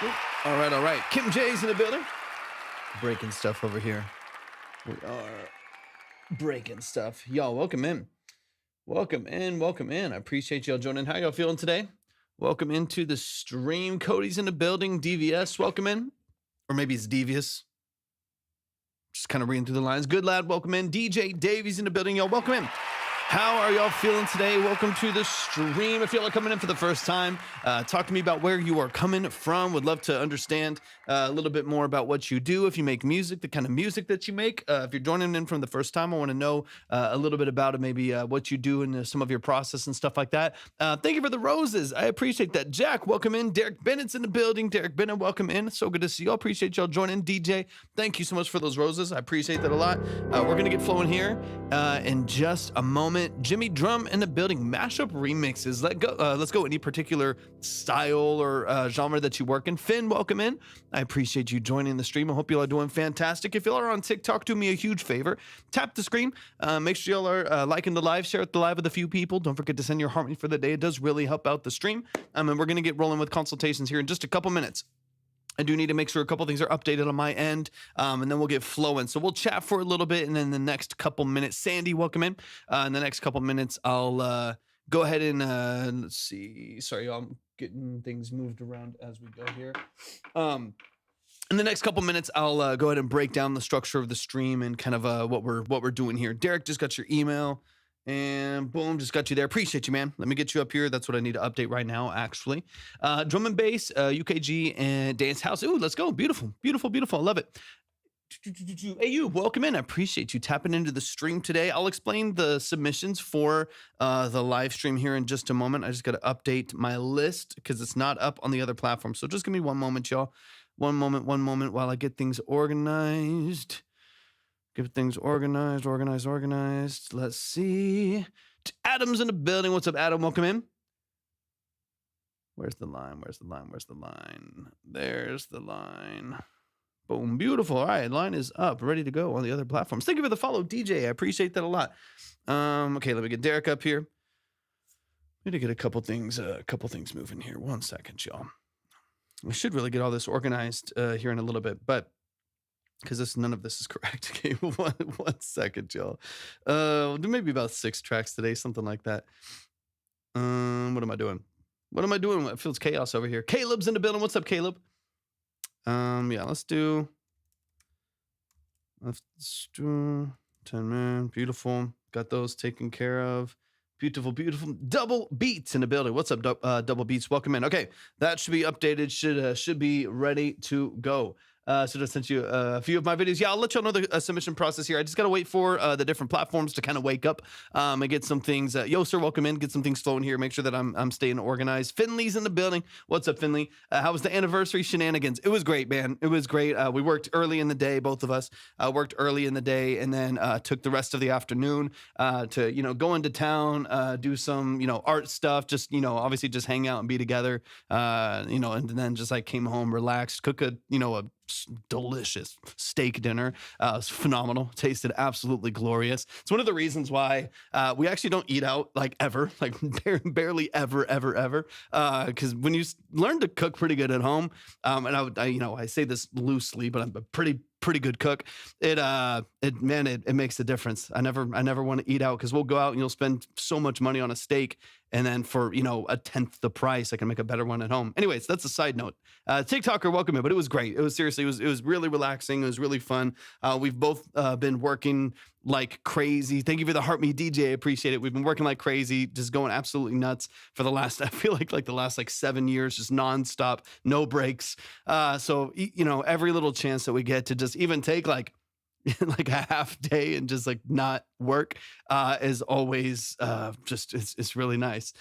All right, all right. Kim J's in the building. Breaking stuff over here. We are breaking stuff. Y'all, welcome in. Welcome in, welcome in. I appreciate y'all joining. How y'all feeling today? Welcome into the stream. Cody's in the building. DVS, welcome in. Or maybe it's Devious. Just kind of reading through the lines. Good lad, welcome in. DJ Davies in the building. Y'all, welcome in. How are y'all feeling today? Welcome to the stream. If y'all are coming in for the first time, talk to me about where you are coming from. Would love to understand a little bit more about what you do. If you make music, the kind of music that you make. If you're joining in from the first time, I want to know a little bit about it, maybe what you do and some of your process and stuff like that. Thank you for the roses. I appreciate that. Jack, welcome in. Derek Bennett's in the building. Derek Bennett, welcome in. So good to see y'all. Appreciate y'all joining. DJ, thank you so much for those roses. I appreciate that a lot. We're going to get flowing here in just a moment. Jimmy Drum in the building. Mashup remixes. Let's go. Any particular style or genre that you work in? Finn, welcome in. I appreciate you joining the stream. I hope you all are doing fantastic. If you all are on TikTok, do me a huge favor. Tap the screen. Make sure y'all are liking the live. Share it the live with a few people. Don't forget to send your harmony for the day. It does really help out the stream. And we're going to get rolling with consultations here in just a couple minutes. I do need to make sure a couple things are updated on my end, and then we'll get flowing. So we'll chat for a little bit, and then the next couple minutes, Sandy, welcome in. In the next couple minutes, I'll go ahead and let's see. Sorry, y'all, I'm getting things moved around as we go here. In the next couple minutes, I'll go ahead and break down the structure of the stream and kind of what we're doing here. Derek just got your email. And boom, just got you there. Appreciate you, man. Let me get you up here. That's what I need to update right now, actually. Drum and bass, UKG, and dance house. Ooh, let's go. Beautiful, beautiful, beautiful. I love it. Hey, you, welcome in. I appreciate you tapping into the stream today. I'll explain the submissions for the live stream here in just a moment. I just got to update my list because it's not up on the other platform. So just give me one moment, y'all. One moment while I get things organized. Get things organized. Let's see. Adam's in the building. What's up, Adam? Welcome in. Where's the line? There's the line. Boom. Beautiful. All right. Line is up, ready to go on the other platforms. Thank you for the follow, DJ. I appreciate that a lot. Okay, let me get Derek up here. Need to get a couple things moving here. 1 second, y'all. We should really get all this organized here in a little bit, but because none of this is correct. Okay, one second, y'all. We'll do maybe about 6 tracks today, something like that. What am I doing? It feels chaos over here. Caleb's in the building. What's up, Caleb? Yeah, let's do 10 man. Beautiful. Got those taken care of. Beautiful, beautiful. Double Beats in the building. What's up, Double Beats? Welcome in. Okay, that should be updated. Should be ready to go. So just sent you a few of my videos. Yeah, I'll let y'all know the submission process here. I just got to wait for the different platforms to kind of wake up and get some things. Yo, sir, welcome in. Get some things flowing here. Make sure that I'm staying organized. Finley's in the building. What's up, Finley? How was the anniversary shenanigans? It was great, man. It was great. We worked early in the day. Both of us worked early in the day and then took the rest of the afternoon to, go into town, do some, art stuff, just, obviously just hang out and be together, and then just like came home, relaxed, cook a delicious steak dinner. It was phenomenal. Tasted absolutely glorious. It's one of the reasons why we actually don't eat out like ever, like barely ever. Because when you learn to cook pretty good at home, and I say this loosely, but I'm a pretty good cook. It makes a difference. I never want to eat out because we'll go out and you'll spend so much money on a steak, and then for 1/10 the price, I can make a better one at home. Anyways, that's a side note. TikToker, welcome in, but it was great. It was seriously, it was really relaxing. It was really fun. We've both been working like crazy. Thank you for the heart me, DJ. I appreciate it. We've been working like crazy, just going absolutely nuts for the last, I feel like the last 7 years, just nonstop, no breaks. So every little chance that we get to just even take like a half day and just not work is always it's really nice.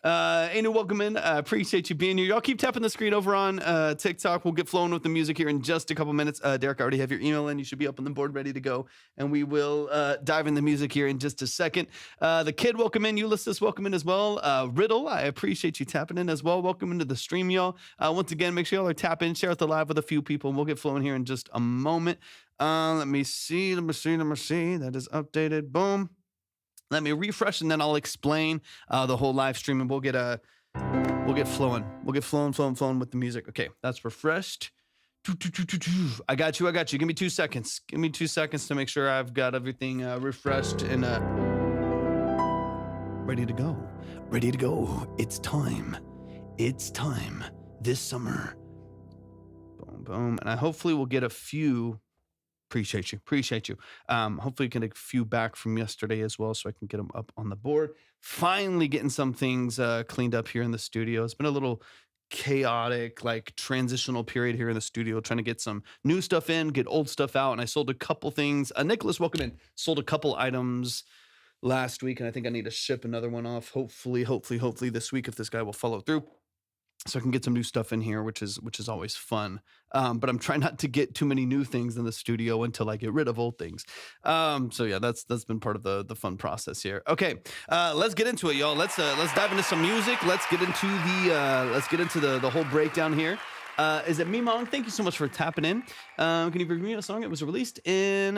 Anu, welcome in. Appreciate you being here. Y'all keep tapping the screen over on TikTok. We'll get flowing with the music here in just a couple minutes. Derek, I already have your email in. You should be up on the board ready to go, and we will dive in the music here in just a second. The kid, welcome in. Ulysses, welcome in as well. Riddle, I appreciate you tapping in as well. Welcome into the stream, y'all. Once again, make sure y'all are tapping in, share out the live with a few people, and we'll get flowing here in just a moment. Let me see. That is updated. Boom. Let me refresh, and then I'll explain the whole live stream, and we'll get We'll get flowing. We'll get flowing with the music. Okay, that's refreshed. I got you. Give me 2 seconds. Give me 2 seconds to make sure I've got everything refreshed and ready to go. Ready to go. It's time. It's time. This summer. Boom, boom. And I hopefully will get a few. Appreciate you. Hopefully get a few back from yesterday as well so I can get them up on the board. Finally getting some things cleaned up here in the studio. It's been a little chaotic, like transitional period here in the studio, trying to get some new stuff in, get old stuff out. And I sold a couple things. Nicholas, welcome in. Sold a couple items last week, and I think I need to ship another one off. Hopefully this week if this guy will follow through. So I can get some new stuff in here, which is always fun. But I'm trying not to get too many new things in the studio until I get rid of old things. So yeah, that's been part of the fun process here. Okay, let's get into it, y'all. Let's dive into some music. Let's get into the whole breakdown here. Is it Mimong? Thank you so much for tapping in. Can you bring me a song? It was released on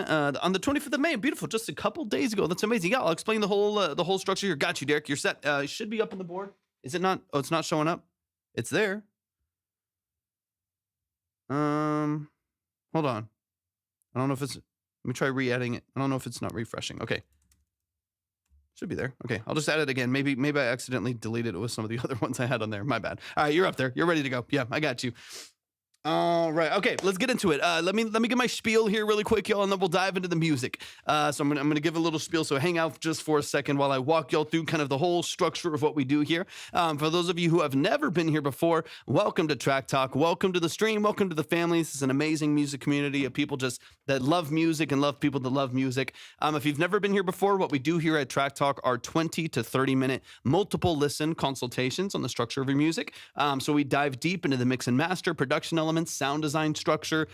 the 25th of May. Beautiful, just a couple days ago. That's amazing. Yeah, I'll explain the whole structure here. Got you, Derek. You're set. It should be up on the board. Is it not? Oh, it's not showing up. It's there. Hold on. I don't know if it's, let me try re-adding it. I don't know if it's not refreshing. Okay. Should be there. Okay. I'll just add it again. Maybe I accidentally deleted it with some of the other ones I had on there. My bad. All right. You're up there. You're ready to go. Yeah, I got you. All right. Okay, let's get into it. Let me get my spiel here really quick, y'all, and then we'll dive into the music. So I'm gonna give a little spiel. So hang out just for a second while I walk y'all through kind of the whole structure of what we do here. For those of you who have never been here before, welcome to Track Talk. Welcome to the stream. Welcome to the family. This is an amazing music community of people just that love music and love people that love music. If you've never been here before, what we do here at Track Talk are 20 to 30 minute multiple listen consultations on the structure of your music. So we dive deep into the mix and master, production elements, sound design structure,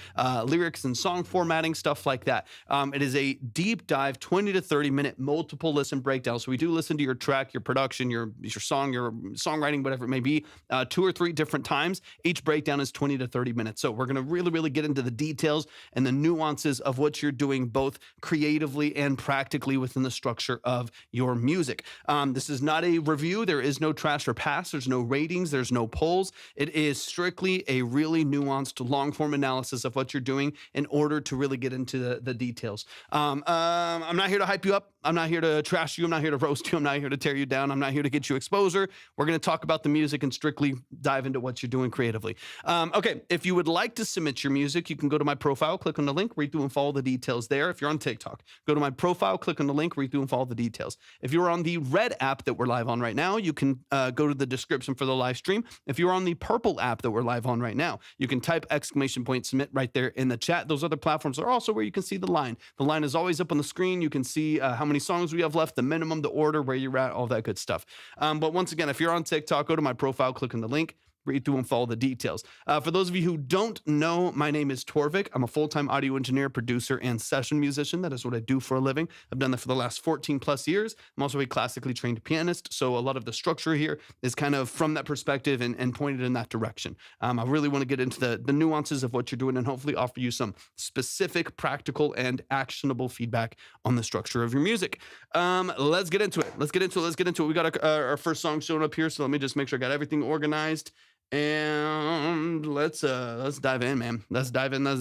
lyrics and song formatting, stuff like that. It is a deep dive, 20 to 30 minute multiple listen breakdown. So we do listen to your track, your production, your song, your songwriting, whatever it may be, 2 or 3 different times. Each breakdown is 20 to 30 minutes. So we're going to really get into the details and the nuances of what you're doing both creatively and practically within the structure of your music. This is not a review. There is no trash or pass. There's no ratings. There's no polls. It is strictly a really nuanced long form analysis of what you're doing in order to really get into the details. I'm not here to hype you up. I'm not here to trash you. I'm not here to roast you. I'm not here to tear you down. I'm not here to get you exposure. We're going to talk about the music and strictly dive into what you're doing creatively. Okay, if you would like to submit your music, you can go to my profile, click on the link, read through and follow the details there. If you're on TikTok, go to my profile, click on the link, read through and follow the details. If you're on the red app that we're live on right now, you can go to the description for the live stream. If you're on the purple app that we're live on right now, you can type !submit right there in the chat. Those other platforms are also where you can see the line. The line is always up on the screen. You can see how many songs we have left, the minimum, the order, where you're at, all that good stuff. But once again, if you're on TikTok, go to my profile, click on the link, read through and follow the details. For those of you who don't know, my name is Torvik. I'm a full-time audio engineer, producer, and session musician. That is what I do for a living. I've done that for the last 14 plus years. I'm also a classically trained pianist, so a lot of the structure here is kind of from that perspective and pointed in that direction. I really want to get into the nuances of what you're doing and hopefully offer you some specific, practical, and actionable feedback on the structure of your music. Let's get into it. We got our first song showing up here, so let me just make sure I got everything organized. And let's dive in, man. Let's dive in. Stop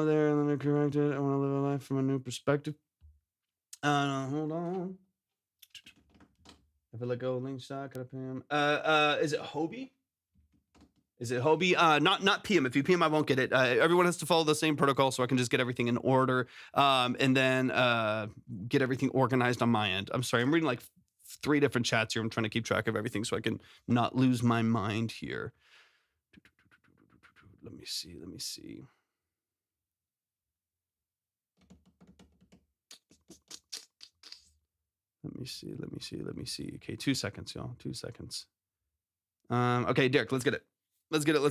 there. Let me correct it. I want to live a life from a new perspective. Hold on. If I let go, link shot, could I PM? Is it Hobie? Not PM. If you PM, I won't get it. Everyone has to follow the same protocol, so I can just get everything in order, and then get everything organized on my end. I'm sorry, I'm reading like 3 different chats here. I'm trying to keep track of everything so I can not lose my mind here. Let me see. Okay, 2 seconds, y'all. 2 seconds. Okay, Derek, let's get it. Let's get it.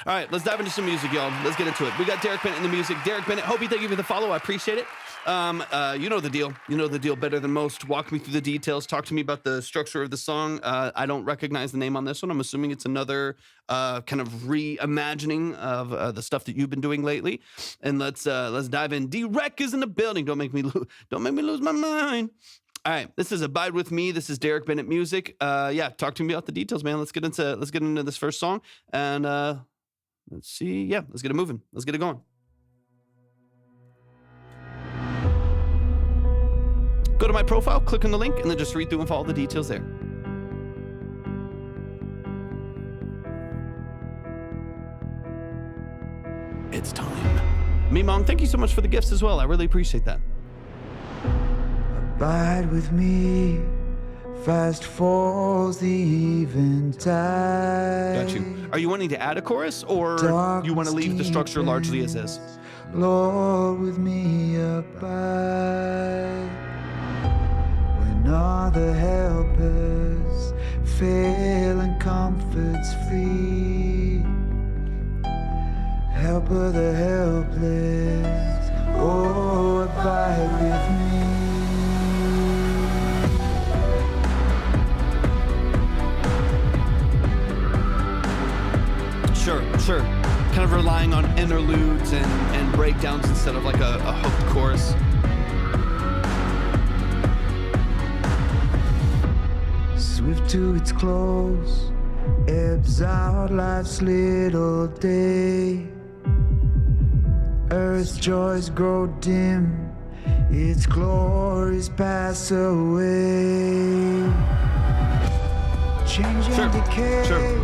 All right, let's dive into some music, y'all. Let's get into it. We got Derek Bennett in the music. Derek Bennett, Hobie, thank you for the follow. I appreciate it. You know the deal. You know the deal better than most. Walk me through the details. Talk to me about the structure of the song. I don't recognize the name on this one. I'm assuming it's another kind of reimagining of the stuff that you've been doing lately. And let's dive in. D-Rec is in the building. Don't make me lose my mind. All right, this is Abide With Me. This is Derek Bennett Music. Yeah, talk to me about the details, man. Let's get into this first song, and let's see. Yeah, let's get it moving. Let's get it going. Go to my profile, click on the link, and then just read through and follow the details there. It's time. Mimong, thank you so much for the gifts as well. I really appreciate that. Abide with me, fast falls the eventide. Got you. Are you wanting to add a chorus, or you want to leave the structure largely as is? Lord, with me abide. When all the helpers fail and comforts flee, helper the helpless, oh, abide with me. Sure. Kind of relying on interludes and breakdowns instead of like a hooked chorus. Swift to its close, ebbs out life's little day. Earth's joys grow dim, its glories pass away. Change and decay. Sure.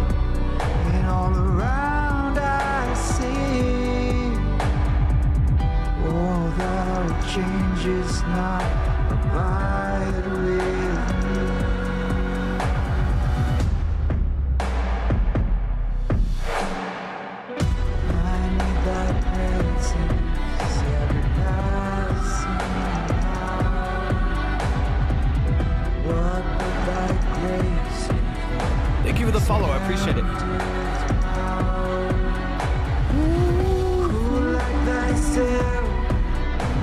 And all around I see, oh, thou changes not, abide with me. I need thy presence every passing hour. What but thy grace? Thank you for the follow. I appreciate it.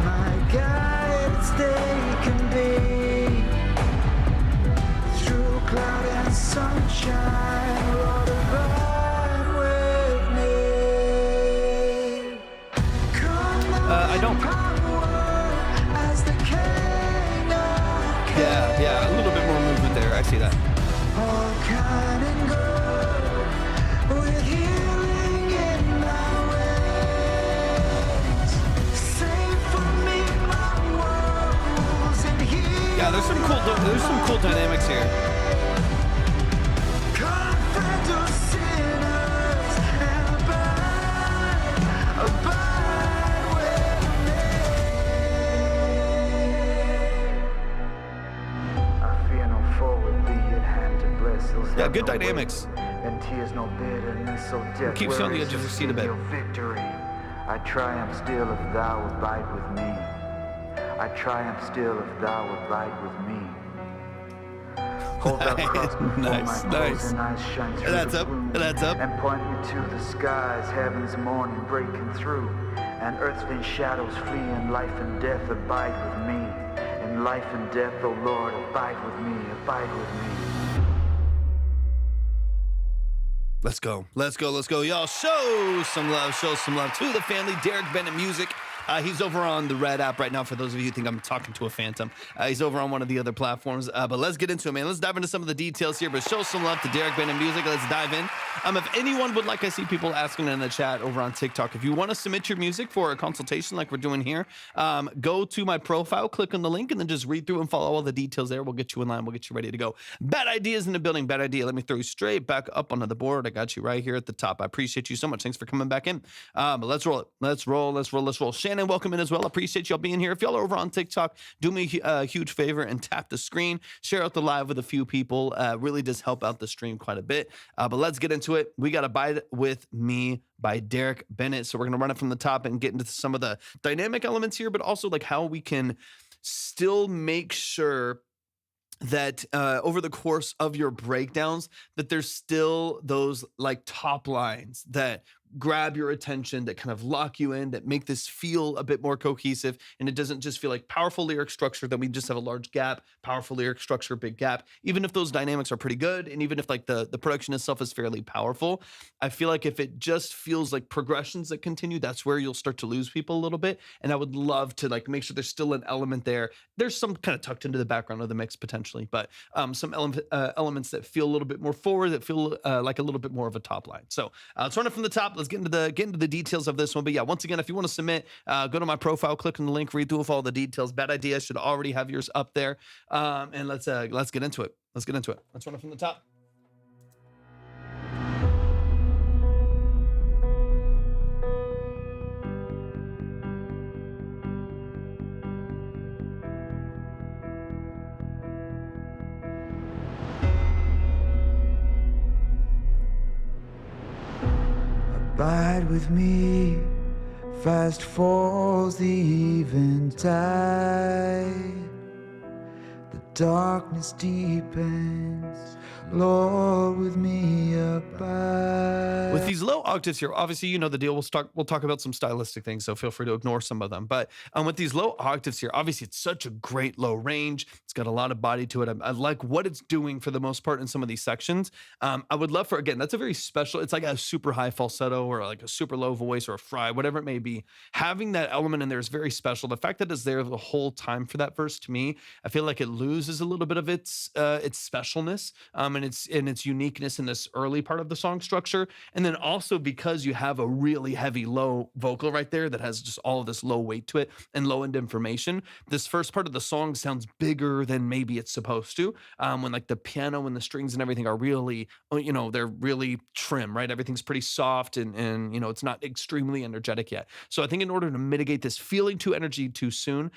My guides they can be, through cloud and sunshine, Lord, abide with me. Come I don't. as the King of Yeah, a little bit more movement there. I see that. all kind and good, with healing in thy ways. Save for me my woes and heal. Yeah, there's some cool dynamics here. Comfort of sinners and abide with me. I fear no foe will be at hand to bless. Yeah, good dynamics. And tears no bitterness, so death Keeps you on the edge of your seat a bit. victory. I triumph still if thou abide with me. I triumph still if thou abide with me. Hold thou cross before Nice. my closing eyes shine through That's the up. gloom, That's up. and point me to the skies, heaven's morning breaking through, and earth's vain shadows flee, and life and death abide with me. In life and death, O Lord, abide with me, abide with me. Let's go. Y'all show some love to the family. Derek Bennett Music. He's over on the Red app right now, for those of you who think I'm talking to a phantom. He's over on one of the other platforms. But let's get into it, man. Let's dive into some of the details here, but show some love to Derek Bennett Music. Let's dive in. If anyone would like, I see people asking in the chat over on TikTok, if you want to submit your music for a consultation like we're doing here, go to my profile, click on the link, and then just read through and follow all the details there. We'll get you in line. We'll get you ready to go. Bad ideas in the building. Bad idea. Let me throw you straight back up onto the board. I got you right here at the top. I appreciate you so much. Thanks for coming back in. But let's roll it. Let's roll. Shannon, welcome in as well. Appreciate y'all being here. If y'all are over on TikTok, do me a huge favor and tap the screen. Share out the live with a few people. Really does help out the stream quite a bit. But let's get into it. We got Abide With Me by Derek Bennett. So we're going to run it from the top and get into some of the dynamic elements here, but also like how we can still make sure that over the course of your breakdowns, that there's still those like top lines that grab your attention, that kind of lock you in, that make this feel a bit more cohesive. And it doesn't just feel like powerful lyric structure that we just have a large gap, powerful lyric structure, big gap. Even if those dynamics are pretty good, and even if like the production itself is fairly powerful, I feel like if it just feels like progressions that continue, that's where you'll start to lose people a little bit. And I would love to like make sure there's still an element there. There's some kind of tucked into the background of the mix potentially, but some elements that feel a little bit more forward, that feel like a little bit more of a top line. So let's run it from the top. Let's get into the details of this one. But yeah, once again, if you want to submit, go to my profile, click on the link, read through with all the details. Bad idea, should already have yours up there. And let's get into it. Let's get into it. Let's run it from the top. Abide with me, fast falls the eventide. The darkness deepens, Lord, with me abide. With these low octaves here, obviously, you know the deal. We'll talk about some stylistic things, so feel free to ignore some of them. But with these low octaves here, obviously, it's such a great low range. It's got a lot of body to it. I like what it's doing for the most part in some of these sections. I would love for, again, that's a very special, it's like a super high falsetto or like a super low voice or a fry, whatever it may be. Having that element in there is very special. The fact that it's there the whole time for that verse, to me, I feel like it loses a little bit of its specialness and its uniqueness in this early part of the song structure. And then also because you have a really heavy low vocal right there that has just all of this low weight to it and low end information, this first part of the song sounds bigger than maybe it's supposed to, when like the piano and the strings and everything are really, you know, they're really trim, right? Everything's pretty soft and you know, it's not extremely energetic yet. So I think in order to mitigate this feeling too energy too soon,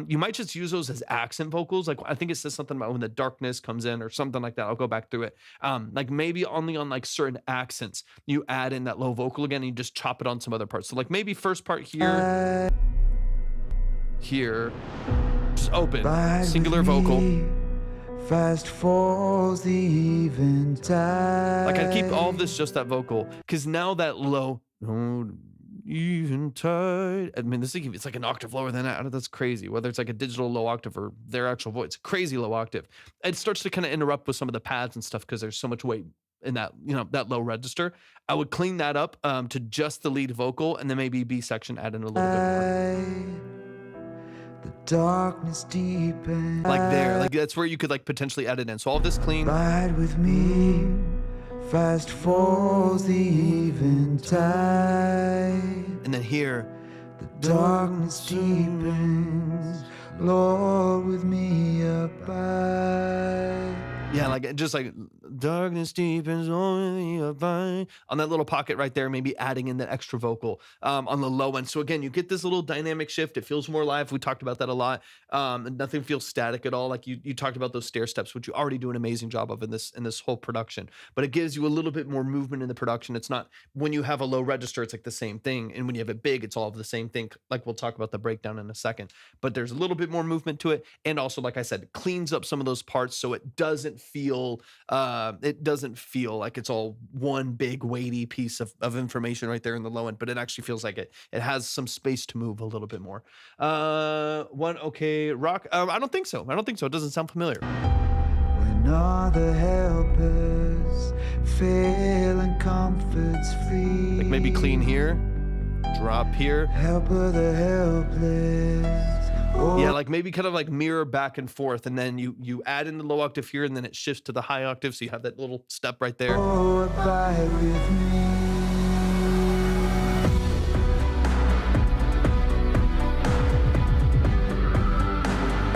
you might just use those as accent vocals. Like I think it says something about when the darkness comes in or something like that. I'll go back through it. Like maybe only on like certain accents, you add in that low vocal again and you just chop it on some other parts. So like maybe first part here, just open, singular vocal. Fast falls the eventide. Like I'd keep all of this just that vocal, because now that low, eventide, I mean, this thing, it's like an octave lower than that. That's crazy. Whether it's like a digital low octave or their actual voice, crazy low octave. It starts to kind of interrupt with some of the pads and stuff because there's so much weight in that, you know, that low register. I would clean that up to just the lead vocal, and then maybe B section add in a little bit more. The darkness deepens. Like there, like that's where you could like potentially add it in. So all this clean. Abide with me, fast falls the eventide. And then here, the darkness deepens, Lord, with me abide. yeah, like just like darkness deepens on me abide. On that little pocket right there, maybe adding in that extra vocal on the low end. So again, you get this little dynamic shift. It feels more live. We talked about that a lot. Nothing feels static at all. Like you talked about those stair steps, which you already do an amazing job of in this whole production. But it gives you a little bit more movement in the production. It's not, when you have a low register, it's like the same thing. And when you have it big, it's all of the same thing. Like we'll talk about the breakdown in a second. But there's a little bit more movement to it. And also, like I said, it cleans up some of those parts so it doesn't feel like it's all one big weighty piece of information right there in the low end, but it actually feels like it has some space to move a little bit more. One okay rock. I don't think so. It doesn't sound familiar. When all the helpers fail and comforts flee. Like maybe clean here, drop here. Helper the helpless. Yeah, like maybe kind of like mirror back and forth, and then you add in the low octave here, and then it shifts to the high octave, so you have that little step right there. Oh, abide with me.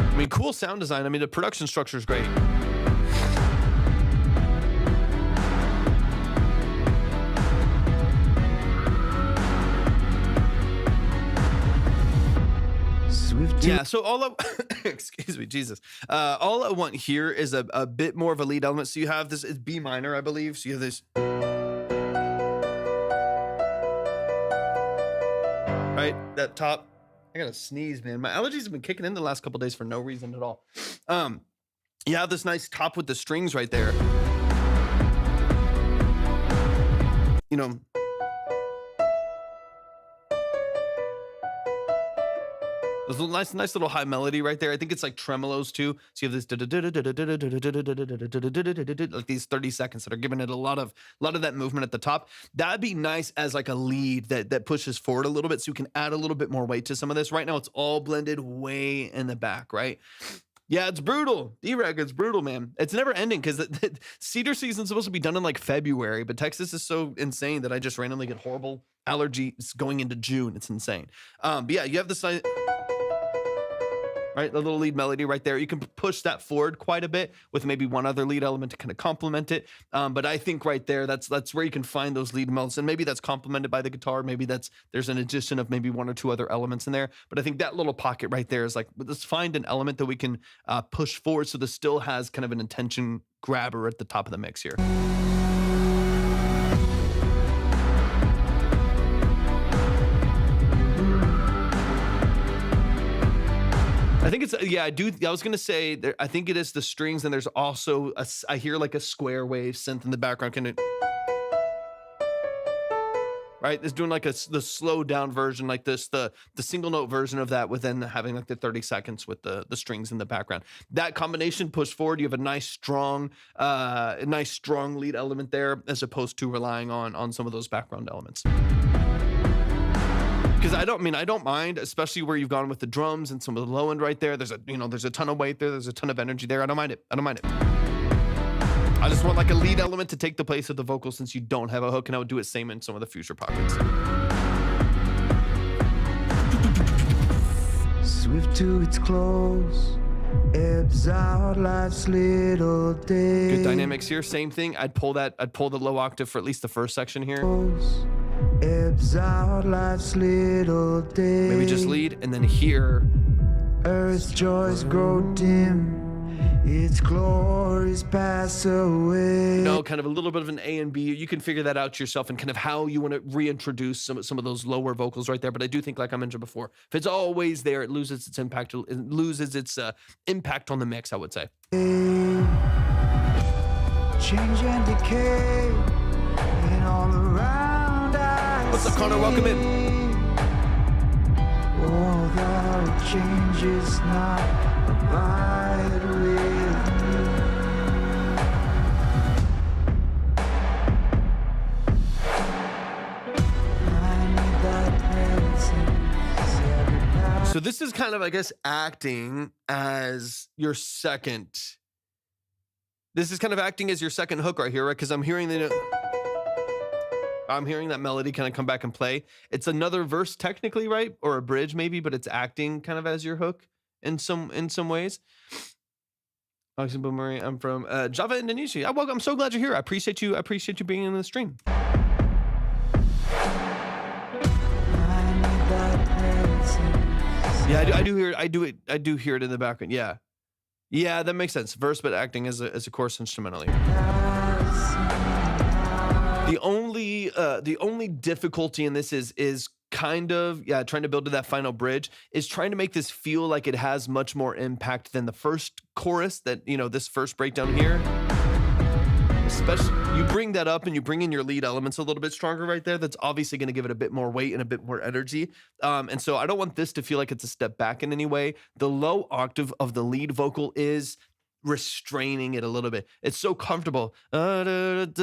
I mean, cool sound design. I mean, the production structure is great. Yeah, so excuse me, Jesus. All I want here is a bit more of a lead element. So you have this, it's B minor, I believe. So you have this. Right, that top. I gotta sneeze, man. My allergies have been kicking in the last couple days for no reason at all. You have this nice top with the strings right there. You know. There's a nice little high melody right there. I think it's like tremolos too. So you have this like these 30 seconds that are giving it a lot of that movement at the top. That'd be nice as like a lead that pushes forward a little bit, so you can add a little bit more weight to some of this. Right now, it's all blended way in the back, right? Yeah, it's brutal. D-Reg, it's brutal, man. It's never ending because the cedar season's supposed to be done in like February, but Texas is so insane that I just randomly get horrible allergies going into June. It's insane. But yeah, you have this right, the little lead melody right there. You can push that forward quite a bit with maybe one other lead element to kind of complement it. But I think right there, that's where you can find those lead melodies, and maybe that's complemented by the guitar. Maybe there's an addition of maybe one or two other elements in there. But I think that little pocket right there is like, let's find an element that we can push forward so this still has kind of an intention grabber at the top of the mix here. I think it's, yeah, I was going to say, I think it is the strings, and there's also, I hear like a square wave synth in the background, kind of, right? It's doing like the slowed down version, like this, the single note version of that, within having like the 30 seconds with the strings in the background. That combination push forward, you have a nice strong lead element there, as opposed to relying on some of those background elements. Because I don't mind, especially where you've gone with the drums and some of the low end right there. There's a ton of weight there. There's a ton of energy there. I don't mind it. I just want like a lead element to take the place of the vocal, since you don't have a hook, and I would do it same in some of the future pockets. Swift to its close, ebbs out life's little day. Good dynamics here. Same thing. I'd pull the low octave for at least the first section here. Ebbs out life's little day. Maybe just lead, and then here. Earth's joys grow dim, its glories pass away. Kind of a little bit of an A and B. You can figure that out yourself, and kind of how you want to reintroduce some of those lower vocals right there. But I do think, like I mentioned before, if it's always there, it loses its impact. It loses its impact on the mix, I would say. Change and decay, and all around. What's up, Connor? Welcome in. Oh, that changes not, abide with me. I need that presence. So this is kind of, I guess, acting as your second. This is kind of acting as your second hook right here, right? Because I'm hearing that melody kind of come back and play. It's another verse technically, right? Or a bridge maybe, but it's acting kind of as your hook in some ways. Oxy Boomery, I'm from Java, Indonesia. Welcome. I'm so glad you're here. I appreciate you being in the stream. Yeah, I do hear it in the background. Yeah, that makes sense. Verse, but acting as a chorus instrumentally. The only difficulty in this is kind of, trying to build to that final bridge, is trying to make this feel like it has much more impact than the first chorus, that, this first breakdown here. Especially, you bring that up and you bring in your lead elements a little bit stronger right there. That's obviously going to give it a bit more weight and a bit more energy. And so I don't want this to feel like it's a step back in any way. The low octave of the lead vocal is restraining it a little bit. It's so comfortable. It's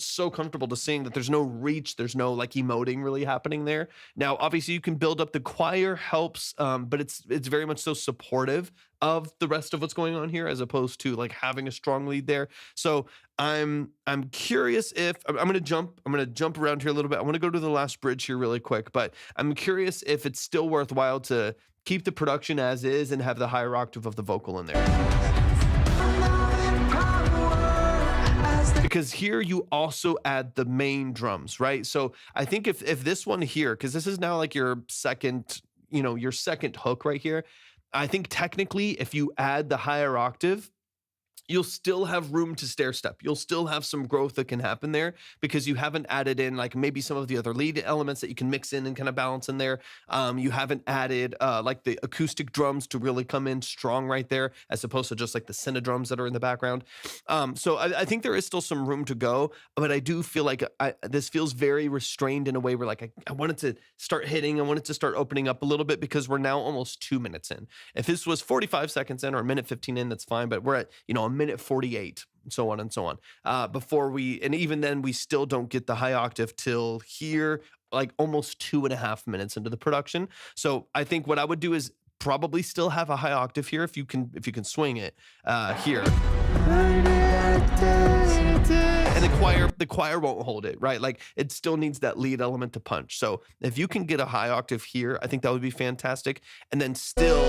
so comfortable to sing that there's no reach, there's no like emoting really happening there. Now, obviously you can build up, the choir helps, but it's very much so supportive of the rest of what's going on here, as opposed to like having a strong lead there. So I'm curious if I'm gonna jump around here a little bit. I want to go to the last bridge here really quick, but I'm curious if it's still worthwhile to keep the production as is and have the higher octave of the vocal in there. Because here you also add the main drums, right? So I think if this one here, because this is now like your second hook right here, I think technically if you add the higher octave, you'll still have room to stair step. You'll still have some growth that can happen there because you haven't added in like maybe some of the other lead elements that you can mix in and kind of balance in there. You haven't added like the acoustic drums to really come in strong right there, as opposed to just like the synth drums that are in the background. So I think there is still some room to go, but I do feel like this feels very restrained in a way where like I wanted to start hitting, I wanted to start opening up a little bit because we're now almost 2 minutes in. If this was 45 seconds in or a minute 15 in, that's fine, but we're at, a minute 48, so on and so on. Before and even then we still don't get the high octave till here, like almost 2.5 minutes into the production. So I think what I would do is probably still have a high octave here if you can swing it here. And the choir won't hold it, right? Like it still needs that lead element to punch. So if you can get a high octave here, I think that would be fantastic. And then still,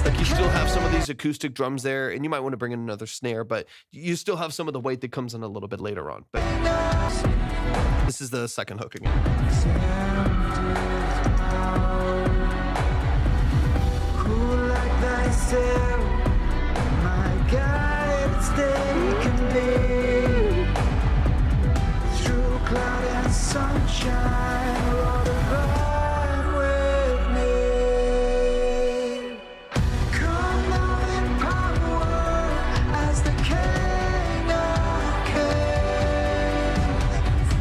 like you still have some of these acoustic drums there, and you might want to bring in another snare, but you still have some of the weight that comes in a little bit later on. But this is the second hook again. My God, it's steady can be through cloud and sunshine. Lord, abide with me. Come out in power as the King of Kings.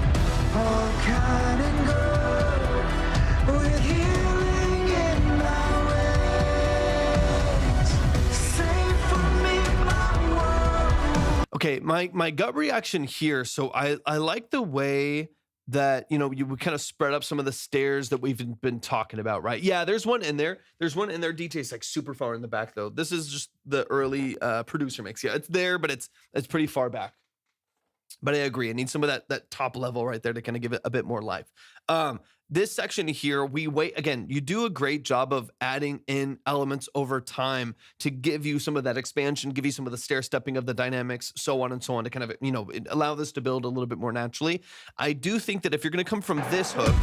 All kind and good with healing in my wings. Save for me my world. Okay, my gut reaction here. So I like the way that, you would kind of spread up some of the stairs that we've been talking about, right? Yeah, there's one in there. There's one in there. DJ's like super far in the back though. This is just the early producer mix. Yeah, it's there, but it's pretty far back. But I agree. I need some of that top level right there to kind of give it a bit more life. This section here, you do a great job of adding in elements over time to give you some of that expansion, give you some of the stair stepping of the dynamics, so on and so on, to kind of, allow this to build a little bit more naturally. I do think that if you're going to come from this hook,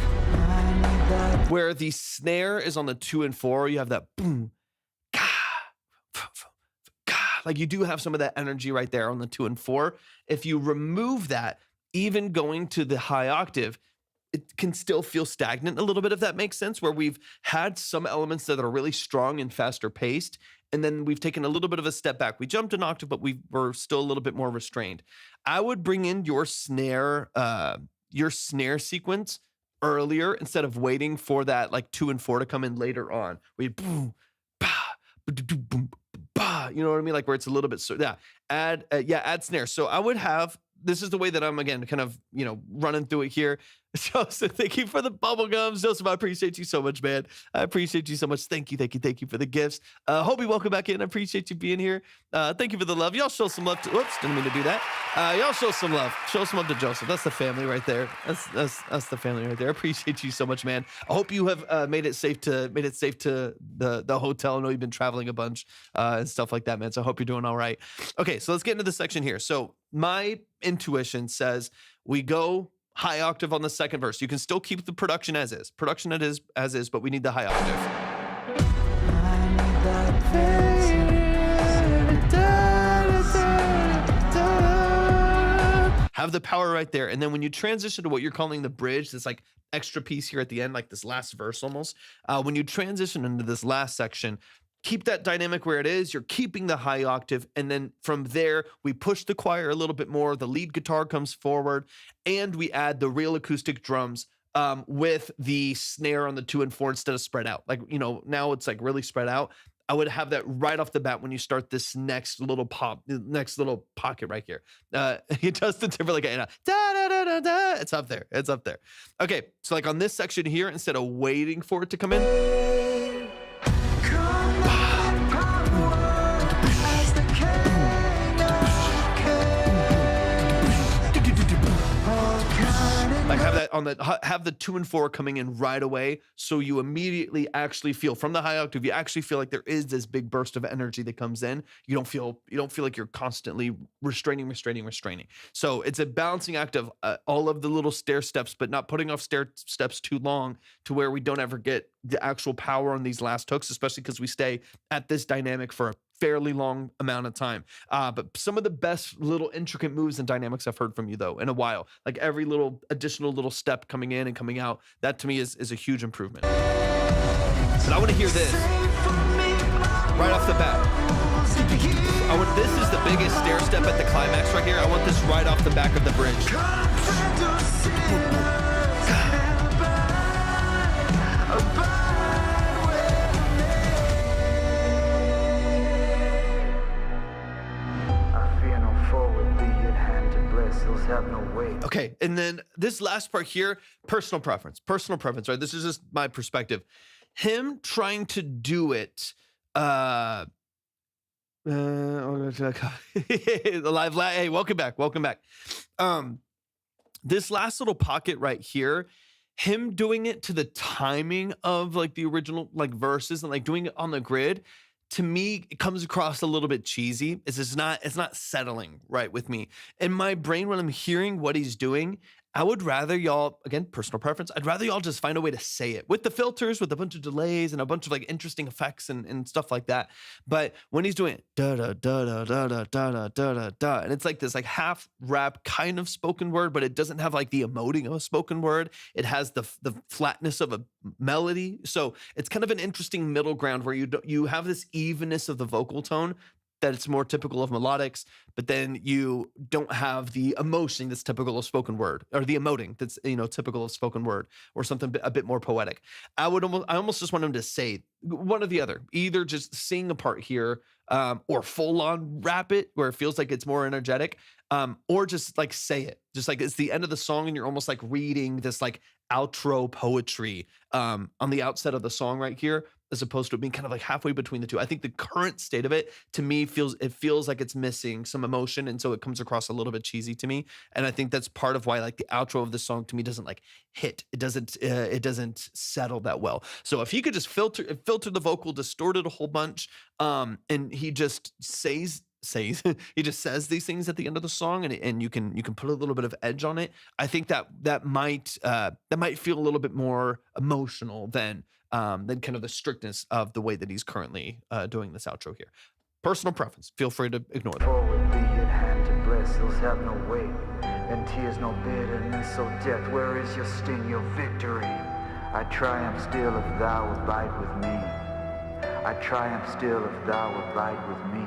where the snare is on the 2 and 4, you have that boom, like you do have some of that energy right there on the 2 and 4. If you remove that, even going to the high octave, it can still feel stagnant a little bit, if that makes sense, where we've had some elements that are really strong and faster paced, and then we've taken a little bit of a step back. We jumped an octave, but we were still a little bit more restrained. I would bring in your snare sequence earlier instead of waiting for that like 2 and 4 to come in later on. We boom, bah, boom, bah, you know what I mean? Like where it's a little bit, add snare. So I would have, this is the way that I'm, again, kind of, running through it here. Joseph, thank you for the bubble gums. Joseph, I appreciate you so much, man. I appreciate you so much. Thank you for the gifts. Hobie, welcome back in. I appreciate you being here. Thank you for the love. Y'all show some love to, whoops, didn't mean to do that. Y'all show some love. Show some love to Joseph. That's the family right there. That's the family right there. I appreciate you so much, man. I hope you have made it safe to the hotel. I know you've been traveling a bunch and stuff like that, man. So I hope you're doing all right. Okay, so let's get into this section here. So my intuition says we go high octave on the second verse. You can still keep the production as is. But we need the high octave. Have the power right there. And then when you transition to what you're calling the bridge, this like extra piece here at the end, like this last verse almost, when you transition into this last section, keep that dynamic where it is. You're keeping the high octave. And then from there, we push the choir a little bit more. The lead guitar comes forward and we add the real acoustic drums with the snare on the 2 and 4 instead of spread out. Like, now it's like really spread out. I would have that right off the bat when you start this next little pocket right here. It does the Timberlake, da, da, da, da, da. It's up there. Okay, so like on this section here, instead of waiting for it to come in, have the 2 and 4 coming in right away, so you immediately actually feel from the high octave. You actually feel like there is this big burst of energy that comes in. You don't feel like you're constantly restraining. So it's a balancing act of all of the little stair steps, but not putting off stair steps too long to where we don't ever get the actual power on these last hooks, especially because we stay at this dynamic for a fairly long amount of time. But some of the best little intricate moves and dynamics I've heard from you though in a while, like every little additional little step coming in and coming out, that to me is a huge improvement. But I want to hear this right off the bat. This is the biggest stair step at the climax right here. I want this right off the back of the bridge. Okay, and then this last part here, personal preference, right? This is just my perspective. Him trying to do it, the live, hey, welcome back. This last little pocket right here, him doing it to the timing of like the original like verses and like doing it on the grid, to me, it comes across a little bit cheesy. It's not settling right with me. In my brain, when I'm hearing what he's doing, I would rather y'all, again, personal preference, I'd rather y'all just find a way to say it with the filters, with a bunch of delays and a bunch of like interesting effects and stuff like that. But when he's doing it, da da da da da da da da da da, and it's like this like half rap kind of spoken word, but it doesn't have like the emoting of a spoken word. It has the flatness of a melody. So it's kind of an interesting middle ground where you have this evenness of the vocal tone that it's more typical of melodics, but then you don't have the emotion that's typical of spoken word, or the emoting that's typical of spoken word, or something a bit more poetic. I almost just want him to say one or the other, either just sing a part here, or full on rap it where it feels like it's more energetic, or just like say it, just like it's the end of the song and you're almost like reading this like outro poetry on the outset of the song right here, as opposed to it being kind of like halfway between the two. I think the current state of it, to me, feels like it's missing some emotion, and so it comes across a little bit cheesy to me. And I think that's part of why like the outro of the song to me doesn't like hit. It doesn't settle that well. So if he could just filter the vocal, distort it a whole bunch, and he just says he just says these things at the end of the song, and you can put a little bit of edge on it. I think that might feel a little bit more emotional than kind of the strictness of the way that he's currently doing this outro here. Personal preference. Feel free to ignore that. Forward be your hand to bless, those have no weight, and tears no bitterness, so death, where is your sting, your victory? I triumph still if thou abide with me. I triumph still if thou abide with me.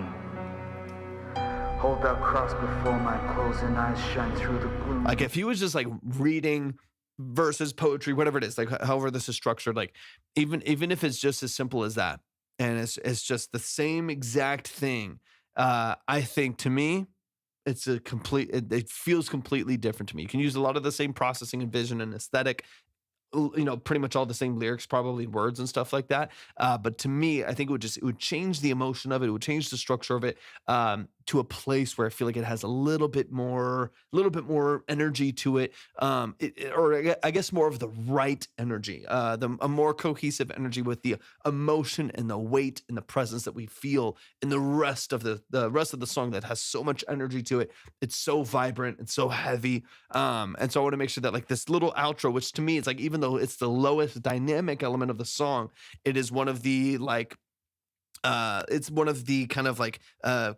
Hold thou cross before my closing eyes, shine through the gloom. Like if he was just like reading verses, poetry, whatever it is, like however this is structured, like even if it's just as simple as that, and it's just the same exact thing, I think to me, it's it feels completely different to me. You can use a lot of the same processing and vision and aesthetic, pretty much all the same lyrics, probably words and stuff like that. But to me, I think it would change the emotion of it. It would change the structure of it to a place where I feel like it has a little bit more energy to it. Or I guess more of the right energy, a more cohesive energy with the emotion and the weight and the presence that we feel in the rest of the song that has so much energy to it. It's so vibrant, it's so heavy. And so I want to make sure that like this little outro, which to me, it's like, even though it's the lowest dynamic element of the song, it is one of the like, it's one of the kind of like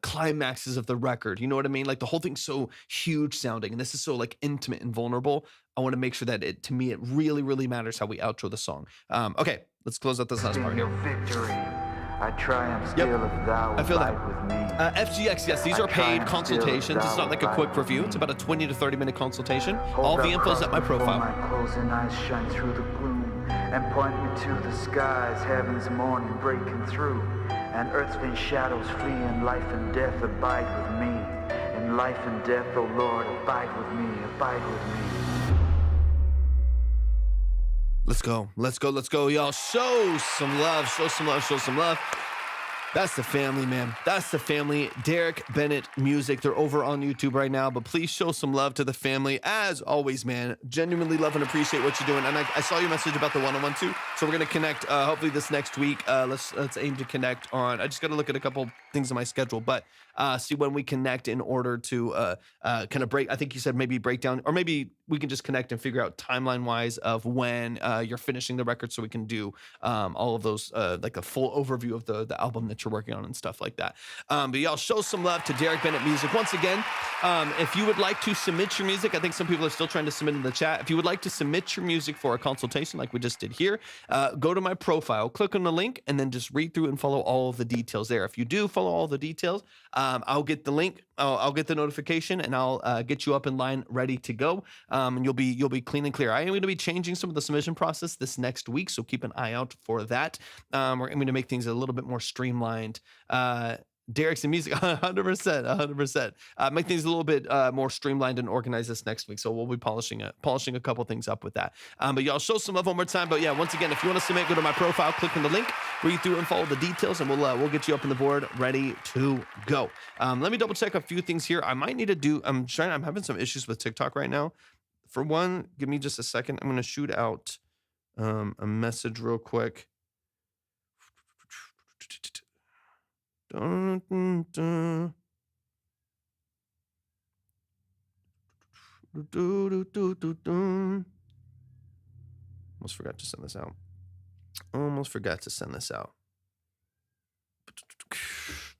climaxes of the record. You know what I mean? Like the whole thing's so huge sounding, and this is so like intimate and vulnerable. I want to make sure that to me, it really, really matters how we outro the song. Okay, let's close out this last part here. Victory. I triumph still if thou abide with me. FGX, yes, these are paid consultations. It's not like a quick review. It's about a 20 to 30 minute consultation. All the info's at my profile. My closing eyes shine through the gloom and point me to the skies, heaven's morning breaking through, and earth's vain shadows flee, and life and death abide with me. In life and death, O Lord, abide with me, abide with me. Let's go, y'all. Show some love. That's the family, man. That's the family. Derek Bennett Music. They're over on YouTube right now, but please show some love to the family. As always, man, genuinely love and appreciate what you're doing. And I saw your message about the one-on-one too. So we're going to connect hopefully this next week. Let's aim to connect on, I just got to look at a couple things in my schedule, but see when we connect in order to kind of break. I think you said maybe break down, or maybe we can just connect and figure out timeline wise of when you're finishing the record, so we can do all of those, like a full overview of the album that you're working on and stuff like that. But y'all show some love to Derek Bennett Music. Once again, if you would like to submit your music, I think some people are still trying to submit in the chat. If you would like to submit your music for a consultation like we just did here, go to my profile, click on the link, and then just read through and follow all of the details there. If you do follow all the details, I'll get the link, I'll get the notification, and I'll get you up in line ready to go. And you'll be clean and clear. I am going to be changing some of the submission process this next week, so keep an eye out for that. We're going to make things a little bit more streamlined. Derek's in music, 100%. Make things a little bit more streamlined and organized this next week. So we'll be polishing a couple things up with that. But y'all show some love one more time. But yeah, once again, if you want to submit, go to my profile, click on the link, read through and follow the details, and we'll get you up on the board ready to go. Let me double check a few things here. I might need to do. I'm having some issues with TikTok right now. For one, give me just a second. I'm going to shoot out a message real quick. Dun, dun, dun. Almost forgot to send this out.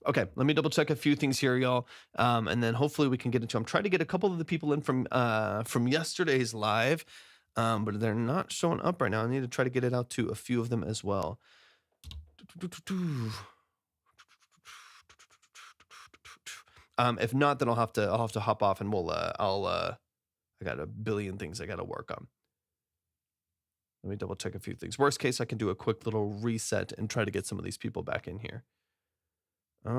Okay, let me double check a few things here, y'all, and then hopefully we can get into. I'm trying to get a couple of the people in from yesterday's live, but they're not showing up right now. I need to try to get it out to a few of them as well. If not, then I'll have to hop off, and I got a billion things I got to work on. Let me double check a few things. Worst case, I can do a quick little reset and try to get some of these people back in here. I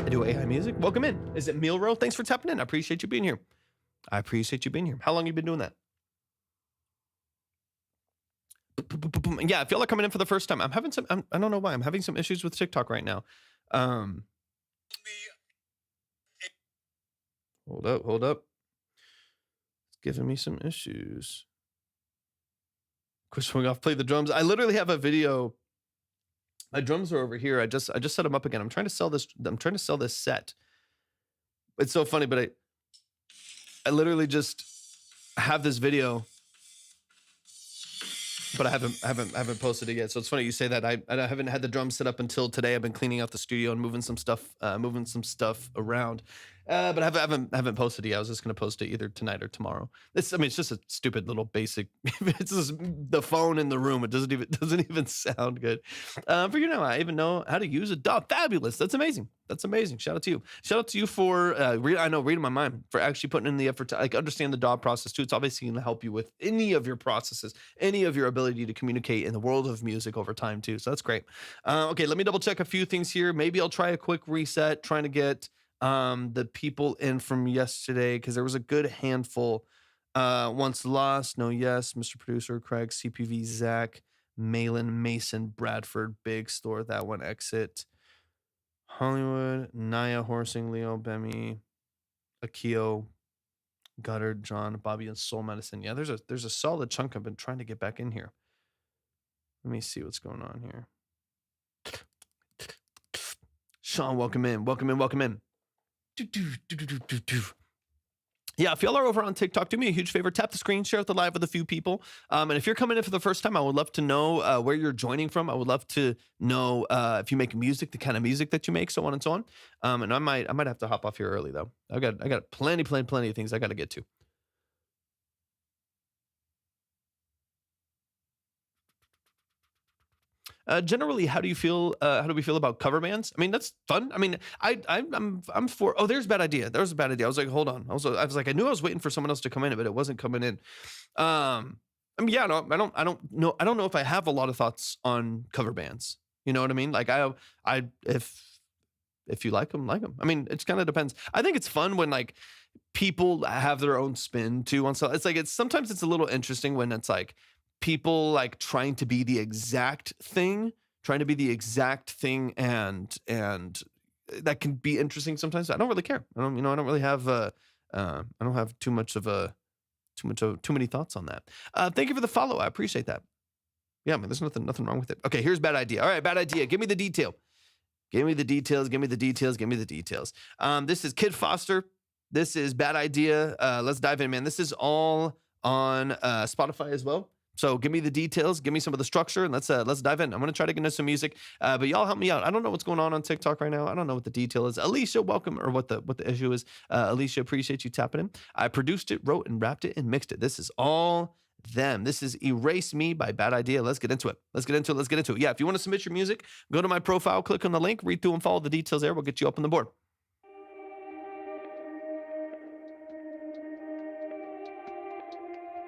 do AI music. Welcome in. Is it Mealro? Thanks for tapping in. I appreciate you being here. How long you been doing that? Yeah, if y'all are coming in for the first time, I don't know why. I'm having some issues with TikTok right now. Hold up. It's giving me some issues. Quit showing off, play the drums. I literally have a video. My drums are over here. I just set them up again. I'm trying to sell this set. It's so funny, but I literally just have this video, but I haven't posted it yet. So it's funny you say that. I haven't had the drums set up until today. I've been cleaning out the studio and moving some stuff around. But I haven't posted it yet. I was just gonna post it either tonight or tomorrow. It's just a stupid little basic. It's just the phone in the room. It doesn't even sound good. But I even know how to use a DAW. Fabulous. That's amazing. Shout out to you. Shout out to you for reading my mind, for actually putting in the effort to understand the DAW process too. It's obviously going to help you with any of your processes, any of your ability to communicate in the world of music over time too. So that's great. Okay, let me double check a few things here. Maybe I'll try a quick reset, trying to get the people in from yesterday, because there was a good handful. Once Lost, No Yes, Mr. Producer, Craig, CPV, Zach, Malin, Mason, Bradford, Big Store, that one, Exit, Hollywood, Naya, Horsing, Leo, Bemi, Akio, Gutter, John, Bobby, and Soul Medicine. Yeah, there's a solid chunk I've been trying to get back in here. Let me see what's going on here. Sean, welcome in. Yeah, if y'all are over on TikTok, do me a huge favor, tap the screen, share it the live with a few people. And if you're coming in for the first time, I would love to know where you're joining from. I would love to know if you make music, the kind of music that you make, so on and so on. And I might have to hop off here early though. I got plenty of things I got to get to. Generally, how do we feel about cover bands? I mean, that's fun. I mean, I'm for. Oh, there's a bad idea. There was a bad idea. I was like, hold on. I was like, I knew I was waiting for someone else to come in, but it wasn't coming in. I mean, yeah, no, I don't know if I have a lot of thoughts on cover bands. You know what I mean? Like, if if you like them, like them. I mean, it kind of depends. I think it's fun when like people have their own spin too on stuff. It's like sometimes it's a little interesting when it's like people like trying to be the exact thing, and that can be interesting sometimes. I don't really care. I don't really have I don't have too many thoughts on that. Thank you for the follow. I appreciate that. Yeah, I mean, there's nothing wrong with it. Okay, here's bad idea. All right, bad idea. Give me the detail. Give me the details. This is Kid Foster. This is bad idea. Let's dive in, man. This is all on Spotify as well. So give me the details. Give me some of the structure, and let's dive in. I'm gonna try to get into some music, but y'all help me out. I don't know what's going on TikTok right now. I don't know what the detail is. Alicia, welcome, or what the issue is. Alicia, appreciate you tapping in. I produced it, wrote and rapped it, and mixed it. This is all them. This is Erase Me by Bad Idea. Let's get into it. Yeah, if you want to submit your music, go to my profile, click on the link, read through and follow the details there. We'll get you up on the board.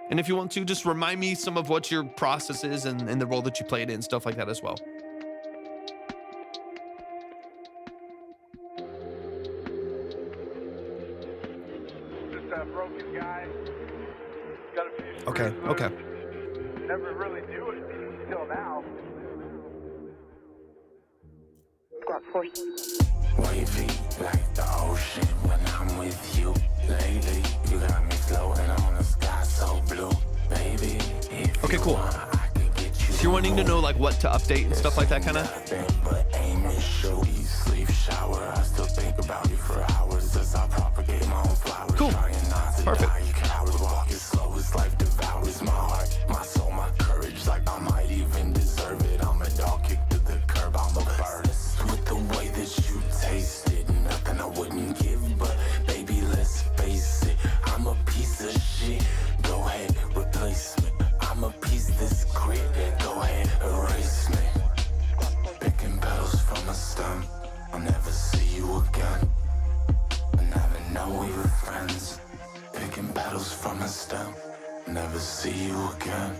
And if you want to, just remind me some of what your process is and the role that you played in, stuff like that as well. Just a broken guy. Got a few Okay. Never really do it until now. Wavy like the ocean when I'm with you. Lately, you got me floating on a sky so blue, baby. Okay, cool. So you're wanting to know like what to update and stuff like that, kind of. But aim and show you sleep, shower. I still think about you for hours as I propagate my own flowers. Cool. Perfect. You coward, walk as slow as life devours my heart, my soul, my courage. Like I might even deserve it. I'm a dog kicked to the curb. I'm a bird. With the way that you taste it, nothing I wouldn't give. But baby, let's face it, I'm a piece of shit. Go ahead, replace me. I'm a piece that's great. Go ahead, erase me. Picking petals from a stem. I'll never see you again. I never know we were friends. Picking petals from a stem. Never see you again.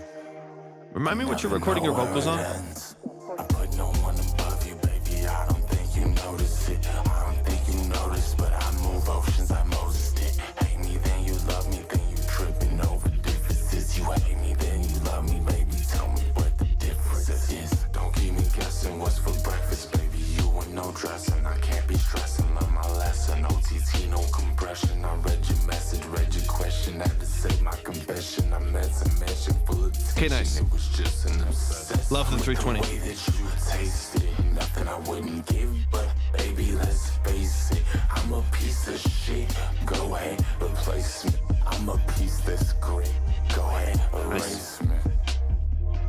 Remind me what you're recording your vocals on. I put no one above you, baby. I don't think you notice it. I don't think you notice, but I move oceans like Moses did. Hate me, then you love me, then you tripping over differences. You hate me, then you love me, baby. Tell me what the difference is. Don't keep me guessing what's for breakfast, baby. You with no dressing, I can't be stressing. Learn my lesson, OTT, no compression. I read your message, read your question. Had to say my confession. I meant to mention full attention. Okay, nice. It was just an obsession. Love the 320. The way that you tasted it, nothing I wouldn't give, but baby, let's face it, I'm a piece of shit. Go ahead, replace me. I'm a piece that's great. Go ahead, erase me.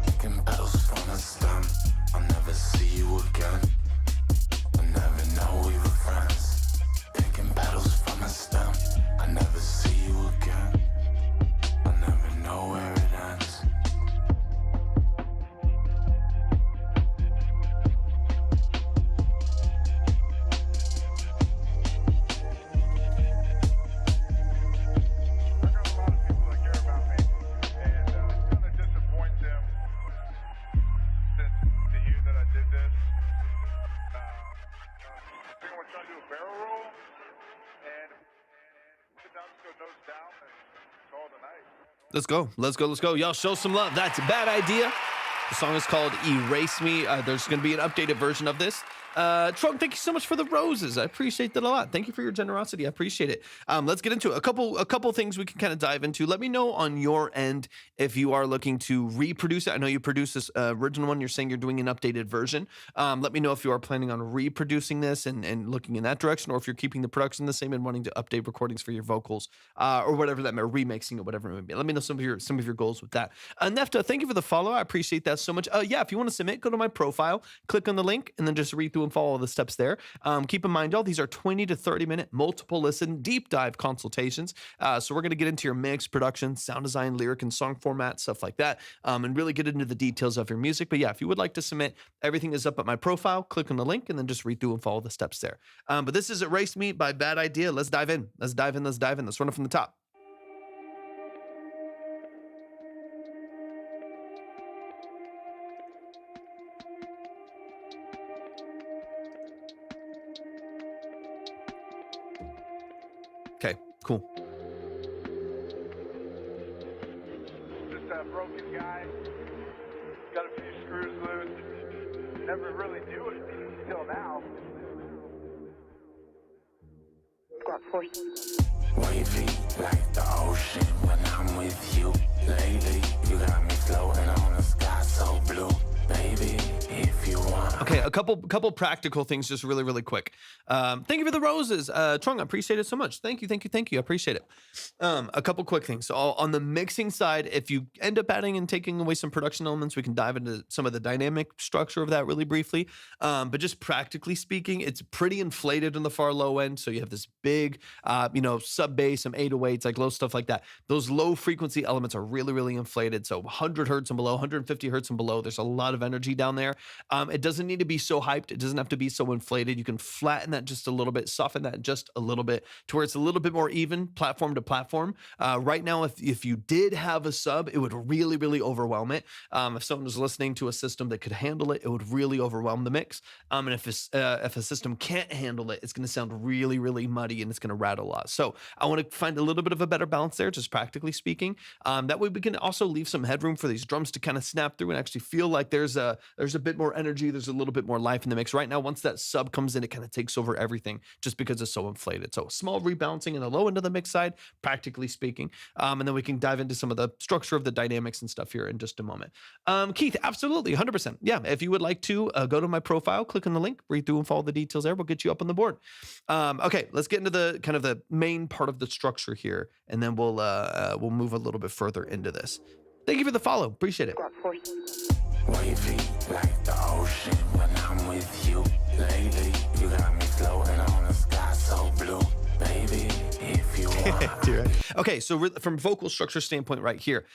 Picking petals from a stem. I'll never see you again. I never know we were friends. Picking petals from a stem. I never see you again. I never know where it ends. Let's go. Y'all show some love. That's a bad idea. The song is called Erase Me. There's going to be an updated version of this. Trunk, thank you so much for the roses. I appreciate that a lot. Thank you for your generosity. I appreciate it. Let's get into it. A couple things we can kind of dive into. Let me know on your end if you are looking to reproduce it. I know you produced this original one. You're saying you're doing an updated version. Let me know if you are planning on reproducing this and looking in that direction, or if you're keeping the production the same and wanting to update recordings for your vocals, or whatever that may, remixing it, whatever it may be. Let me know some of your goals with that. Nefta, thank you for the follow. I appreciate that so much. Yeah, if you want to submit, go to my profile, click on the link, and then just read through and follow all the steps there. Keep in mind, y'all, these are 20 to 30 minute multiple listen deep dive consultations. So we're going to get into your mix, production, sound design, lyric and song format, stuff like that, and really get into the details of your music. But yeah, if you would like to submit, everything is up at my profile. Click on the link and then just read through and follow the steps there. But this is Erase Me by Bad Idea. Let's dive in. Let's run it from the top. a broken guy. Got a few screws loose. Never really knew it until now. Wavy like the ocean when I'm with you. Lately, you got me floating on a sky so blue. Baby, if you want. Okay, a couple practical things, just really, really quick. Thank you for the roses, Trung. I appreciate it so much. Thank you. I appreciate it. A couple quick things. So on the mixing side, if you end up adding and taking away some production elements, we can dive into some of the dynamic structure of that really briefly. But just practically speaking, it's pretty inflated in the far low end. So you have this big, sub bass, some 808s, like low stuff like that. Those low frequency elements are really, really inflated. So 100 hertz and below, 150 hertz and below. There's a lot of energy down there. It doesn't need to be so hyped. It doesn't have to be so inflated. You can flatten that just a little bit, soften that just a little bit to where it's a little bit more even platform to platform. Right now, if you did have a sub, it would really, really overwhelm it. If someone was listening to a system that could handle it, it would really overwhelm the mix. And if a system can't handle it, it's going to sound really, really muddy and it's going to rattle a lot. So I want to find a little bit of a better balance there, just practically speaking. That way we can also leave some headroom for these drums to kind of snap through and actually feel like there's a bit more energy, there's a little bit more life in the mix. Right now, once that sub comes in, it kind of takes over everything just because it's so inflated. So small rebalancing in the low end of the mix side, practically speaking. And then we can dive into some of the structure of the dynamics and stuff here in just a moment. Keith, absolutely, 100%. Yeah, if you would like to go to my profile, click on the link, read through and follow the details there. We'll get you up on the board. Okay, let's get into the kind of the main part of the structure here, and then we'll move a little bit further into this. Thank you for the follow. Appreciate it. Wavy like the ocean when I'm with you. Lately, you got me floating on a sky so blue. Baby, if you want. Okay, so from vocal structure standpoint right here,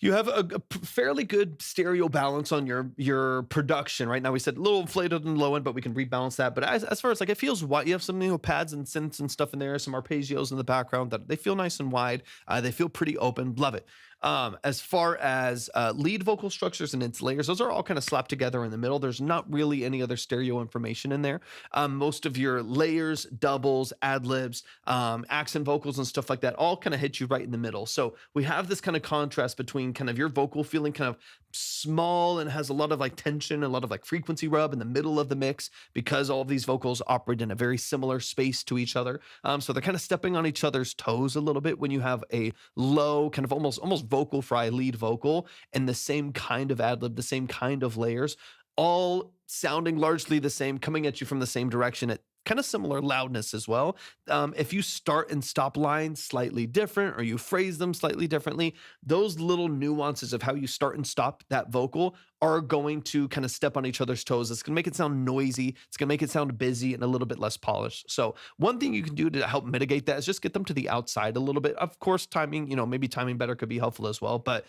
you have a fairly good stereo balance on your production. Right now we said a little inflated and low end, but we can rebalance that. But as far as like it feels wide, you have some pads and synths and stuff in there, some arpeggios in the background that they feel nice and wide. They feel pretty open. Love it. As far as lead vocal structures and its layers, those are all kind of slapped together in the middle. There's not really any other stereo information in there. Most of your layers, doubles, ad-libs, accent vocals and stuff like that all kind of hit you right in the middle. So we have this kind of contrast between kind of your vocal feeling kind of small and has a lot of like tension, a lot of like frequency rub in the middle of the mix because all of these vocals operate in a very similar space to each other. So they're kind of stepping on each other's toes a little bit when you have a low kind of almost vocal fry lead vocal and the same kind of ad-lib, the same kind of layers, all sounding largely the same, coming at you from the same direction at kind of similar loudness as well. If you start and stop lines slightly different or you phrase them slightly differently, those little nuances of how you start and stop that vocal are going to kind of step on each other's toes. It's going to make it sound noisy. It's going to make it sound busy and a little bit less polished. So one thing you can do to help mitigate that is just get them to the outside a little bit. Of course, timing, maybe timing better could be helpful as well, but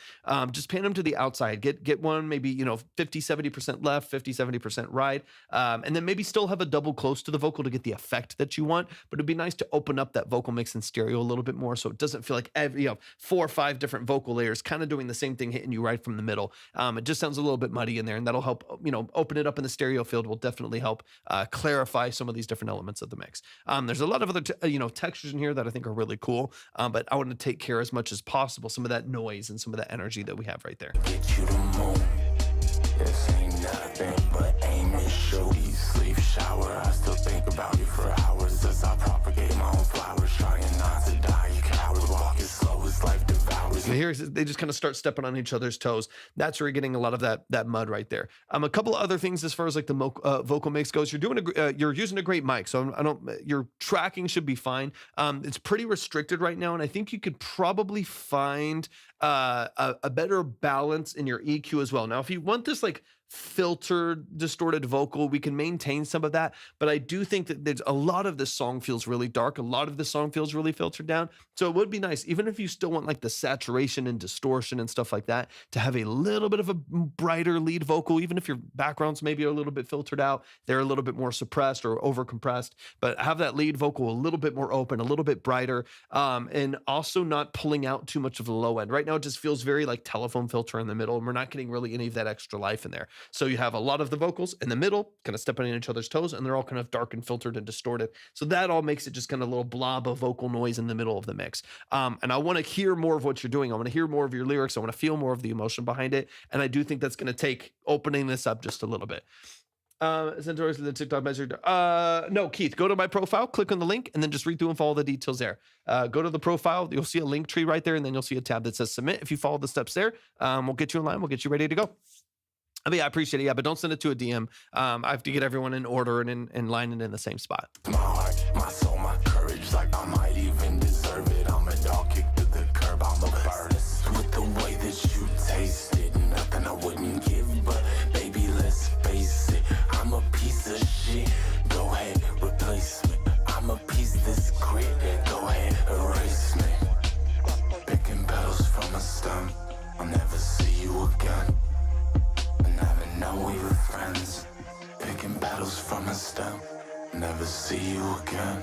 just pan them to the outside. Get one, maybe, 50, 70% left, 50, 70% right. And then maybe still have a double close to the vocal to get the effect that you want, but it'd be nice to open up that vocal mix in stereo a little bit more so it doesn't feel like 4 or 5 different vocal layers kind of doing the same thing, hitting you right from the middle. It just sounds a little bit muddy in there, and that'll help, open it up in the stereo field will definitely help clarify some of these different elements of the mix. There's a lot of other, textures in here that I think are really cool, but I want to take care as much as possible, some of that noise and some of that energy that we have right there. Get you the moon. This ain't nothing but aim and shoot. Sleep, shower, I still think about you for hours as I propagate my own flowers, trying not to die. You coward, walk as slow as life devours. And here they just kind of start stepping on each other's toes. That's where you're getting a lot of that mud right there. A couple of other things as far as like the vocal mix goes. You're using a great mic, so your tracking should be fine. It's pretty restricted right now, and I think you could probably find a better balance in your EQ as well. Now, if you want this like filtered, distorted vocal, we can maintain some of that, but I do think that there's a lot of this song feels really dark. A lot of the song feels really filtered down. So it would be nice, even if you still want like the saturation and distortion and stuff like that, to have a little bit of a brighter lead vocal, even if your backgrounds maybe are a little bit filtered out, they're a little bit more suppressed or over compressed, but have that lead vocal a little bit more open, a little bit brighter, and also not pulling out too much of the low end. Right now, it just feels very like telephone filter in the middle, and we're not getting really any of that extra life in there. So you have a lot of the vocals in the middle, kind of stepping on each other's toes, and they're all kind of dark and filtered and distorted. So that all makes it just kind of a little blob of vocal noise in the middle of the mix. And I want to hear more of what you're doing. I want to hear more of your lyrics. I want to feel more of the emotion behind it. And I do think that's going to take opening this up just a little bit. Centaurus, the TikTok measure. No, Keith, go to my profile, click on the link, and then just read through and follow the details there. Go to the profile. You'll see a link tree right there, and then you'll see a tab that says submit. If you follow the steps there, we'll get you in line. We'll get you ready to go. I mean, I appreciate it. Yeah, but don't send it to a DM. I have to get everyone in order and in line and in the same spot. My heart, my soul, my courage, like I might even deserve it. I'm a dog kicked to the curb, I'm a artist. With the way that you taste it, nothing I wouldn't give, but baby, let's face it, I'm a piece of shit. Go ahead, replace me. I'm a piece that's grit. Go ahead, erase me. Picking petals from a stem, I'll never see you again. I never know we were friends. Picking petals from a stem, never see you again.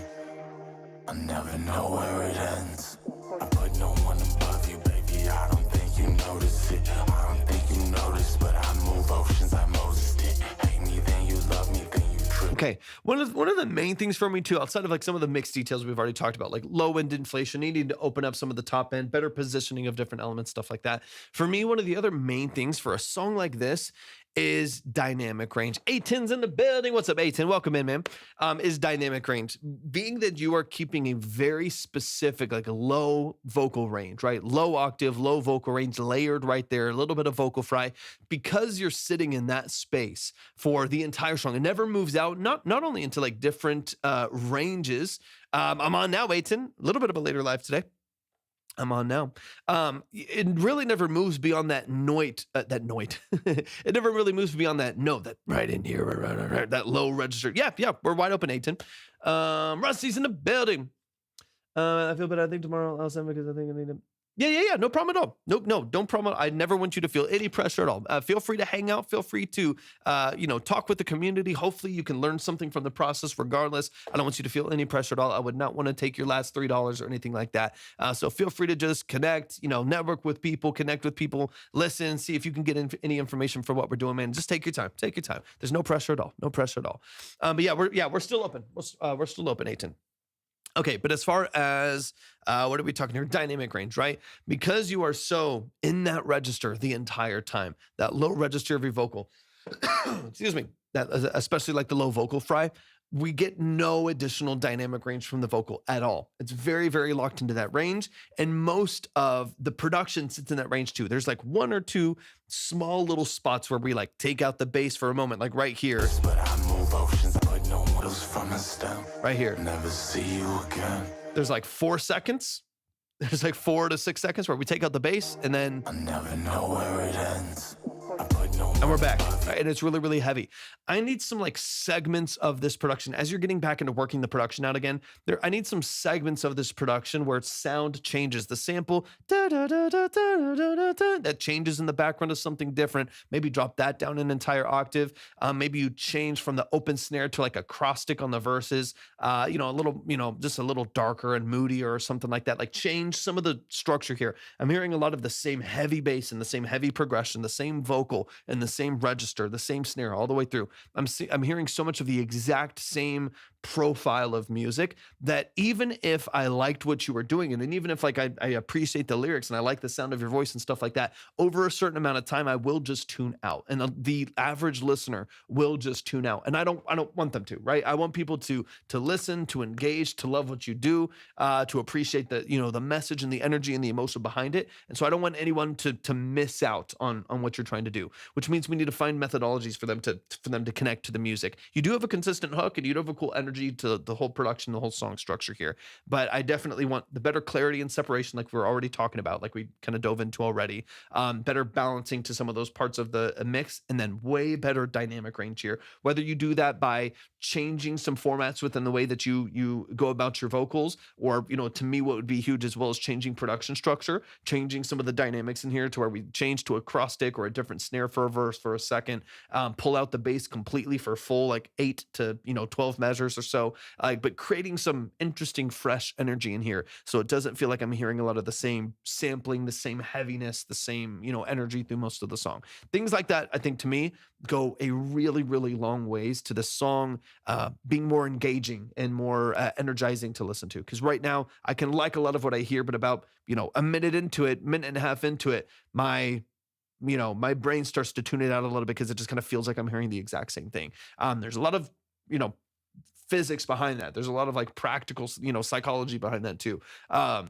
I never know where it ends. I put no one above you, baby. I don't think you notice it. I don't think you notice, but I move oceans, I Moses did. Hate me, then you love me, then you trip. Okay, one of the main things for me too, outside of like some of the mixed details we've already talked about, like low end inflation, needing to open up some of the top end, better positioning of different elements, stuff like that. For me, one of the other main things for a song like this is dynamic range. A10's in the building. What's up, A10? Welcome in, man. Is dynamic range. Being that you are keeping a very specific, like a low vocal range, right? Low octave, low vocal range, layered right there, a little bit of vocal fry, because you're sitting in that space for the entire song. It never moves out, not only into like different ranges. I'm on now, A10. A little bit of a later live today. I'm on now. It really never moves beyond that note. It never really moves beyond that note, that right in here, right, that low register. Yeah, we're wide open, Aiton. Rusty's in the building. I feel better. I think tomorrow I'll send because I think I need him. Yeah. No problem at all. No, don't problem. I never want you to feel any pressure at all. Feel free to hang out. Feel free to, talk with the community. Hopefully you can learn something from the process regardless. I don't want you to feel any pressure at all. I would not want to take your last $3 or anything like that. So feel free to just connect, network with people, connect with people, listen, see if you can get any information for what we're doing, man. Just take your time. Take your time. There's no pressure at all. No pressure at all. We're still open. We're still open, Aiton. Okay, but as far as, what are we talking here? Dynamic range, right? Because you are so in that register the entire time, that low register of your vocal, excuse me, that especially like the low vocal fry, we get no additional dynamic range from the vocal at all. It's very, very locked into that range. And most of the production sits in that range too. There's like one or two small little spots where we like take out the bass for a moment, like right here. But I move oceans, I put no petals from a stem. Right here. Never see you again. There's like 4 seconds. There's like 4 to 6 seconds where we take out the bass and then I never know where it ends. I put no and we're back, right? And it's really, really heavy. I need some like segments of this production as you're getting back into working the production out again. I need some segments of this production where sound changes. The sample that changes in the background to something different. Maybe drop that down an entire octave. Maybe you change from the open snare to like a acrostic on the verses. A little, just a little darker and moodier or something like that. Like change some of the structure here. I'm hearing a lot of the same heavy bass and the same heavy progression, the same vocal and the same register, the same snare all the way through. I'm hearing so much of the exact same profile of music that even if I liked what you were doing, and even if like I appreciate the lyrics and I like the sound of your voice and stuff like that, over a certain amount of time, I will just tune out, and the average listener will just tune out. And I don't want them to, right? I want people to listen, to engage, to love what you do, to appreciate the message and the energy and the emotion behind it. And so I don't want anyone to miss out on what you're trying to do, which means we need to find methodologies for them to connect to the music. You do have a consistent hook and you do have a cool energy to the whole production, the whole song structure here, but I definitely want the better clarity and separation, like we're already talking about, like we kind of dove into already, better balancing to some of those parts of the mix, and then way better dynamic range here. Whether you do that by changing some formats within the way that you go about your vocals, or, to me, what would be huge as well as changing production structure, changing some of the dynamics in here to where we change to acrostic or a different snare for a verse for a second, pull out the bass completely for full, like 8 to 12 measures or so, but creating some interesting, fresh energy in here. So it doesn't feel like I'm hearing a lot of the same sampling, the same heaviness, the same, energy through most of the song. Things like that, I think to me, go a really, really long ways to the song being more engaging and more energizing to listen to. Because right now I can like a lot of what I hear, but about, a minute and a half into it, my brain starts to tune it out a little bit because it just kind of feels like I'm hearing the exact same thing. There's a lot of, physics behind that. There's a lot of like practical, psychology behind that too. Like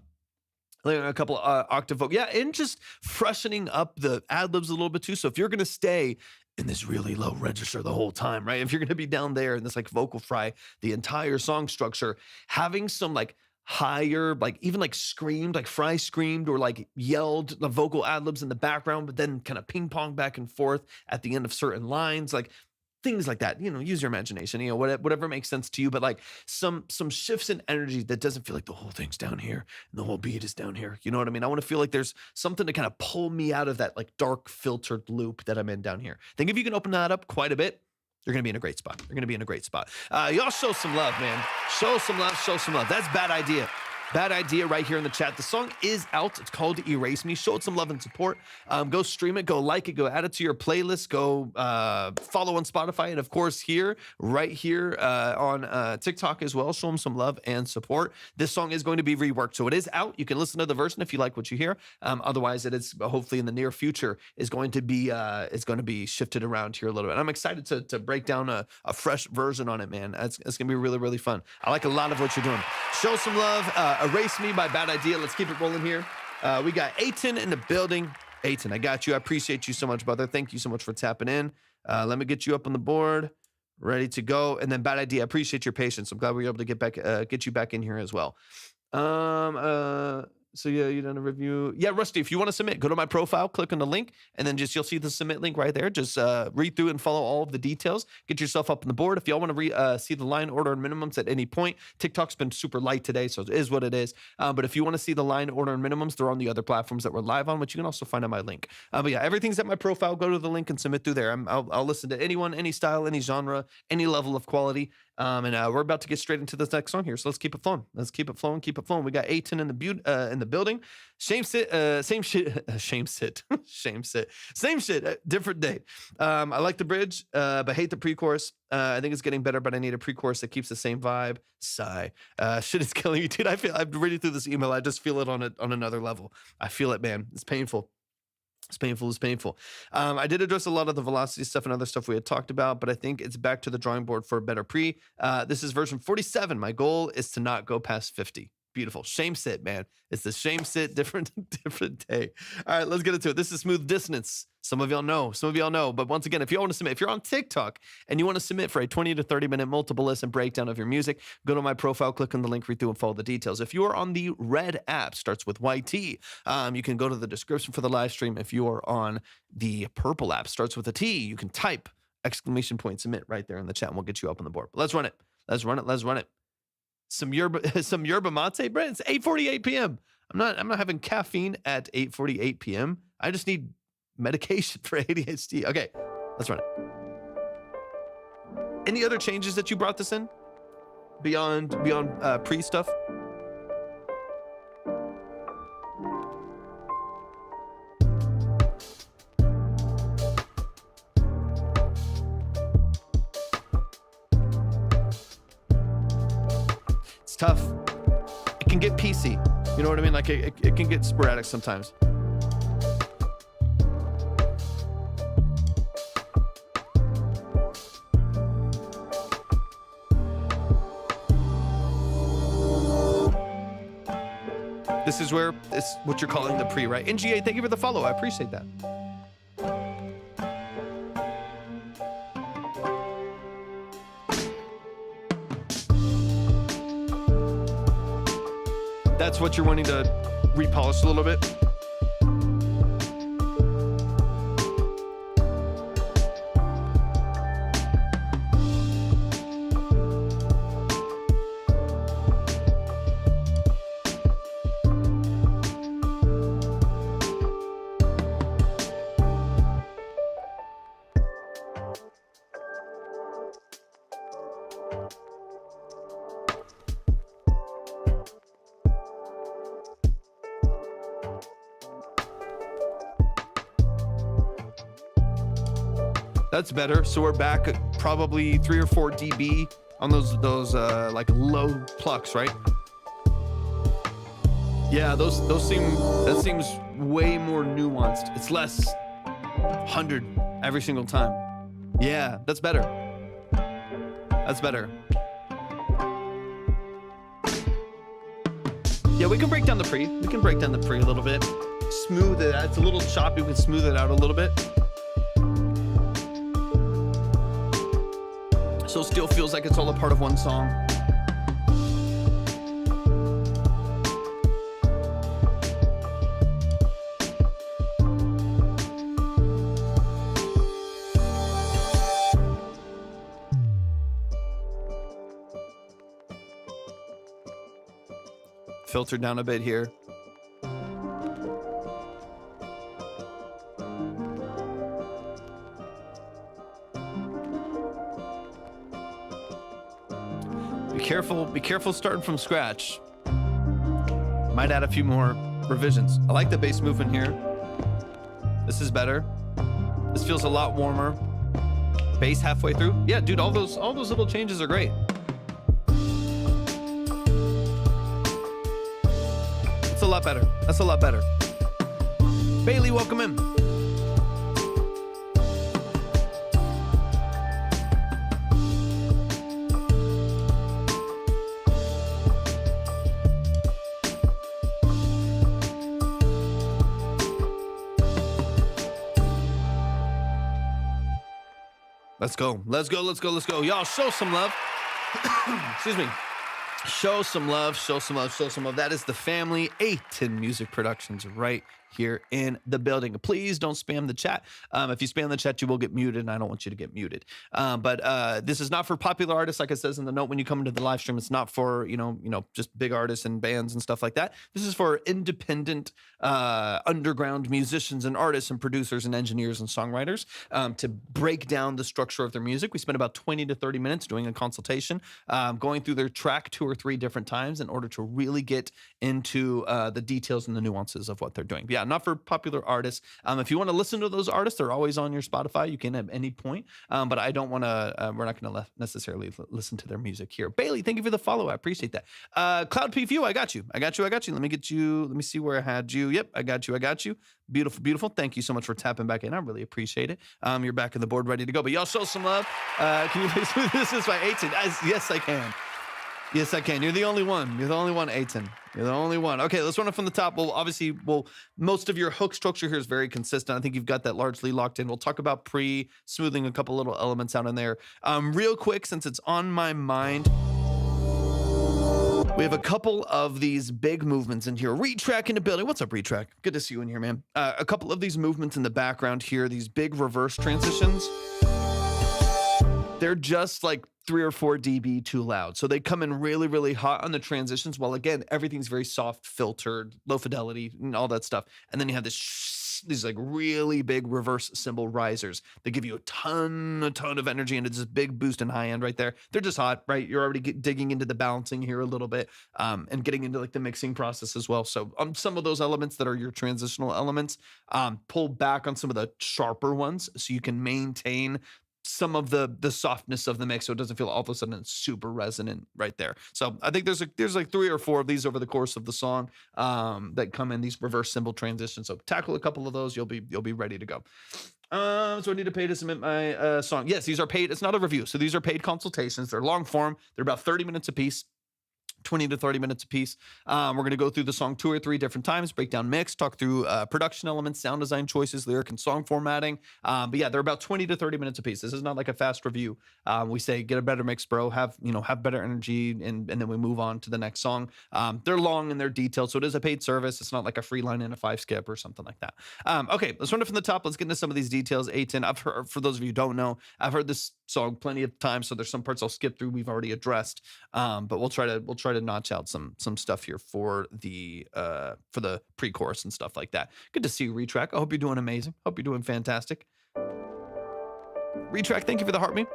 a couple octave vocal. Yeah, and just freshening up the ad libs a little bit too. So if you're going to stay in this really low register the whole time, right? If you're going to be down there in this like vocal fry, the entire song structure, having some like higher, like even like screamed, like Fry screamed or like yelled the vocal ad libs in the background, but then kind of ping pong back and forth at the end of certain lines, like things like that. Use your imagination, whatever makes sense to you, but like some shifts in energy that doesn't feel like the whole thing's down here and the whole beat is down here. You know what I mean? I want to feel like there's something to kind of pull me out of that like dark filtered loop that I'm in down here. I think if you can open that up quite a bit, you're going to be in a great spot. You're going to be in a great spot. Y'all show some love, man. Show some love, show some love. That's Bad Idea. Bad Idea right here in the chat. The song is out. It's called Erase Me. Show it some love and support. Go stream it. Go like it. Go add it to your playlist. Go follow on Spotify. And of course, right here on TikTok as well. Show them some love and support. This song is going to be reworked. So it is out. You can listen to the version if you like what you hear. Otherwise, it is hopefully in the near future is going to be shifted around here a little bit. I'm excited to break down a fresh version on it, man. It's going to be really, really fun. I like a lot of what you're doing. Show some love. Erase Me by Bad Idea. Let's keep it rolling here. We got Aiton in the building. Aiton, I got you. I appreciate you so much, brother. Thank you so much for tapping in. Let me get you up on the board, ready to go. And then Bad Idea, I appreciate your patience. I'm glad we were able to get you back in here as well. So yeah, you done a review. Yeah, Rusty, if you want to submit, go to my profile, click on the link, and then you'll see the submit link right there. Just read through and follow all of the details. Get yourself up on the board. If y'all want to see the line order and minimums at any point, TikTok's been super light today, so it is what it is. But if you want to see the line order and minimums, they're on the other platforms that we're live on, which you can also find on my link. But yeah, everything's at my profile. Go to the link and submit through there. I'll listen to anyone, any style, any genre, any level of quality. And we're about to get straight into this next song here. So let's keep it flowing. Keep it flowing. We got Aiton in the building. Same shit, different day. I like the bridge, but hate the pre-chorus. I think it's getting better, but I need a pre-chorus that keeps the same vibe. Sigh. Shit is killing you, dude. I'm reading through this email. I just feel it on another level. I feel it, man. It's painful. It's painful. I did address a lot of the velocity stuff and other stuff we had talked about, but I think it's back to the drawing board for a better pre. This is version 47. My goal is to not go past 50. Beautiful. Shame sit, man. It's the shame sit, different day. All right, let's get into it. This is Smooth Dissonance. Some of y'all know. But once again, if you want to submit, if you're on TikTok and you want to submit for a 20 to 30 minute multiple listen breakdown of your music, go to my profile, click on the link, read through and follow the details. If you are on the red app, starts with YT, you can go to the description for the live stream. If you are on the purple app, starts with a T, you can type !submit right there in the chat and we'll get you up on the board. But let's run it. Some yerba mate, Brent. It's 8:48 p.m. I'm not having caffeine at 8:48 p.m. I just need medication for ADHD. Okay, let's run it. Any other changes that you brought this in beyond pre stuff? Tough. It can get PC. You know what I mean? Like it can get sporadic sometimes. This is what you're calling the pre, right? NGA, thank you for the follow. I appreciate that. That's what you're wanting to repolish a little bit. That's better. So we're back at probably 3 or 4 dB on those like low plucks, right? Yeah, that seems way more nuanced. It's less 100 every single time. Yeah, that's better. That's better. Yeah, we can break down the pre. We can break down the pre a little bit. Smooth it out. It's a little choppy. We can smooth it out a little bit. So it still feels like it's all a part of one song. Filter down a bit here. Be careful starting from scratch. Might add a few more revisions. I like the bass movement here. This is better. This feels a lot warmer. Bass halfway through. Yeah, dude, all those little changes are great. That's a lot better. That's a lot better. Bailey, welcome in. Let's go. Let's go. Let's go. Let's go. Y'all show some love. Excuse me. Show some love. Show some love. Show some love. That is the family. Aiton Music Productions right here in the building. Please don't spam the chat. If you spam the chat, you will get muted, and I don't want you to get muted. But this is not for popular artists, like it says in the note when you come into the live stream. It's not for just big artists and bands and stuff like that. This is for independent underground musicians and artists and producers and engineers and songwriters to break down the structure of their music. We spend about 20 to 30 minutes doing a consultation, going through their track 2 or 3 different times in order to really get into the details and the nuances of what they're doing. But yeah, not for popular artists. If you want to listen to those artists, they're always on your Spotify. You can at any point. But I don't want to, we're not going to necessarily listen to their music here. Bailey, thank you for the follow. I appreciate that. Cloud P View, I got you. Let me see where I had you. Yep, I got you. Beautiful, beautiful. Thank you so much for tapping back in. I really appreciate it. You're back on the board, ready to go. But y'all show some love. Can you please do this? Is by Aiton. Yes, I can. Yes, I can. You're the only one. Aiton. You're the only one. Okay, let's run it from the top. Most of your hook structure here is very consistent. I think you've got that largely locked in. We'll talk about smoothing a couple little elements out in there. Real quick, since it's on my mind, we have a couple of these big movements in here. Retrack in the building. What's up, Retrack? Good to see you in here, man. A couple of these movements in the background here, these big reverse transitions. They're just like 3 or 4 dB too loud. So they come in really, really hot on the transitions, while again, everything's very soft, filtered, low fidelity, and all that stuff. And then you have these like really big reverse cymbal risers that give you a ton of energy, and it's this big boost in high end right there. They're just hot, right? You're already digging into the balancing here a little bit, and getting into like the mixing process as well. So some of those elements that are your transitional elements, pull back on some of the sharper ones so you can maintain some of the softness of the mix, so it doesn't feel all of a sudden super resonant right there. So I think there's like 3 or 4 of these over the course of the song that come in these reverse cymbal transitions. So tackle a couple of those, you'll be ready to go. So I need to pay to submit my song. Yes, these are paid. It's not a review. So these are paid consultations. They're long form. They're about 30 minutes a piece. 20 to 30 minutes a piece. We're going to go through the song 2 or 3 different times, break down mix, talk through production elements, sound design choices, lyric and song formatting. But yeah, they're about 20 to 30 minutes a piece. This is not like a fast review. We say, get a better mix, bro. Have better energy, and then we move on to the next song. They're long and they're detailed, so it is a paid service. It's not like a free line and a 5 skip or something like that. Okay, let's run it from the top. Let's get into some of these details. Aiton, for those of you who don't know, I've heard this song plenty of times, so there's some parts I'll skip through we've already addressed. But we'll try to notch out some stuff here for the pre-chorus and stuff like that. Good to see you, Retrack. I hope you're doing amazing. Hope you're doing fantastic. Retrack, thank you for the heart me.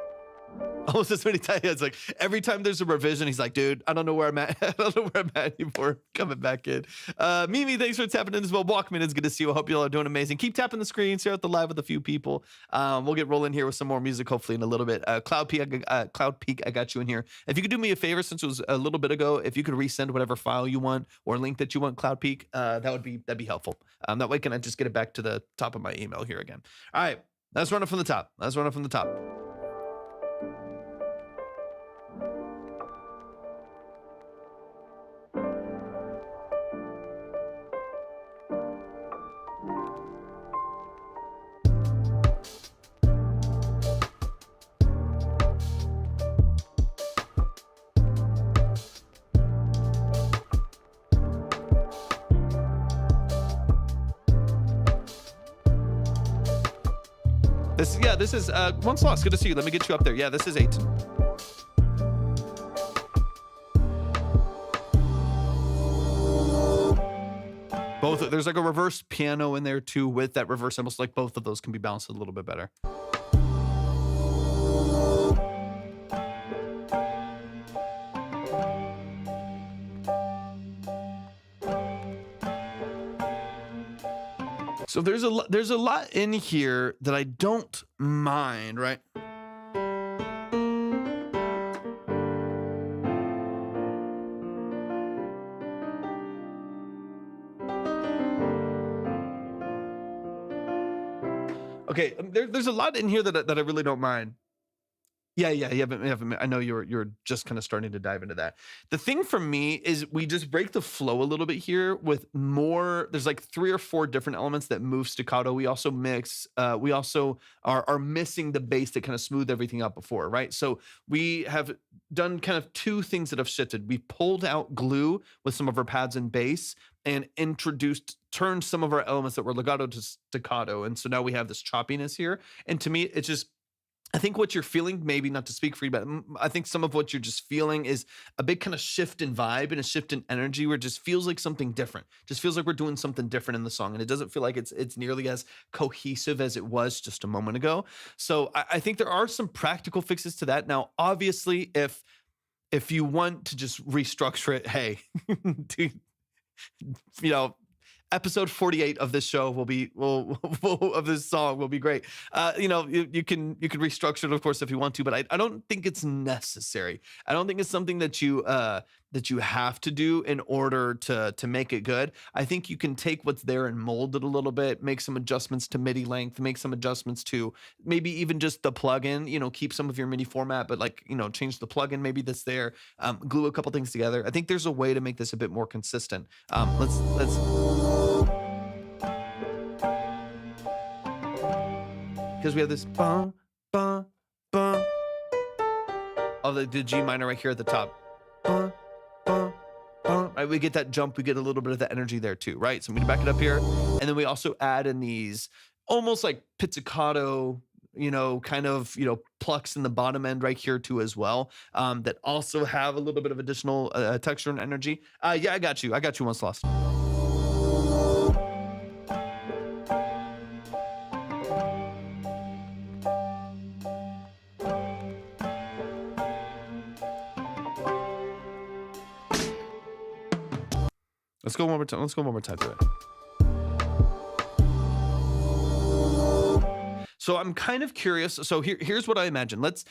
Almost as many times. It's like every time there's a revision, he's like, dude, I don't know where I'm at. I don't know where I'm at anymore. Coming back in. Mimi, thanks for tapping in as well. Walkman, it's good to see you. I hope you all are doing amazing. Keep tapping the screen. Share out the live with a few people. We'll get rolling here with some more music, hopefully in a little bit. Cloud Peak, I got you in here. If you could do me a favor, since it was a little bit ago, if you could resend whatever file you want or link that you want, Cloud Peak, that'd be helpful. That way, can I just get it back to the top of my email here again? All right, let's run it from the top. This is One Sloss. Good to see you. Let me get you up there. Yeah, this is 8. Both, there's like a reverse piano in there too with that reverse, almost like both of those can be balanced a little bit better. So there's a lot in here that I don't mind, right? Okay, there's a lot in here that I really don't mind. Yeah, you haven't. I know you're just kind of starting to dive into that. The thing for me is we just break the flow a little bit here with more. There's like 3 or 4 different elements that move staccato. We also mix. We also are missing the bass that kind of smoothed everything out before, right? So we have done kind of 2 things that have shifted. We pulled out glue with some of our pads and bass and turned some of our elements that were legato to staccato, and so now we have this choppiness here. And to me, it's just. I think what you're feeling, maybe not to speak for you, but I think some of what you're just feeling is a big kind of shift in vibe and a shift in energy where it just feels like something different. Just feels like we're doing something different in the song. And it doesn't feel like it's nearly as cohesive as it was just a moment ago. So I think there are some practical fixes to that. Now, obviously, if you want to just restructure it, hey, episode 48 of this show of this song will be great. You can restructure it, of course, if you want to, but I don't think it's necessary. I don't think it's something that you have to do in order to make it good. I think you can take what's there and mold it a little bit, make some adjustments to MIDI length, make some adjustments to maybe even just the plugin, keep some of your MIDI format, but change the plugin maybe that's there, glue a couple things together. I think there's a way to make this a bit more consistent. Let's because we have this bum, bum, bum. Oh, the G minor right here at the top. Bum, bum, bum. Right, we get that jump, we get a little bit of the energy there too, right? So I'm gonna back it up here. And then we also add in these almost like pizzicato, plucks in the bottom end right here too as well, that also have a little bit of additional texture and energy. Yeah, I got you. One Sloss. Let's go one more time. Let's go one more time through it. So I'm kind of curious. So here's what I imagine. Let's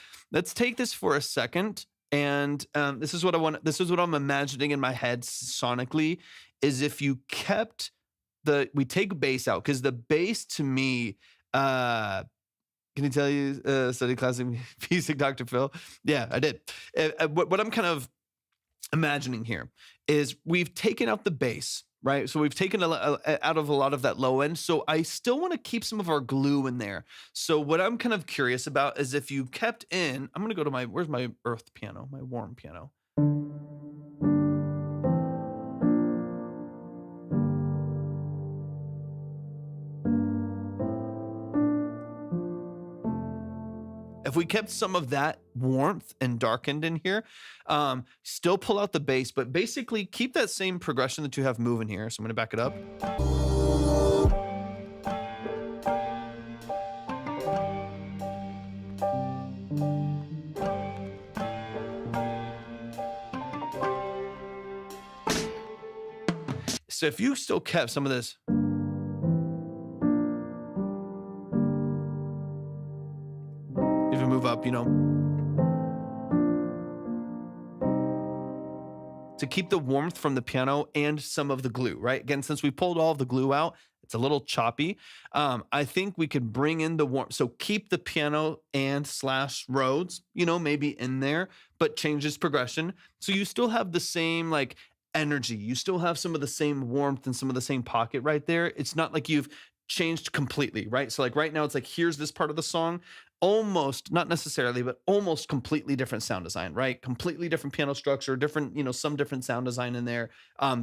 take this for a second, and this is what I want. This is what I'm imagining in my head sonically. Is if you kept we take bass out, because the bass to me. Can you tell you study classic music, Dr. Phil? Yeah, I did. What I'm kind of imagining here is we've taken out the bass, right? So we've taken out of a lot of that low end. So I still want to keep some of our glue in there. So what I'm kind of curious about is if you kept in, I'm going to go to where's my earth piano, my warm piano. If we kept some of that warmth and darkened in here, still pull out the bass, but basically keep that same progression that you have moving here. So I'm going to back it up. So if you still kept some of this, even move up, to keep the warmth from the piano and some of the glue, right? Again, since we pulled all of the glue out, it's a little choppy. I think we could bring in the warmth. So keep the piano and / Rhodes, maybe in there, but change this progression. So you still have the same like energy. You still have some of the same warmth and some of the same pocket right there. It's not like you've changed completely, right? So like right now it's like, here's this part of the song, almost, not necessarily, but almost completely different sound design, right? Completely different piano structure, different, some different sound design in there,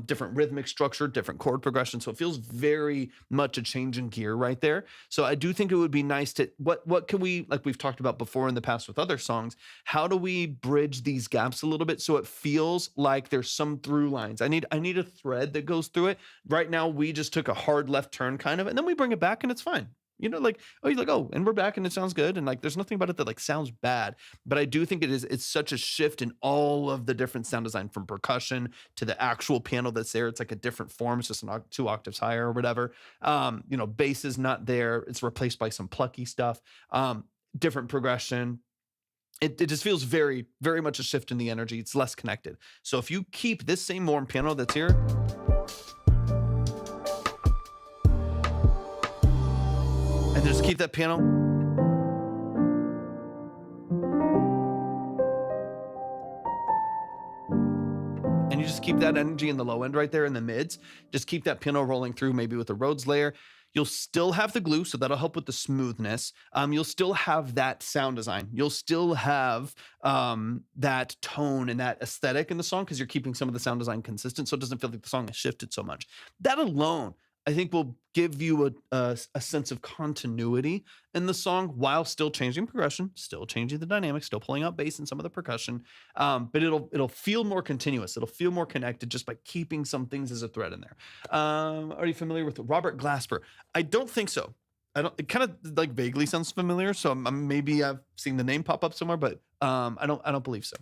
different rhythmic structure, different chord progression. So it feels very much a change in gear right there. So I do think it would be nice to, what can we, like we've talked about before in the past with other songs, how do we bridge these gaps a little bit so it feels like there's some through lines? I need a thread that goes through it. Right now we just took a hard left turn kind of, and then we bring it back and it's fine. Like, you're like, oh, and we're back and it sounds good. And like, there's nothing about it that like sounds bad, but I do think it's such a shift in all of the different sound design from percussion to the actual piano that's there. It's like a different form. It's just 2 octaves higher or whatever. Bass is not there. It's replaced by some plucky stuff, different progression. It just feels very, very much a shift in the energy. It's less connected. So if you keep this same warm piano that's here, and just keep that piano. And you just keep that energy in the low end right there in the mids. Just keep that piano rolling through, maybe with a Rhodes layer. You'll still have the glue, so that'll help with the smoothness. You'll still have that sound design. You'll still have that tone and that aesthetic in the song because you're keeping some of the sound design consistent, so it doesn't feel like the song has shifted so much. That alone, I think, will give you a sense of continuity in the song while still changing progression, still changing the dynamics, still pulling out bass and some of the percussion. But it'll feel more continuous. It'll feel more connected just by keeping some things as a thread in there. Are you familiar with Robert Glasper? I don't think so. It kind of like vaguely sounds familiar. So maybe I've seen the name pop up somewhere, but I don't believe so.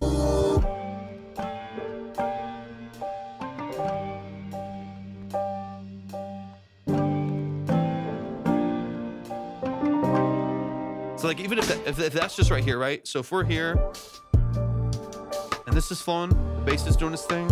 So like, even if that's just right here, right? So if we're here and this is flowing, the bass is doing its thing.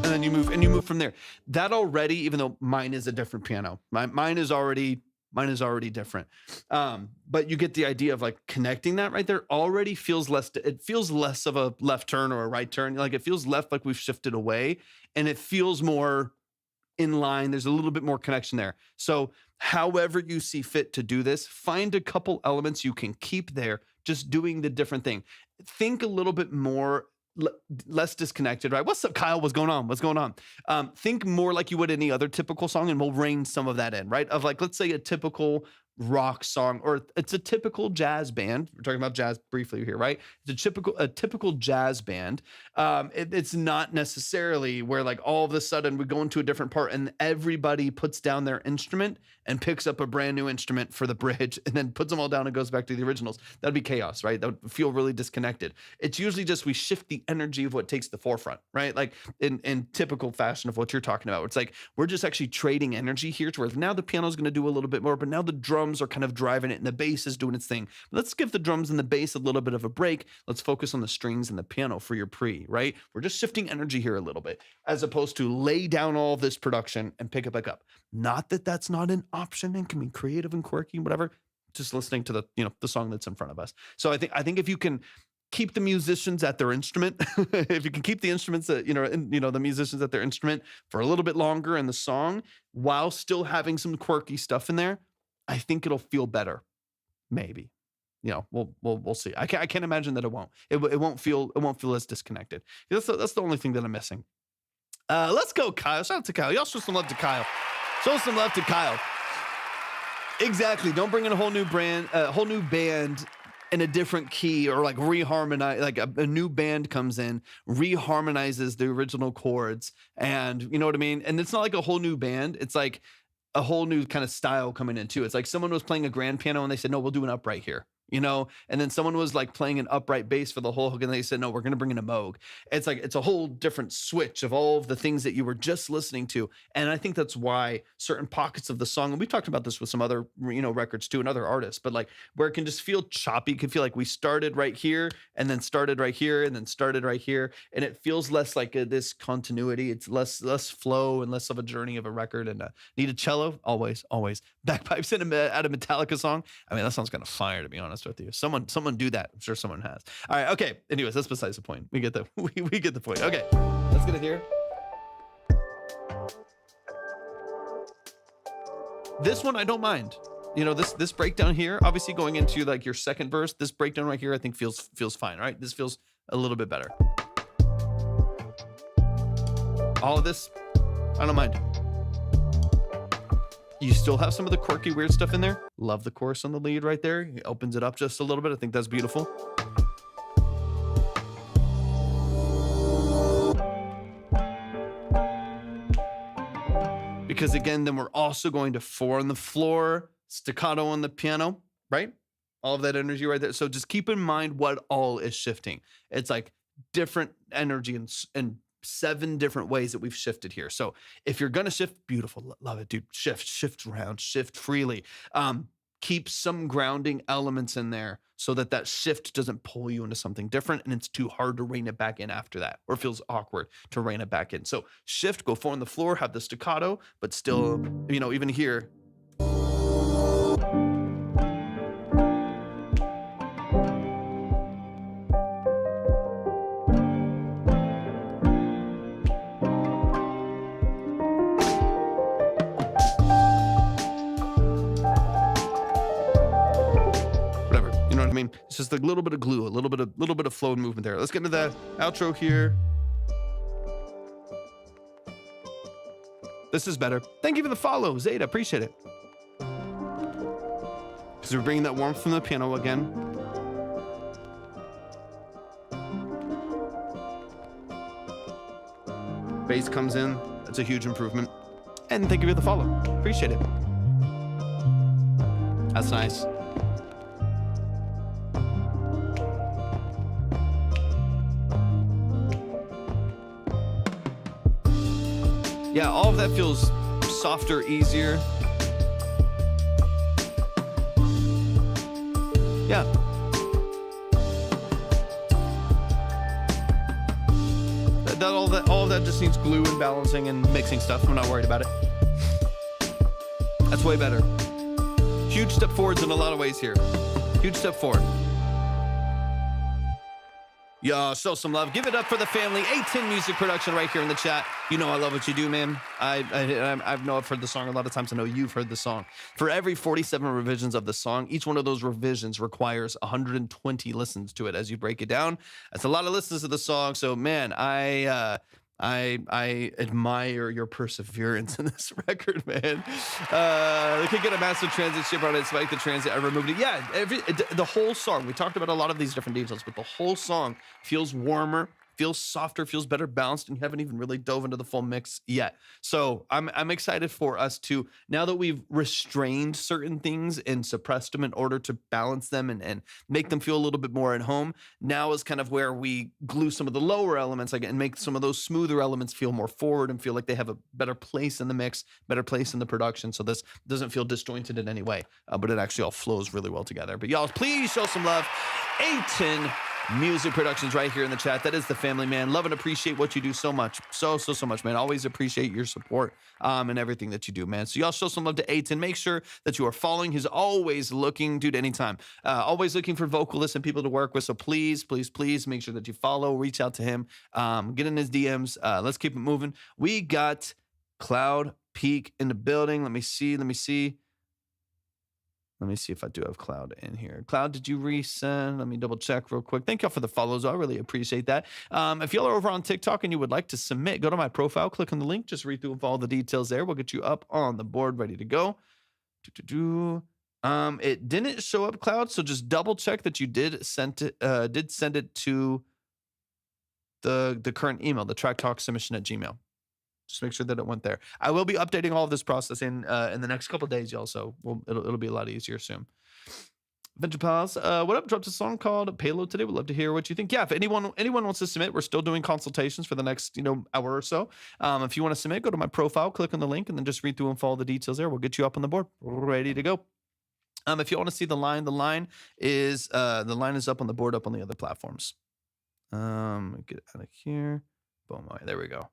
And then you move from there. That already, even though mine is a different piano, mine is already different. But you get the idea of like connecting that right there already feels less, it feels less of a left turn or a right turn. Like it feels left like we've shifted away and it feels more in line. There's a little bit more connection there. So however you see fit to do this, find a couple elements you can keep there, just doing the different thing. Think a little bit more less disconnected, right? What's up, Kyle? What's going on? Think more like you would any other typical song, and we'll rein some of that in, right? Of like, let's say a typical rock song, or it's a typical jazz band. We're talking about jazz briefly here, right? It's a typical jazz band. It's not necessarily where like all of a sudden we go into a different part and everybody puts down their instrument and picks up a brand new instrument for the bridge and then puts them all down and goes back to the originals. That'd be chaos, right? That would feel really disconnected. It's usually just we shift the energy of what takes the forefront, right? Like in typical fashion of what you're talking about. It's like we're just actually trading energy here to where now the piano's going to do a little bit more, but now the drums are kind of driving it and the bass is doing its thing. Let's give the drums and the bass a little bit of a break. Let's focus on the strings and the piano for your pre, right? We're just shifting energy here a little bit as opposed to lay down all of this production and pick it back up. Not that that's not an option and can be creative and quirky, whatever, just listening to the song that's in front of us. So I think if you can keep the musicians at their instrument, if you can keep the instruments that, the musicians at their instrument for a little bit longer in the song while still having some quirky stuff in there, I think it'll feel better. Maybe, we'll see. I can't imagine that it won't. It won't feel as disconnected. That's the only thing that I'm missing. Let's go, Kyle. Shout out to Kyle. Y'all show some love to Kyle. Show some love to Kyle. Exactly. Don't bring in a whole new band in a different key, or like reharmonize, like a new band comes in, reharmonizes the original chords, and you know what I mean? And it's not like a whole new band. It's like a whole new kind of style coming in too. It's like someone was playing a grand piano and they said, no, we'll do an upright here, you know? And then someone was like playing an upright bass for the whole hook and they said, no, we're going to bring in a Moog. It's like, it's a whole different switch of all of the things that you were just listening to. And I think that's why certain pockets of the song, and we talked about this with some other, you know, records too, and other artists, but like where it can just feel choppy, it can feel like we started right here and then started right here and then started right here. And it feels less like this continuity. It's less flow and less of a journey of a record. And need a cello, always. Bagpipes at a Metallica song. I mean, that sounds kind of fire, to be honest with you. Someone do that. I'm sure someone has. All right, okay. Anyways, that's besides the point. We get the we get the point. Okay, let's get it here. This one I don't mind. You know, this breakdown here, obviously going into like your second verse, this breakdown right here, I think feels fine, right? This feels a little bit better. All of this, I don't mind. You still have some of the quirky, weird stuff in there. Love the chorus on the lead right there. He opens it up just a little bit. I think that's beautiful. Because again, then we're also going to 4 on the floor, staccato on the piano, right? All of that energy right there. So just keep in mind what all is shifting. It's like different energy and 7 different ways that we've shifted here. So if you're gonna shift, beautiful, love it, dude. Shift around, shift freely. Keep some grounding elements in there so that shift doesn't pull you into something different and it's too hard to rein it back in after that, or feels awkward to rein it back in. So shift, go 4 on the floor, have the staccato, but still, you know, even here. I mean, it's just a little bit of glue, a little bit of flow and movement there. Let's get into the outro here. This is better. Thank you for the follow, Zeta. Appreciate it. Because we're bringing that warmth from the piano again. Bass comes in. That's a huge improvement. And thank you for the follow. Appreciate it. That's nice. Yeah, all of that feels softer, easier. Yeah. All of that just needs glue and balancing and mixing stuff. I'm not worried about it. That's way better. Huge step forwards in a lot of ways here. Huge step forward. Yo, show some love. Give it up for the family. A10 Music Production right here in the chat. You know I love what you do, man. I know I've heard the song a lot of times. I know you've heard the song. For every 47 revisions of the song, each one of those revisions requires 120 listens to it as you break it down. That's a lot of listens to the song. So, man, I admire your perseverance in this record, man. They could get a massive transit ship on it. Spike the transit. I removed it. Yeah, the whole song. We talked about a lot of these different details, but the whole song feels warmer, feels softer, feels better balanced, and you haven't even really dove into the full mix yet. So I'm excited for us to, now that we've restrained certain things and suppressed them in order to balance them and make them feel a little bit more at home, now is kind of where we glue some of the lower elements and make some of those smoother elements feel more forward and feel like they have a better place in the mix, better place in the production. So this doesn't feel disjointed in any way, but it actually all flows really well together. But y'all, please show some love. A10 Music Productions right here in the chat. That is the family, man. Love and appreciate what you do so much. So much, man. Always appreciate your support and everything that you do, man. So y'all show some love to A10. Make sure that you are following. He's always looking, dude, anytime. Always looking for vocalists and people to work with. So please make sure that you follow, reach out to him, get in his DMs. Let's keep it moving. We got Cloud Peak in the building. Let me see. Let me see if I do have Cloud in here. Cloud, did you resend? Let me double check real quick. Thank y'all for the follows. I really appreciate that. If y'all are over on TikTok and you would like to submit, go to my profile, click on the link, just read through all the details there. We'll get you up on the board, ready to go. It didn't show up, Cloud, so just double check that you did send it to the current email, the track talk submission at Gmail. Just make sure that it went there. I will be updating all of this process in the next couple of days, y'all. So it'll be a lot easier soon. Venture Pals, what up? Dropped a song called Payload today. We'd love to hear what you think. Yeah, if anyone wants to submit, we're still doing consultations for the next hour or so. If you want to submit, go to my profile, click on the link, and then just read through and follow the details there. We'll get you up on the board, ready to go. If you want to see the line is up on the board, up on the other platforms. Get out of here. Boom. All right, there we go.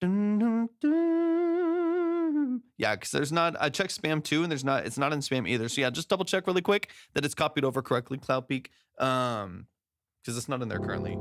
Dun, dun, dun. Yeah, because there's not. I checked spam too, and it's not in spam either. So yeah, just double check really quick that it's copied over correctly, Cloud Peak, because it's not in there currently.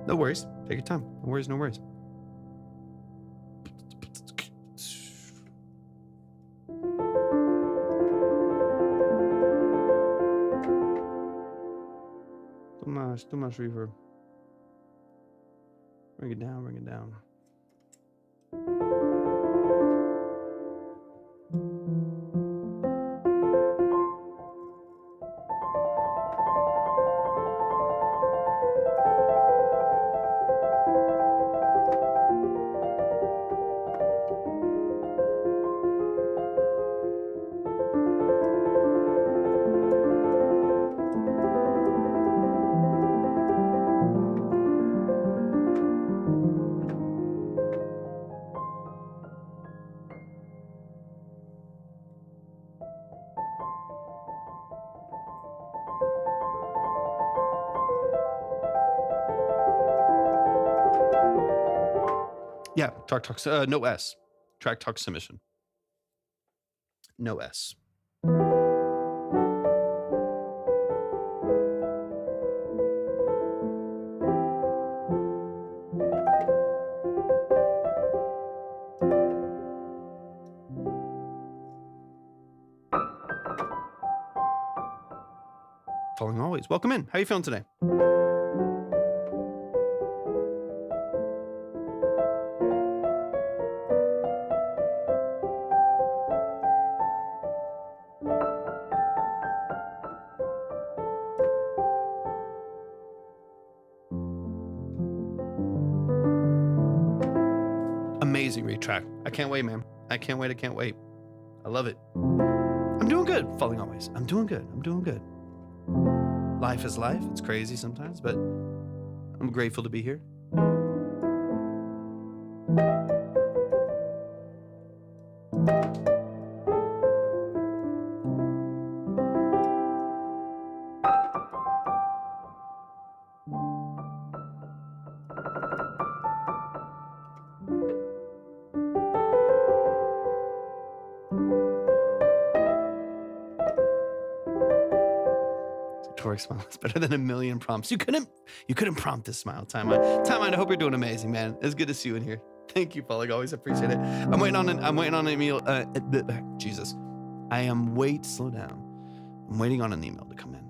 No worries. Take your time. No worries. No worries. Too much reverb. Bring it down. Bring it down. Yeah, Track Talks. No S. Track Talk submission. No S. Falling always. Welcome in. How you feeling today? Amazing retrack. I can't wait, man. I can't wait. I can't wait. I love it. I'm doing good. Falling always. I'm doing good. I'm doing good. Life is life. It's crazy sometimes, but I'm grateful to be here. Torvik smile is better than a million prompts. You couldn't prompt this smile. Time I hope you're doing amazing, man. It's good to see you in here. Thank you, Falling. Always appreciate it. I'm waiting on an email. Jesus. Slow down. I'm waiting on an email to come in.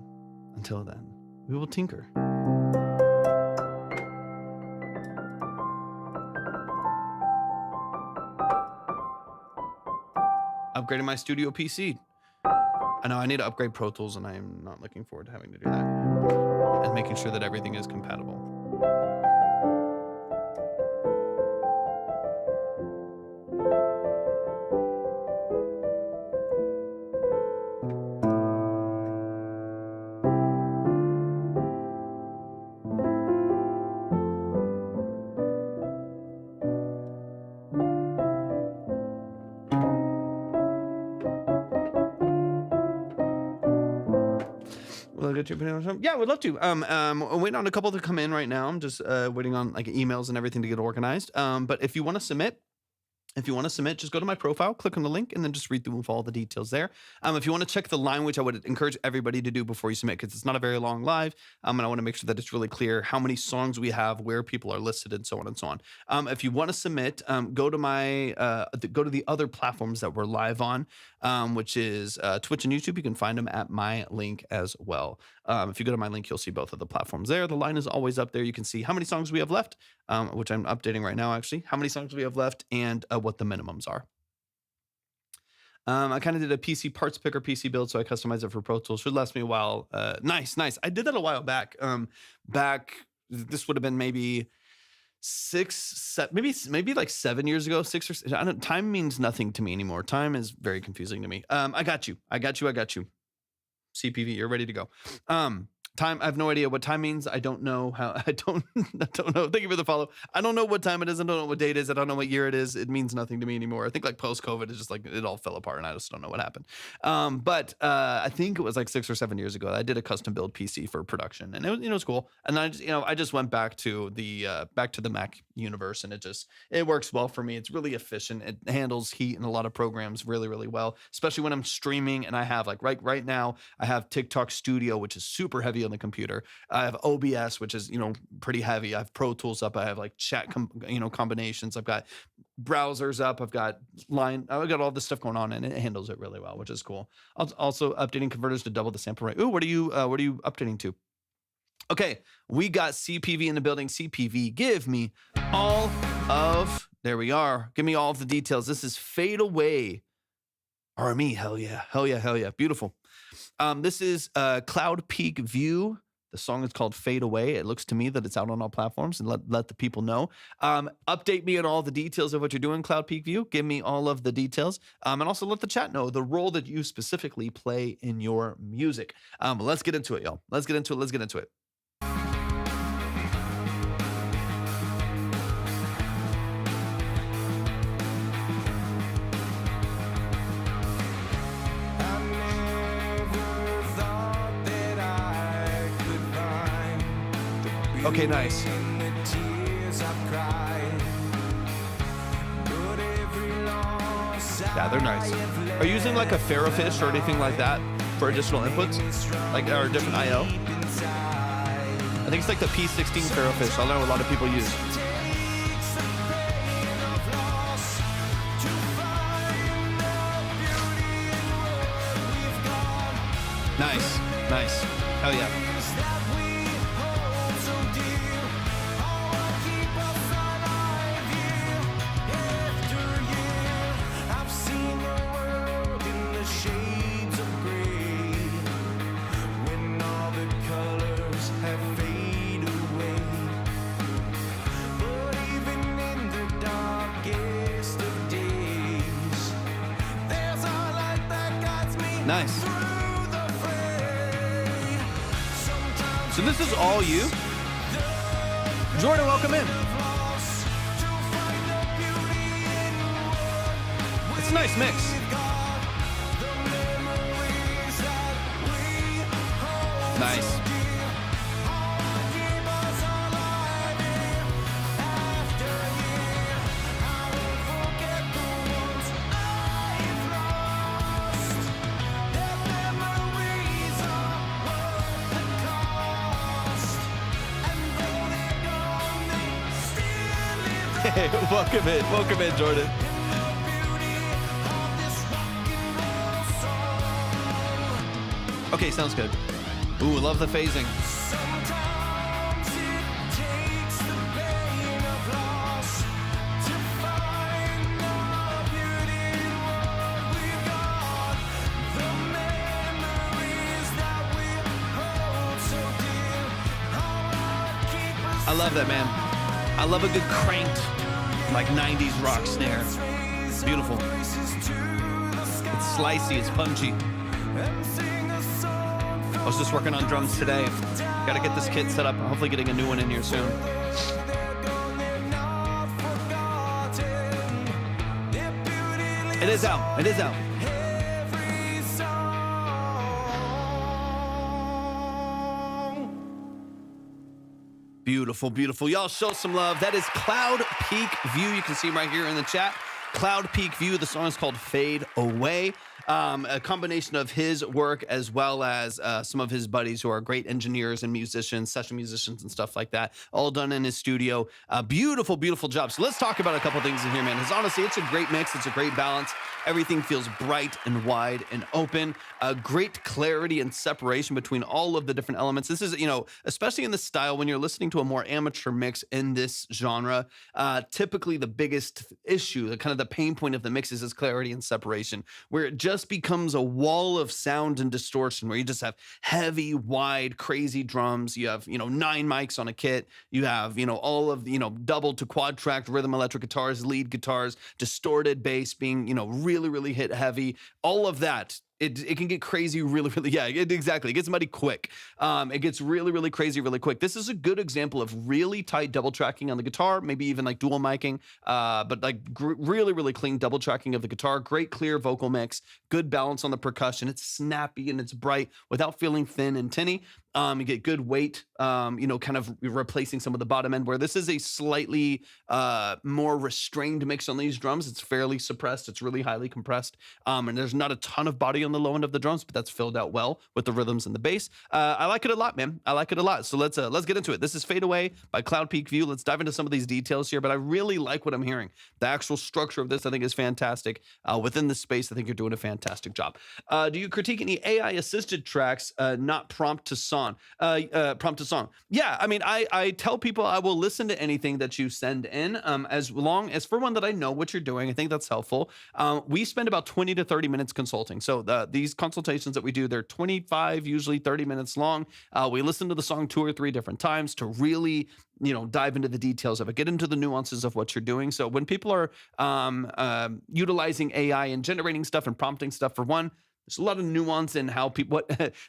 Until then, we will tinker. upgrading my studio PC. I know I need to upgrade Pro Tools, and I am not looking forward to having to do that. And making sure that everything is compatible. Yeah, we'd love to. I'm waiting on a couple to come in right now. I'm just waiting on like emails and everything to get organized. But if you want to submit, just go to my profile, click on the link, and then just read through all the details there. If you want to check the line, which I would encourage everybody to do before you submit, because it's not a very long live, and I want to make sure that it's really clear how many songs we have, where people are listed, and so on and so on. If you want to submit, go to the other platforms that we're live on, which is Twitch and YouTube. You can find them at my link as well. If you go to my link, you'll see both of the platforms there. The line is always up there. You can see how many songs we have left, which I'm updating right now, actually, how many songs we have left, and what the minimums are. I kind of did a PC parts picker PC build, so I customized it for Pro Tools. Should last me a while. Nice. I did that a while back. This would have been maybe maybe like 7 years ago, time means nothing to me anymore. Time is very confusing to me. I got you. CPV, you're ready to go. Time, I have no idea what time means. I don't know how. I don't know. Thank you for the follow. I don't know what time it is. I don't know what date it is. I don't know what year it is. It means nothing to me anymore. I think like post-COVID, it's just like it all fell apart, and I just don't know what happened. But I think it was like 6 or 7 years ago. I did a custom build PC for production, and it was cool. And I just went back to the Mac universe, and it works well for me. It's really efficient. It handles heat and a lot of programs really, really well, especially when I'm streaming. And I have like right now, I have TikTok Studio, which is super heavy on the computer. I have OBS, which is pretty heavy. I have Pro Tools up. I have like chat combinations. I've got browsers up. I've got all this stuff going on, and it handles it really well, which is cool. Also updating converters to double the sample rate. Ooh, what are you updating to? Okay, we got CPV in the building. CPV, give me all of. There we are. Give me all of the details. This is Fade Away. RME, hell yeah. Beautiful. This is Cloud Peak View. The song is called Fade Away. It looks to me that it's out on all platforms, and let the people know. Update me on all the details of what you're doing, Cloud Peak View. Give me all of the details. And also let the chat know the role that you specifically play in your music. Let's get into it, y'all. Let's get into it. Okay, nice. Yeah, they're nice. Are you using like a Ferrofish or anything like that for additional inputs? Like, or different I/O? I think it's like the P16 Ferrofish. I know a lot of people use. Nice. Hell yeah. Nice. So this is all you? Jordan, welcome in. It's a nice mix. Nice. Hey, welcome in, Jordan. Okay, sounds good. Ooh, love the phasing. I love that, man. I love a good cranked, like 90s rock snare. Beautiful. It's slicey, it's punchy. I was just working on drums today. Gotta get this kit set up. Hopefully getting a new one in here soon. It is out. It is out. Beautiful, beautiful. Y'all show some love. That is Cloud Peak View. You can see him right here in the chat. Cloud Peak View. The song is called Fade Away. A combination of his work as well as some of his buddies who are great engineers and musicians, session musicians and stuff like that, all done in his studio. Beautiful, beautiful job. So let's talk about a couple things in here, man. Because honestly, it's a great mix. It's a great balance. Everything feels bright and wide and open. Great clarity and separation between all of the different elements. This is, especially in this style, when you're listening to a more amateur mix in this genre, typically the biggest issue, the kind of the pain point of the mixes is clarity and separation, where it just becomes a wall of sound and distortion, where you just have heavy, wide, crazy drums. You have, 9 mics on a kit. You have, all of the, double to quad tracked rhythm electric guitars, lead guitars, distorted bass being, really, really hit heavy. All of that. It can get crazy really, really, exactly. It gets muddy quick. It gets really, really crazy really quick. This is a good example of really tight double tracking on the guitar, maybe even like dual miking, but like really, really clean double tracking of the guitar. Great clear vocal mix, good balance on the percussion. It's snappy and it's bright without feeling thin and tinny. You get good weight, kind of replacing some of the bottom end, where this is a slightly more restrained mix on these drums. It's fairly suppressed. It's really highly compressed. And there's not a ton of body on the low end of the drums, but that's filled out well with the rhythms and the bass. I like it a lot, man. I like it a lot. So let's get into it. This is Fade Away by Cloud Peak View. Let's dive into some of these details here, but I really like what I'm hearing. The actual structure of this, I think, is fantastic. Within this space, I think you're doing a fantastic job. Do you critique any AI assisted tracks, not prompt to song? Prompt to song. Yeah, I mean, I tell people I will listen to anything that you send in, as long as for one that I know what you're doing. I think that's helpful. We spend about 20 to 30 minutes consulting. So these consultations that we do, they're 25, usually 30 minutes long. We listen to the song 2 or 3 different times to really, dive into the details of it, get into the nuances of what you're doing. So when people are utilizing AI and generating stuff and prompting stuff, for one, there's a lot of nuance in how people,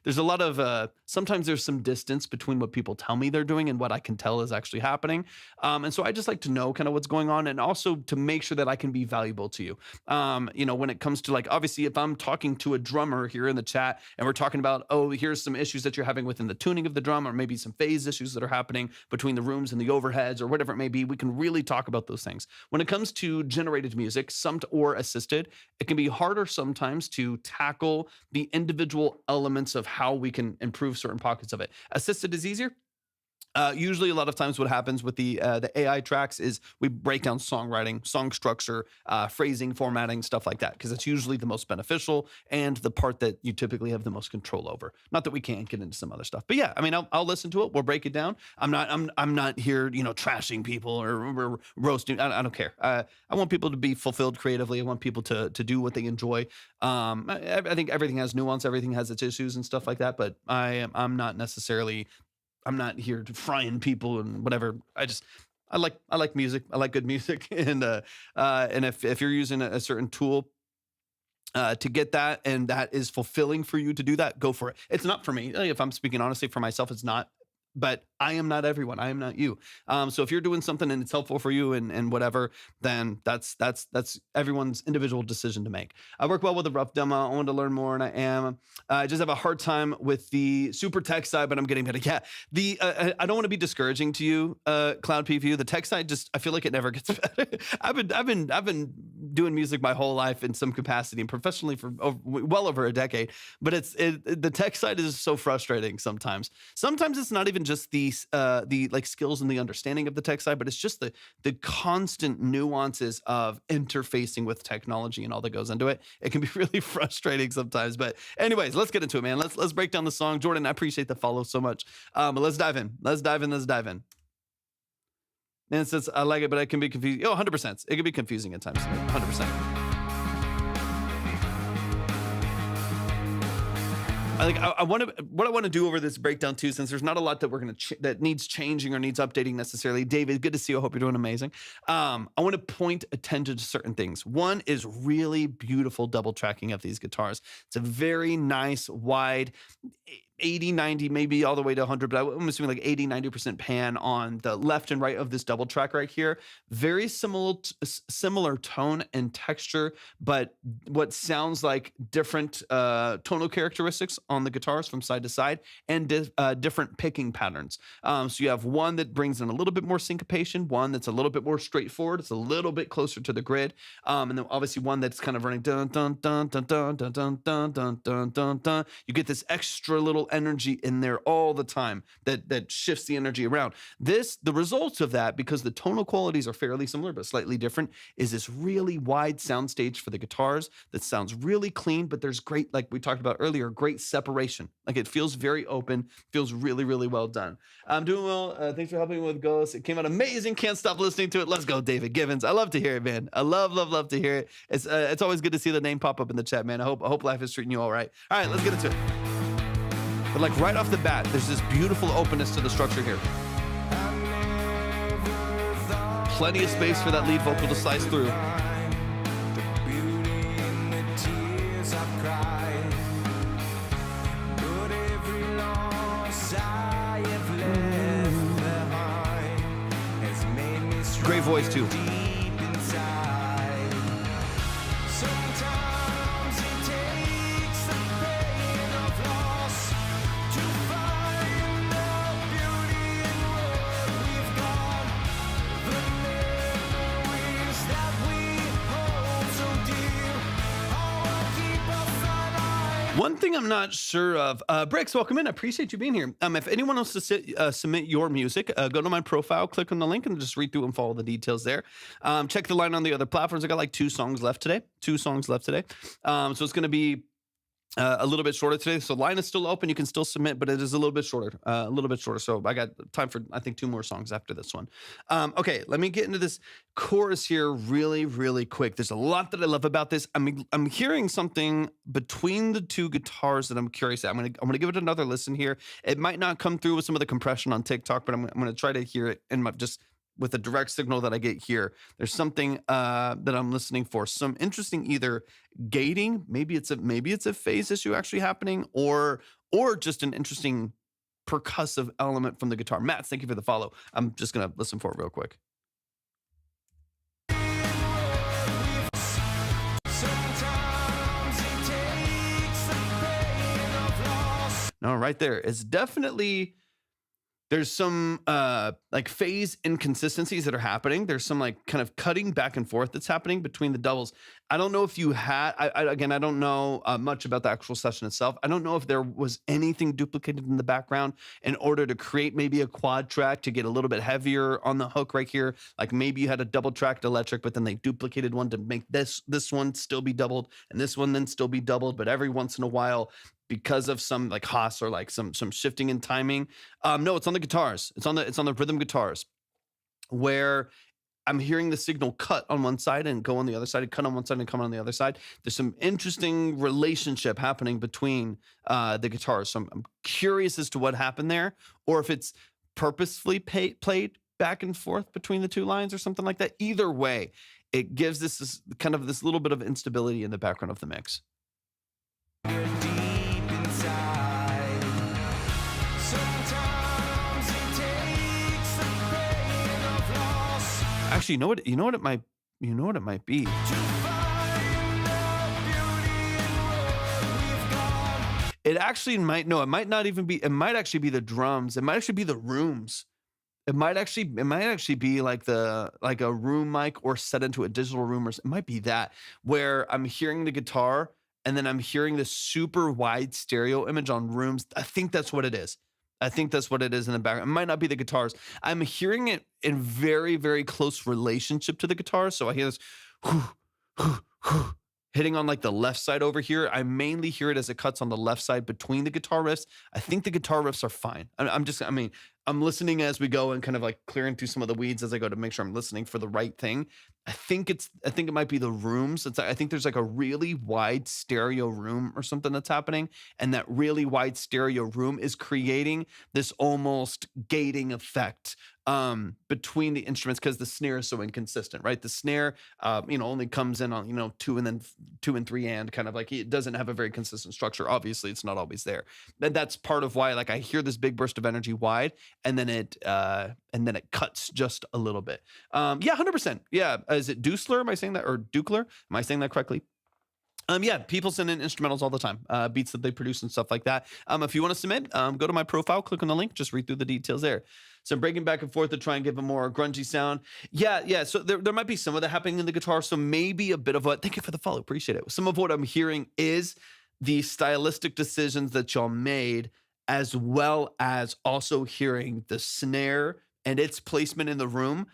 there's a lot of, sometimes there's some distance between what people tell me they're doing and what I can tell is actually happening. And so I just like to know kind of what's going on, and also to make sure that I can be valuable to you. When it comes to, like, obviously if I'm talking to a drummer here in the chat and we're talking about, oh, here's some issues that you're having within the tuning of the drum, or maybe some phase issues that are happening between the rooms and the overheads or whatever it may be, we can really talk about those things. When it comes to generated music, or assisted, it can be harder sometimes to tackle the individual elements of how we can improve certain pockets of it. Assisted is easier. Usually a lot of times what happens with the AI tracks is we break down songwriting, song structure, phrasing, formatting, stuff like that, because it's usually the most beneficial and the part that you typically have the most control over. Not that we can't get into some other stuff, but yeah, I mean, I'll listen to it. We'll break it down. I'm not here, trashing people or roasting. I don't care. I want people to be fulfilled creatively. I want people to do what they enjoy. I think everything has nuance. Everything has its issues and stuff like that, but I'm not here to frying people and whatever. I like music. I like good music. And if you're using a certain tool to get that, and that is fulfilling for you to do that, go for it. It's not for me. If I'm speaking honestly for myself, it's not. But I am not everyone. I am not you. So if you're doing something and it's helpful for you and whatever, then that's everyone's individual decision to make. I work well with a rough demo. I want to learn more, and I am. I just have a hard time with the super tech side, but I'm getting better. Yeah, I don't want to be discouraging to you, Cloud PVU. The tech side, I feel like it never gets better. I've been doing music my whole life in some capacity and professionally for well over a decade. But the tech side is so frustrating sometimes. Sometimes it's not even just the like skills and the understanding of the tech side, but it's just the constant nuances of interfacing with technology and all that goes into it. It can be really frustrating sometimes. But anyways, let's get into it, man. Let's break down the song. Jordan, I appreciate the follow so much. But let's dive in. And it says, I like it, but it can be confusing. 100%. It can be confusing at times. 100%. I want to, what I want to do over this breakdown too, since there's not a lot that we're going to, that needs changing or needs updating necessarily. David, good to see you. I hope you're doing amazing. I want to point attention to certain things. One is really beautiful double tracking of these guitars. It's a very nice, wide, 80, 90, maybe all the way to 100, but I'm assuming like 80, 90% pan on the left and right of this double track right here. Very similar tone and texture, but what sounds like different tonal characteristics on the guitars from side to side, and different picking patterns. So you have one that brings in a little bit more syncopation, one that's a little bit more straightforward, it's a little bit closer to the grid, and then obviously one that's kind of running dun dun dun dun dun dun dun dun dun dun dun dun. You get this extra little energy in there all the time that shifts the energy around. The results of that, because the tonal qualities are fairly similar but slightly different, is this really wide soundstage for the guitars that sounds really clean, but there's great, like we talked about earlier, great separation. Like it feels very open, feels really, really well done. I'm doing well. Thanks for helping me with Ghost. It came out amazing. Can't stop listening to it. Let's go, David Givens. I love to hear it, man. I love to hear it. It's always good to see the name pop up in the chat, man. I hope life is treating you all right. All right, let's get into it. But like right off the bat, there's this beautiful openness to the structure here. Plenty of space for that lead vocal to slice through. Great voice too. One thing I'm not sure of, Bricks, welcome in. I appreciate you being here. If anyone wants to submit your music, go to my profile, click on the link, and just read through and follow the details there. Check the line on the other platforms. I got like 2 songs left today. So it's going to be a little bit shorter today. So line is still open. You can still submit, but it is a little bit shorter. So I got time for, I think, 2 more songs after this one. Okay, let me get into this chorus here really, really quick. There's a lot that I love about this. I'm hearing something between the 2 guitars that I'm curious at. I'm gonna give it another listen here. It might not come through with some of the compression on TikTok, but I'm gonna try to hear it in my just with the direct signal that I get here. There's something that I'm listening for. Some interesting either gating, maybe it's a phase issue actually happening, or just an interesting percussive element from the guitar. Matt, thank you for the follow. I'm just gonna listen for it real quick. No, right there. It's definitely, there's some like phase inconsistencies that are happening. There's some like kind of cutting back and forth that's happening between the doubles. I don't know if you had, I don't know much about the actual session itself. I don't know if there was anything duplicated in the background in order to create maybe a quad track to get a little bit heavier on the hook right here. Like maybe you had a double tracked electric, but then they duplicated one to make this one still be doubled and this one then still be doubled. But every once in a while, because of some like Haas or like some shifting in timing. No, it's on the guitars. It's on the rhythm guitars where I'm hearing the signal cut on one side and go on the other side, and cut on one side and come on the other side. There's some interesting relationship happening between the guitars. So I'm curious as to what happened there, or if it's purposefully played back and forth between the 2 lines or something like that. Either way, it gives this kind of this little bit of instability in the background of the mix. Actually, you know what it might be. It actually might not even be. It might actually be the drums. It might actually be the rooms. It might actually be like a room mic or set into a digital room, or it might be that where I'm hearing the guitar and then I'm hearing this super wide stereo image on rooms. I think that's what it is. I think that's what it is in the background. It might not be the guitars. I'm hearing it in very, very close relationship to the guitars. So I hear this, whoo, whoo, whoo, hitting on like the left side over here. I mainly hear it as it cuts on the left side between the guitar riffs. I think the guitar riffs are fine. I'm listening as we go and kind of like clearing through some of the weeds as I go to make sure I'm listening for the right thing. I think it might be the rooms. I think there's like a really wide stereo room or something that's happening. And that really wide stereo room is creating this almost gating effect between the instruments, because the snare is so inconsistent, right? The snare, only comes in on, 2 and then 2 and 3 and kind of like, it doesn't have a very consistent structure. Obviously it's not always there. And that's part of why, like, I hear this big burst of energy wide and then it cuts just a little bit. 100%. Yeah. Is it Ducler? Am I saying that? Or Dukler? Am I saying that correctly? People send in instrumentals all the time, beats that they produce and stuff like that. If you want to submit, go to my profile, click on the link, just read through the details there. So I'm breaking back and forth to try and give a more grungy sound. Yeah. So there might be some of that happening in the guitar. So maybe a bit of what, thank you for the follow, appreciate it. Some of what I'm hearing is the stylistic decisions that y'all made, as well as also hearing the snare and its placement in the room,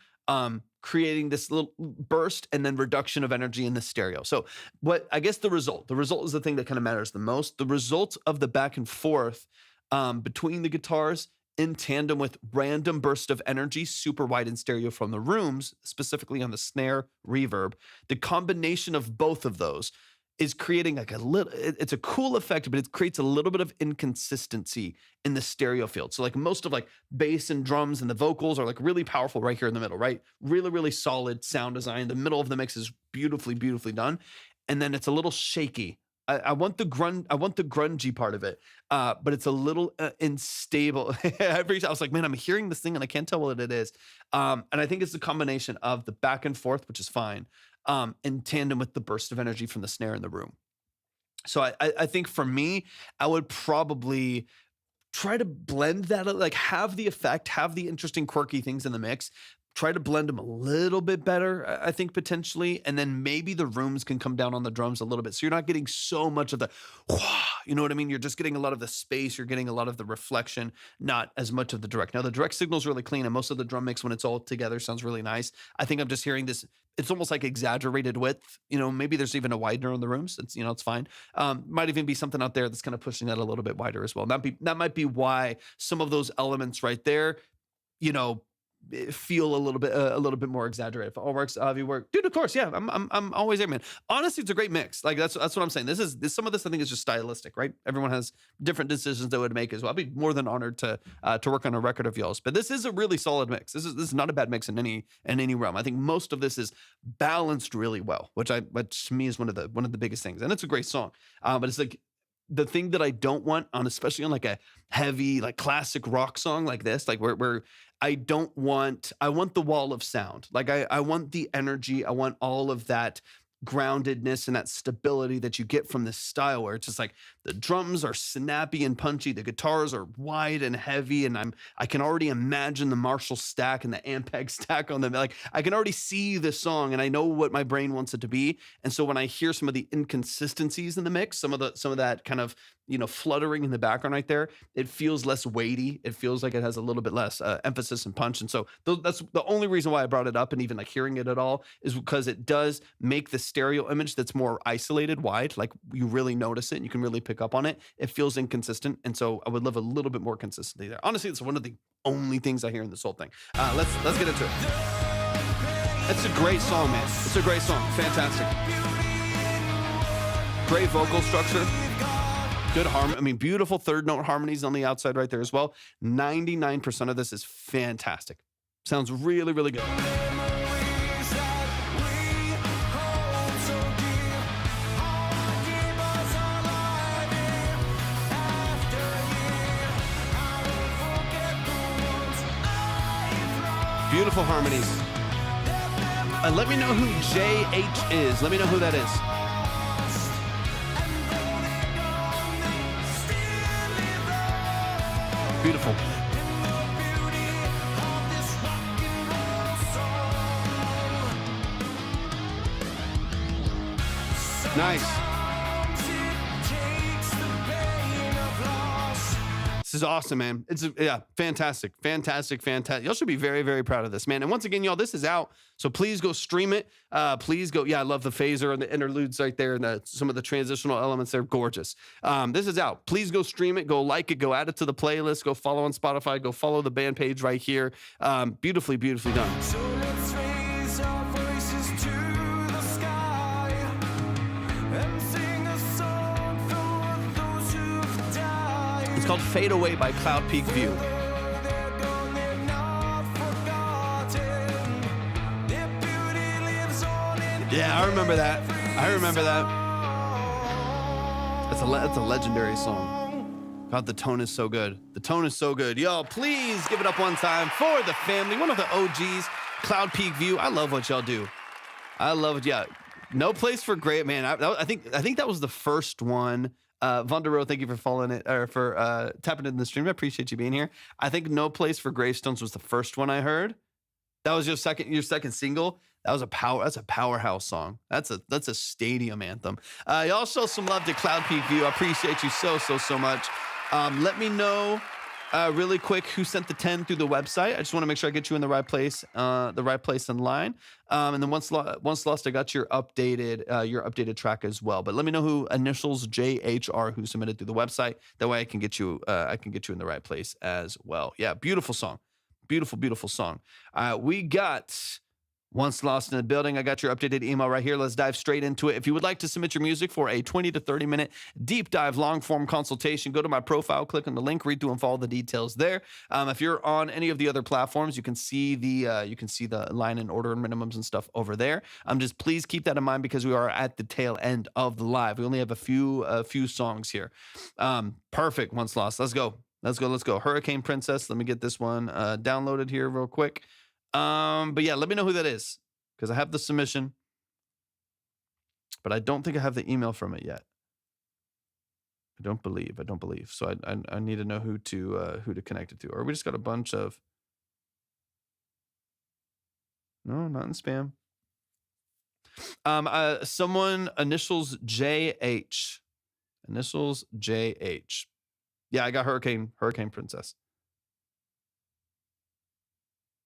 creating this little burst and then reduction of energy in the stereo. So what, I guess the result is the thing that kind of matters the most. The result of the back and forth between the guitars in tandem with random burst of energy, super wide in stereo from the rooms, specifically on the snare reverb, the combination of both of those is creating like it's a cool effect, but it creates a little bit of inconsistency in the stereo field. So like most of like bass and drums and the vocals are like really powerful right here in the middle, right? Really, really solid sound design. The middle of the mix is beautifully, beautifully done. And then it's a little shaky. I want the grungy part of it, but it's a little unstable. I was like, man, I'm hearing this thing and I can't tell what it is. And I think it's the combination of the back and forth, which is fine, in tandem with the burst of energy from the snare in the room. So I think for me, I would probably try to blend that, like have the effect, have the interesting, quirky things in the mix, try to blend them a little bit better, I think, potentially. And then maybe the rooms can come down on the drums a little bit. So you're not getting so much of the, you know what I mean? You're just getting a lot of the space. You're getting a lot of the reflection, not as much of the direct. Now, the direct signal is really clean, and most of the drum mix, when it's all together, sounds really nice. I think I'm just hearing this. It's almost like exaggerated width. Maybe there's even a widener in the rooms. It's fine. Might even be something out there that's kind of pushing that a little bit wider as well. That might be why some of those elements right there, feel a little bit more exaggerated. If it all works, you work, dude. Of course, yeah. I'm always there, man. Honestly, it's a great mix. Like that's what I'm saying. Some of this I think is just stylistic, right? Everyone has different decisions they would make as well. I'd be more than honored to work on a record of y'all's. But this is a really solid mix. This is not a bad mix in any realm. I think most of this is balanced really well, which to me is one of the biggest things. And it's a great song. But it's like, the thing that I don't want especially on like a heavy, like classic rock song like this, like where I want the wall of sound. Like I want the energy. I want all of that groundedness and that stability that you get from this style, where it's just like the drums are snappy and punchy, the guitars are wide and heavy, and I can already imagine the Marshall stack and the Ampeg stack on them. Like I can already see the song, and I know what my brain wants it to be. And so when I hear some of the inconsistencies in the mix, some of that kind of fluttering in the background right there, it feels less weighty. It feels like it has a little bit less emphasis and punch. And so that's the only reason why I brought it up, and even like hearing it at all, is because it does make the stereo image that's more isolated wide. Like you really notice it and you can really pick up on it. It feels inconsistent. And so I would love a little bit more consistency there. Honestly, it's one of the only things I hear in this whole thing. Let's get into it. It's a great song, man. It's a great song. Fantastic. Great vocal structure. Good harmony. Beautiful third note harmonies on the outside right there as well. 99% of this is fantastic. Sounds really, really good. Beautiful harmonies. Let me know who JH is. Let me know who that is. Beautiful. Nice. This is awesome, man. It's fantastic. Y'all should be very, very proud of this, man. And once again, y'all, this is out, so please go stream it. Please go. Yeah, I love the phaser and the interludes right there, and some of the transitional elements. They're gorgeous. This is out. Please go stream it. Go like it. Go add it to the playlist. Go follow on Spotify. Go follow the band page right here. Beautifully done. So let's raise our voices to the sky and sing a song for those who've died. It's called "Fade Away" by Cloud Peak View. They're gone, they're not forgotten. Their beauty lives on in Yeah, I remember that. That's a legendary song. God, the tone is so good. Y'all, please give it up one time for the family. One of the OGs, Cloud Peak View. I love what y'all do. I love it. Yeah. No Place for Great, man. I think that was the first one. Vondero, thank you for following it, or for tapping in the stream. I appreciate you being here. I think No Place for Gravestones was the first one I heard. That was your second single. That's a powerhouse song. That's a stadium anthem. Y'all show some love to Cloud Peak View. I appreciate you so much. Let me know really quick who sent the 10 through the website. I just want to make sure I get you in the right place in line. And then once lost, I got your updated track as well. But let me know who initials JHR who submitted through the website. That way I can get you in the right place as well. Yeah, beautiful song. Beautiful song. We got Once Lost in the building. I got your updated email right here. Let's dive straight into it. If you would like to submit your music for a 20 to 30 minute deep dive long form consultation, go to my profile, click on the link, read through and follow the details there. If you're on any of the other platforms, you can see the line and order and minimums and stuff over there. Just please keep that in mind because we are at the tail end of the live. We only have a few songs here. Perfect. Once Lost. Let's go. Hurricane Princess. Let me get this one downloaded here real quick. But yeah, let me know who that is because I have the submission, but I don't think I have the email from it yet. I don't believe. So I need to know who to connect it to. Or we just got a bunch of. No, not in spam. Someone initials JH. Yeah, I got Hurricane Princess.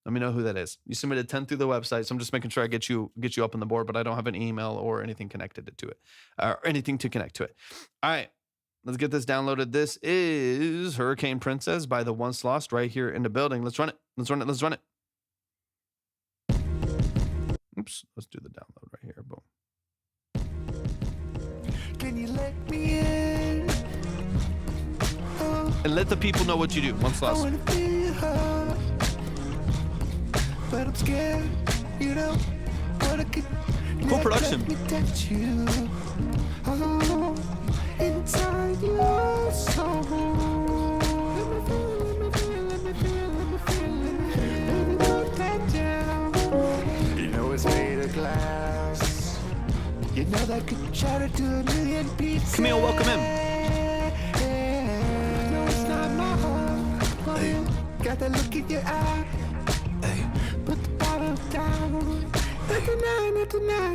Let me know who that is. You submitted 10 through the website, so I'm just making sure I get you up on the board, but I don't have an email or anything connected to it, or anything to connect to it. All right, let's get this downloaded. This is Hurricane Princess by the Once Lost right here in the building. Let's run it. Oops, let's do the download right here. Boom. Can you let me in? And let the people know what you do. Once Lost. I wanna be her, but I'm scared, you know what I could. Cool production. Let me touch you. Oh, inside your soul. Let me feel. Baby, don't let down. You know it's made of glass. You know that could shatter to a million pieces. Camille, welcome in. No, it's not my heart. Hey. Got that look in your eye. Hey. Put the bottle down.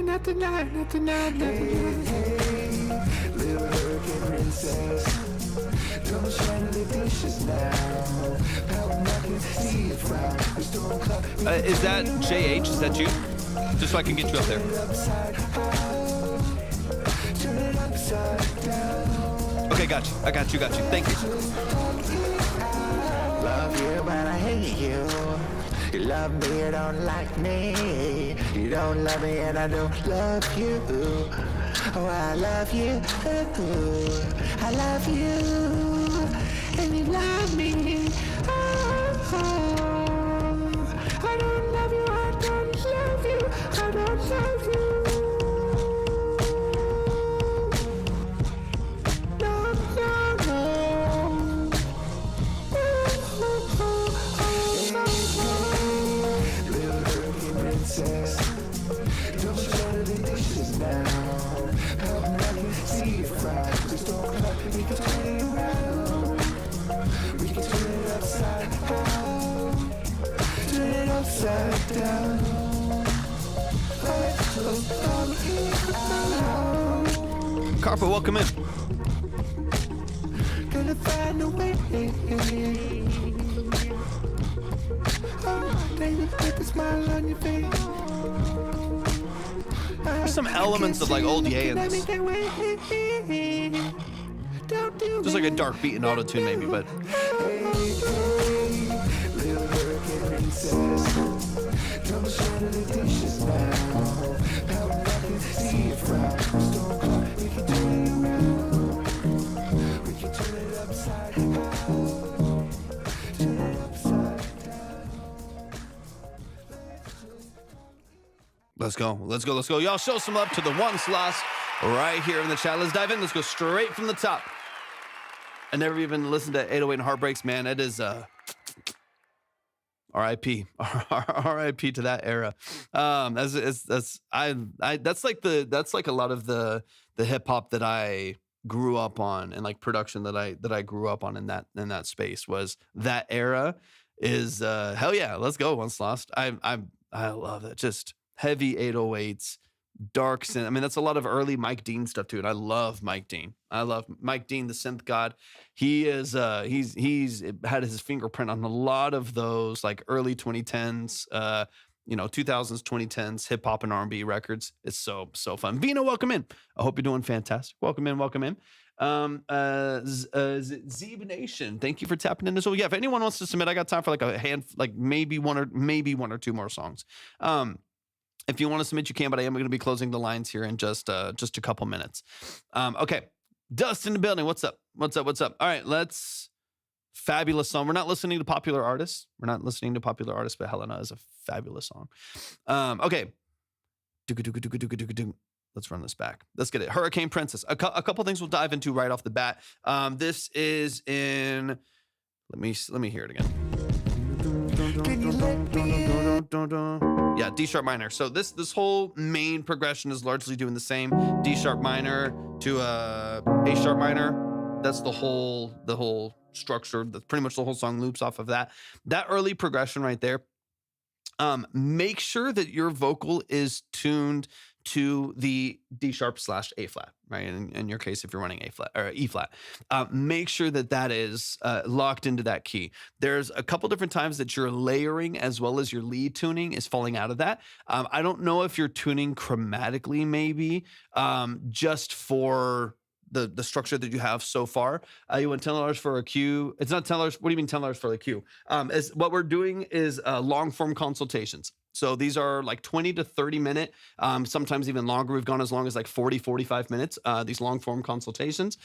Not tonight. Hey, little hurricane princess. Don't shine the dishes now. Power knocking, see it fry. The storm cloud. Is that JH? Is that you? Just so I can get you up there. Turn it upside down. Okay, got you. I got you. Thank you. Love you, but I hate you. You love me, you don't like me. You don't love me, and I don't love you. Oh, I love you. I love you, and you love me. Oh, I don't love you. I don't love you. I don't love you. Carpa, welcome in. to find a way. Oh, they look with a smile on your face. There's some elements of like old Ye in this. Just like a dark beat and auto-tune maybe, but let's go. Let's go. Let's go. Y'all show some love to the one Sloss right here in the chat. Let's dive in. Let's go straight from the top. I never even listened to 808 and Heartbreaks, man. It is R.I.P. R.I.P. to that era. That's like a lot of the hip hop that I grew up on and like production that I grew up on in that space was that era is hell yeah. Let's go. Once Lost. I love it. Just heavy 808s. Dark synth. I mean, that's a lot of early Mike Dean stuff too, and I love Mike Dean. I love Mike Dean, the synth god. He is he's had his fingerprint on a lot of those like early 2010s, 2000s, 2010s hip hop and R&B records. It's so fun. Vino, welcome in. I hope you're doing fantastic. Welcome in. Zeeb Nation, thank you for tapping in as well. Yeah, if anyone wants to submit, I got time for like a hand, like maybe one or two more songs. If you want to submit, you can, but I am going to be closing the lines here in just a couple minutes. Okay. Dust in the building. What's up? All right, let's fabulous song. We're not listening to popular artists. But Helena is a fabulous song. Okay. Let's run this back. Let's get it. Hurricane Princess. A couple things we'll dive into right off the bat. This is in, let me hear it again. Yeah, D sharp minor. So this whole main progression is largely doing the same. D sharp minor to A sharp minor. That's the whole structure. That's pretty much the whole song loops off of that. That early progression right there. Make sure that your vocal is tuned to the D sharp / A flat, right? In your case, if you're running A flat or E flat, make sure that is locked into that key. There's a couple different times that your layering as well as your lead tuning is falling out of that. I don't know if you're tuning chromatically, maybe just for the structure that you have so far. You want $10 for a cue. It's not $10. What do you mean $10 for a cue? What we're doing is long form consultations. So these are like 20 to 30 minute, sometimes even longer. We've gone as long as like 40, 45 minutes, these long form consultations.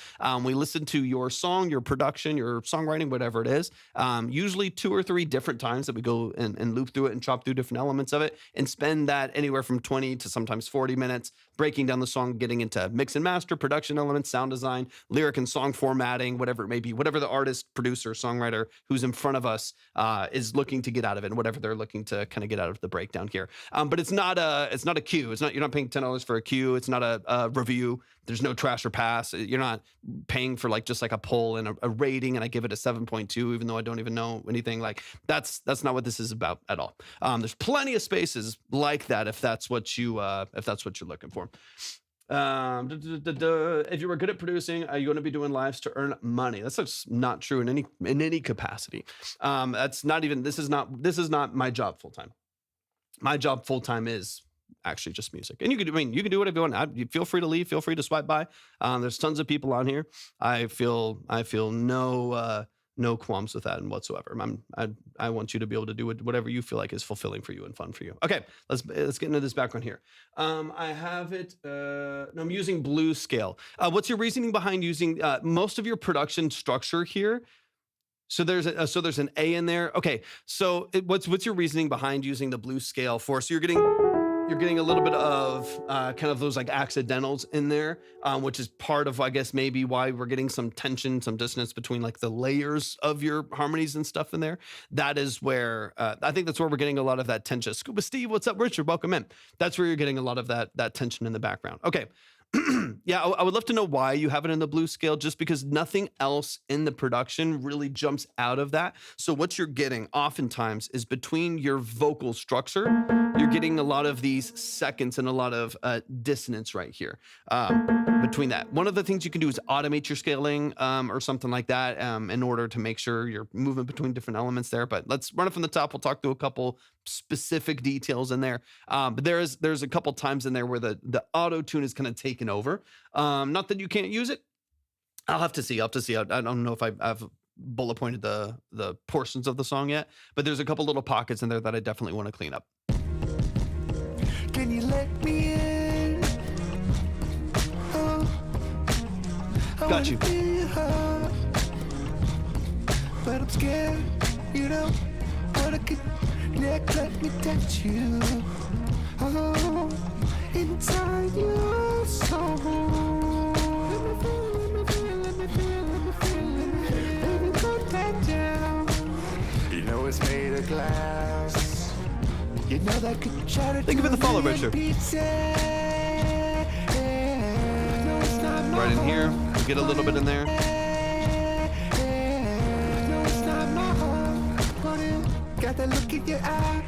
We listen to your song, your production, your songwriting, whatever it is, usually 2 or 3 different times that we go and loop through it and chop through different elements of it and spend that anywhere from 20 to sometimes 40 minutes breaking down the song, getting into mix and master, production elements, sound design, lyric and song formatting, whatever it may be, whatever the artist, producer, songwriter who's in front of us is looking to get out of it and whatever they're looking to kind of get out of the breakdown here. But it's not a cue. You're not paying $10 for a cue. It's not a review. There's no trash or pass. You're not paying for just like a poll and a rating and I give it a 7.2, even though I don't even know anything. Like that's not what this is about at all. There's plenty of spaces like that if that's what you're looking for. If you were good at producing, are you going to be doing lives to earn money? That's just not true in any capacity. That's not even, this is not my job full time. My job full time is actually just music. And you can do whatever you want. You feel free to leave, feel free to swipe by. There's tons of people on here. I feel no qualms with that whatsoever. I want you to be able to do whatever you feel like is fulfilling for you and fun for you. Okay, let's get into this background here. I have it. No, I'm using blues scale. What's your reasoning behind using most of your production structure here? So there's an A in there. Okay, so what's your reasoning behind using the blues scale for? So you're getting a little bit of kind of those like accidentals in there, which is part of, I guess, maybe why we're getting some tension, some dissonance between like the layers of your harmonies and stuff in there. That is where, I think that's where we're getting a lot of that tension. Scuba Steve, what's up? Richard, welcome in. That's where you're getting a lot of that tension in the background. Okay. Yeah, I would love to know why you have it in the blues scale, just because nothing else in the production really jumps out of that. So what you're getting oftentimes is between your vocal structure you're getting a lot of these seconds and a lot of dissonance right here between that. One of the things you can do is automate your scaling or something like that in order to make sure you're moving between different elements there. But let's run it from the top. We'll talk through a couple specific details in there. But there's a couple times in there where the auto tune is kind of taken over. Not that you can't use it. I'll have to see. I don't know if I've bullet pointed the portions of the song yet, but there's a couple little pockets in there that I definitely want to clean up. Can you let me in? Oh, I Got you. wanna feel your heart, but I'm scared. You don't wanna connect. Let me touch you. Oh, inside your soul. Let me feel. Baby, put that down. You know it's made of glass. You know that could shatter. Think of it the follow, Richard. Right in here, get a little bit in there. Got that look in your eye.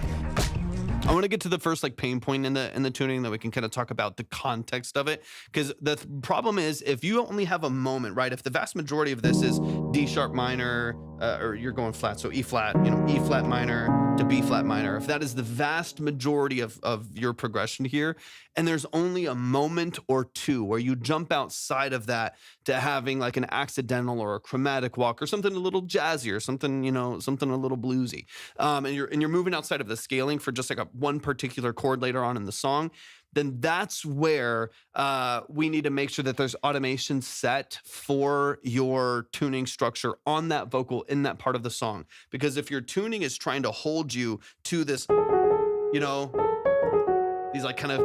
I want to get to the first like pain point in the tuning, that we can kind of talk about the context of it, because the problem is if you only have a moment, right? If the vast majority of this is D sharp minor, or you're going flat, so E flat, E flat minor to B flat minor, if that is the vast majority of your progression here, and there's only a moment or two where you jump outside of that to having like an accidental or a chromatic walk or something a little jazzier, something something a little bluesy, and you're moving outside of the scaling for just like one particular chord later on in the song, then that's where we need to make sure that there's automation set for your tuning structure on that vocal in that part of the song. Because if your tuning is trying to hold you to this, these like kind of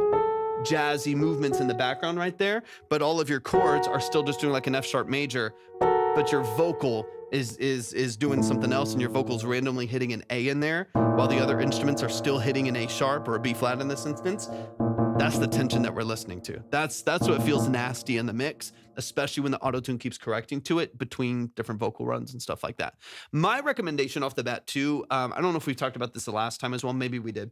jazzy movements in the background right there, but all of your chords are still just doing like an F sharp major, but your vocal is doing something else, and your vocal's randomly hitting an A in there while the other instruments are still hitting an A sharp or a B flat in this instance. That's the tension that we're listening to. That's what feels nasty in the mix, especially when the auto-tune keeps correcting to it between different vocal runs and stuff like that. My recommendation off the bat too, I don't know if we've talked about this the last time as well, maybe we did.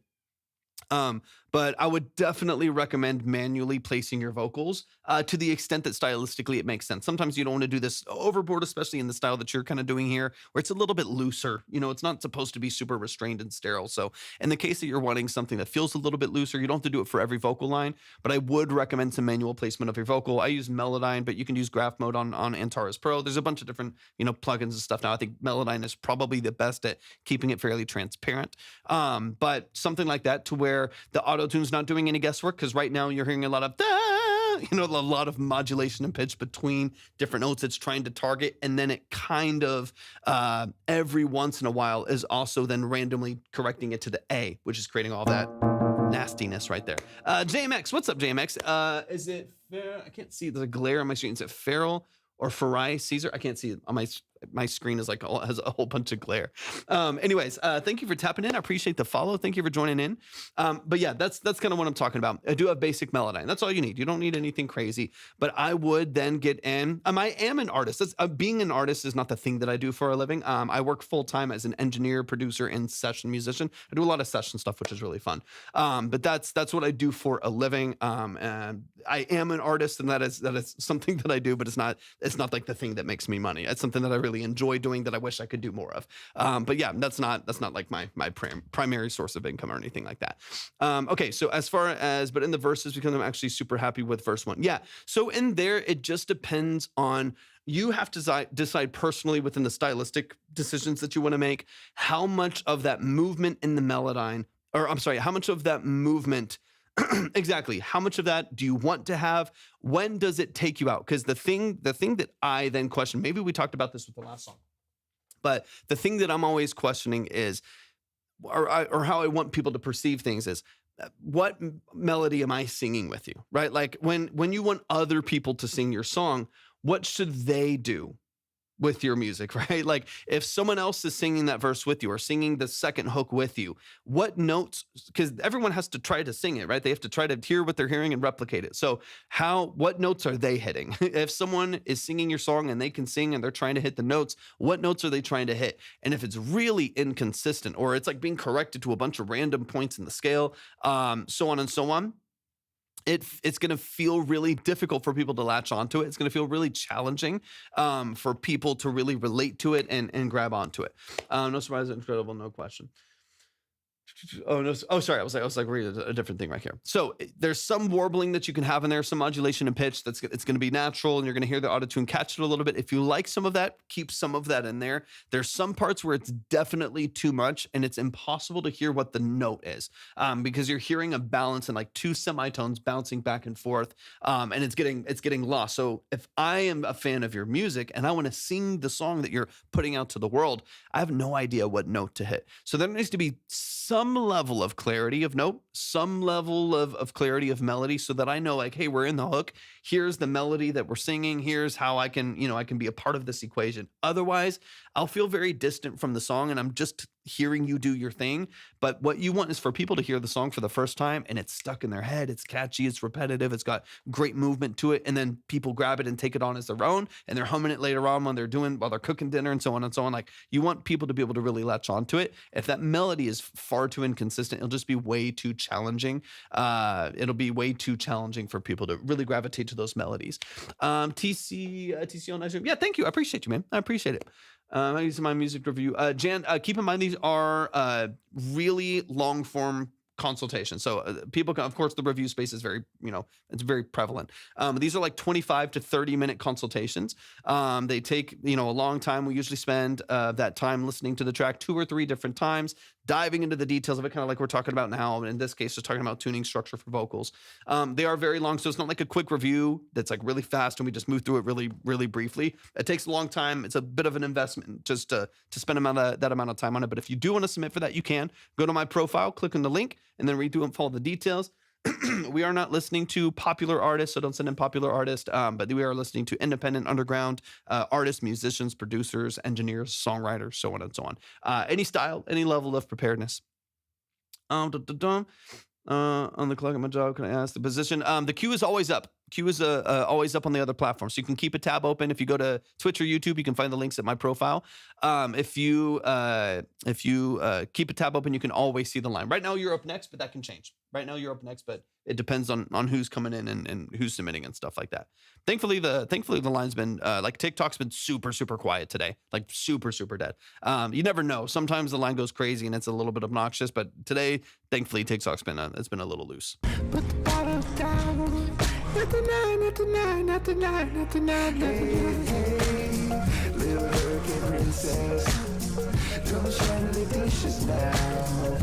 But I would definitely recommend manually placing your vocals to the extent that stylistically it makes sense. Sometimes you don't want to do this overboard, especially in the style that you're kind of doing here, where it's a little bit looser. It's not supposed to be super restrained and sterile. So in the case that you're wanting something that feels a little bit looser, you don't have to do it for every vocal line, but I would recommend some manual placement of your vocal. I use Melodyne, but you can use Graph Mode on Antares Pro. There's a bunch of different, plugins and stuff now. I think Melodyne is probably the best at keeping it fairly transparent. But something like that to where the auto-tune's not doing any guesswork, because right now you're hearing a lot of a lot of modulation and pitch between different notes it's trying to target, and then it kind of every once in a while is also then randomly correcting it to the A, which is creating all that nastiness right there. JMX, what's up, JMX? Is it I can't see, there's a glare on my screen. Is it Farrell or Farai Caesar? I can't see it on my screen is has a whole bunch of glare. Anyways, thank you for tapping in. I appreciate the follow. Thank you for joining in. But yeah, that's kind of what I'm talking about. I do have basic Melodyne. That's all you need. You don't need anything crazy. But I would then get in. I am an artist. Being an artist is not the thing that I do for a living. I work full time as an engineer, producer, and session musician. I do a lot of session stuff, which is really fun. But that's what I do for a living. And I am an artist, and that is something that I do. But it's not like the thing that makes me money. It's something that I really enjoy doing that I wish I could do more of. But yeah, that's not like my primary source of income or anything like that. Okay, so as far as, but in the verses, because I'm actually super happy with verse 1. Yeah, so in there, it just depends on, you have to decide personally within the stylistic decisions that you want to make, how much of that movement in the Melodyne, or I'm sorry, how much of that movement exactly. How much of that do you want to have? When does it take you out? Because the thing that I then question, maybe we talked about this with the last song, but the thing that I'm always questioning is, or how I want people to perceive things is, what melody am I singing with you, right? Like when you want other people to sing your song, what should they do? with your music, right? Like if someone else is singing that verse with you or singing the second hook with you, what notes, because everyone has to try to sing it, right? They have to try to hear what they're hearing and replicate it. So what notes are they hitting? If someone is singing your song and they can sing and they're trying to hit the notes, what notes are they trying to hit? And if it's really inconsistent or it's like being corrected to a bunch of random points in the scale, so on and so on, it's going to feel really difficult for people to latch onto it. It's going to feel really challenging for people to really relate to it and grab onto it. No surprise, incredible, no question. Oh no! Oh, sorry. I was like reading a different thing right here. So there's some warbling that you can have in there, some modulation and pitch. It's going to be natural, and you're going to hear the autotune catch it a little bit. If you like some of that, keep some of that in there. There's some parts where it's definitely too much, and it's impossible to hear what the note is because you're hearing a balance and like two semitones bouncing back and forth, and it's getting lost. So if I am a fan of your music and I want to sing the song that you're putting out to the world, I have no idea what note to hit. So there needs to be some level of clarity of note, some level of clarity of melody so that I know like, hey, we're in the hook. Here's the melody that we're singing. Here's how I can be a part of this equation. Otherwise, I'll feel very distant from the song and I'm just hearing you do your thing. But what you want is for people to hear the song for the first time and it's stuck in their head. It's catchy. It's repetitive. It's got great movement to it. And then people grab it and take it on as their own and they're humming it later on while they're cooking dinner and so on and so on. Like you want people to be able to really latch onto it. If that melody is far too inconsistent, it'll just be way too challenging. It'll be way too challenging for people to really gravitate to those melodies. TC on Nice Room. Yeah, thank you. I appreciate you, man. I appreciate it. I use my music review. Jan, keep in mind these are really long form consultation. So people can, of course, the review space is very, it's very prevalent. These are like 25 to 30 minute consultations. They take, a long time. We usually spend that time listening to the track 2 or 3 different times, diving into the details of it, kind of like we're talking about now. In this case, just talking about tuning structure for vocals. They are very long. So it's not like a quick review that's like really fast and we just move through it really, really briefly. It takes a long time. It's a bit of an investment just to spend that amount of time on it. But if you do want to submit for that, you can go to my profile, click on the link, and then read through and follow the details. We are not listening to popular artists, so don't send in popular artists, but we are listening to independent underground artists, musicians, producers, engineers, songwriters, so on and so on. Any style, any level of preparedness. On the clock at my job, can I ask the position? The queue is always up. Queue is always up on the other platforms. So you can keep a tab open. If you go to Twitch or YouTube, you can find the links at my profile. If you keep a tab open, you can always see the line. Right now you're up next, but that can change. Right now you're up next, but it depends on who's coming in and who's submitting and stuff like that. Thankfully the line's been like TikTok's been super, super quiet today. Like super, super dead. You never know. Sometimes the line goes crazy and it's a little bit obnoxious, but today, thankfully, TikTok's been it's been a little loose. Put the bottle down. Not tonight, not tonight, not tonight, not tonight, not tonight. Hey, little hurricane princess. Don't shine the dishes now.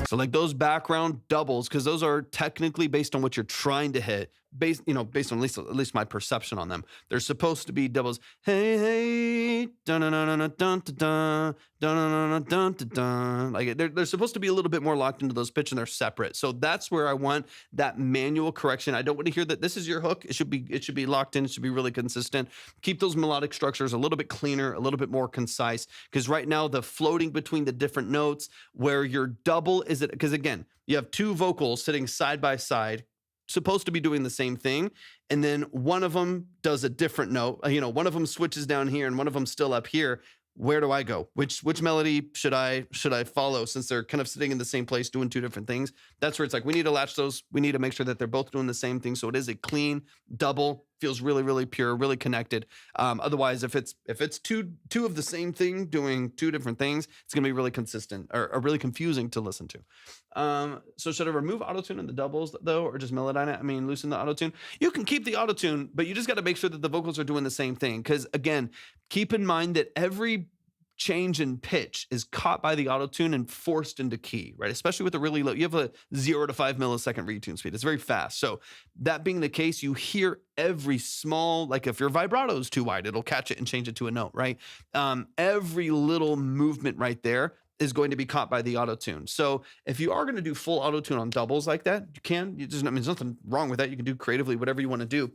So like those background doubles, because those are technically based on what you're trying to hit, based on at least my perception on them. They're supposed to be doubles. Hey, hey, dun dun dun dun dun dun dun dun dun. Like they're supposed to be a little bit more locked into those pitch, and they're separate. So that's where I want that manual correction. I don't want to hear that this is your hook. It should be locked in. It should be really consistent. Keep those melodic structures a little bit cleaner, a little bit more concise. Because right now the floating between the different notes, where your double is it? Because again, you have 2 vocals sitting side by side, supposed to be doing the same thing, and then one of them does a different note. One of them switches down here and one of them still up here. Where do I go? Which melody should I follow, since they're kind of sitting in the same place doing 2 different things? That's where it's like we need to latch those. We need to make sure that they're both doing the same thing, so it is a clean double, feels really, really pure, really connected. Otherwise, if it's two of the same thing doing 2 different things, it's gonna be really consistent or really confusing to listen to. So should I remove autotune in the doubles though, or just melodine it? I mean, loosen the autotune. You can keep the autotune, but you just got to make sure that the vocals are doing the same thing. Because again, keep in mind that every change in pitch is caught by the autotune and forced into key, right? Especially with the really low, you have a 0 to 5 millisecond retune speed. It's very fast. So that being the case, you hear every small, like if your vibrato is too wide, it'll catch it and change it to a note, right? Every little movement right there is going to be caught by the autotune. So if you are going to do full autotune on doubles like that, you can. There's nothing wrong with that. You can do creatively whatever you want to do.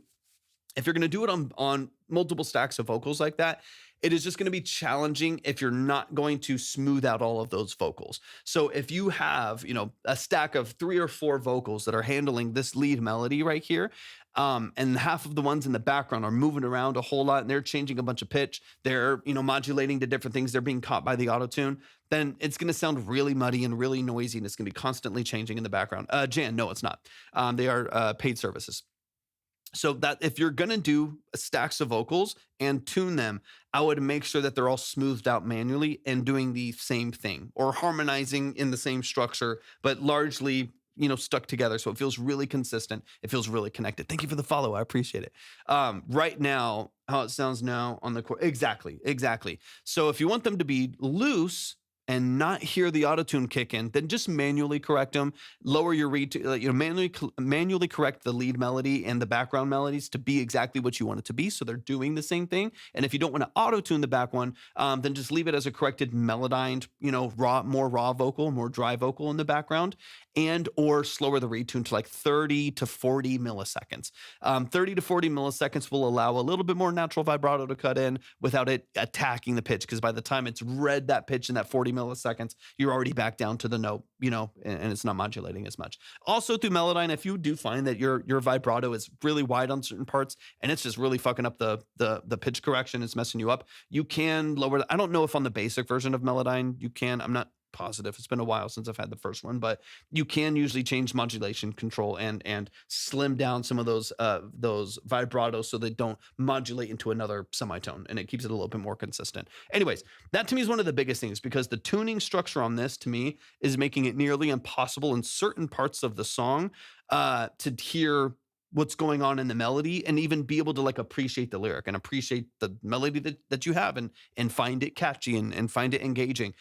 if you're going to do it on multiple stacks of vocals like that, it is just going to be challenging if you're not going to smooth out all of those vocals. So if you have, a stack of 3 or 4 vocals that are handling this lead melody right here, and half of the ones in the background are moving around a whole lot and they're changing a bunch of pitch, they're, modulating to different things, they're being caught by the auto-tune, then it's going to sound really muddy and really noisy, and it's going to be constantly changing in the background. Jan, no, it's not. They are paid services. So that if you're going to do stacks of vocals and tune them, I would make sure that they're all smoothed out manually and doing the same thing, or harmonizing in the same structure, but largely, stuck together. So it feels really consistent. It feels really connected. Thank you for the follow. I appreciate it. Right now, how it sounds now on the chord. Exactly. So if you want them to be loose and not hear the autotune kick in, then just manually correct them. Lower your read, manually correct the lead melody and the background melodies to be exactly what you want it to be, so they're doing the same thing. And if you don't want to auto-tune the back one, then just leave it as a corrected melodined, more raw vocal, more dry vocal in the background, and or slower the read tune to like 30 to 40 milliseconds. 30 to 40 milliseconds will allow a little bit more natural vibrato to cut in without it attacking the pitch, because by the time it's read that pitch in that 40 milliseconds, you're already back down to the note, and it's not modulating as much. Also through Melodyne, if you do find that your vibrato is really wide on certain parts and it's just really fucking up the pitch correction, it's messing you up, you can lower I don't know if on the basic version of Melodyne you can. I'm not positive. It's been a while since I've had the first one, but you can usually change modulation control and slim down some of those vibratos so they don't modulate into another semitone, and it keeps it a little bit more consistent. Anyways, that to me is one of the biggest things, because the tuning structure on this to me is making it nearly impossible in certain parts of the song to hear what's going on in the melody and even be able to like appreciate the lyric and appreciate the melody that you have and find it catchy and find it engaging.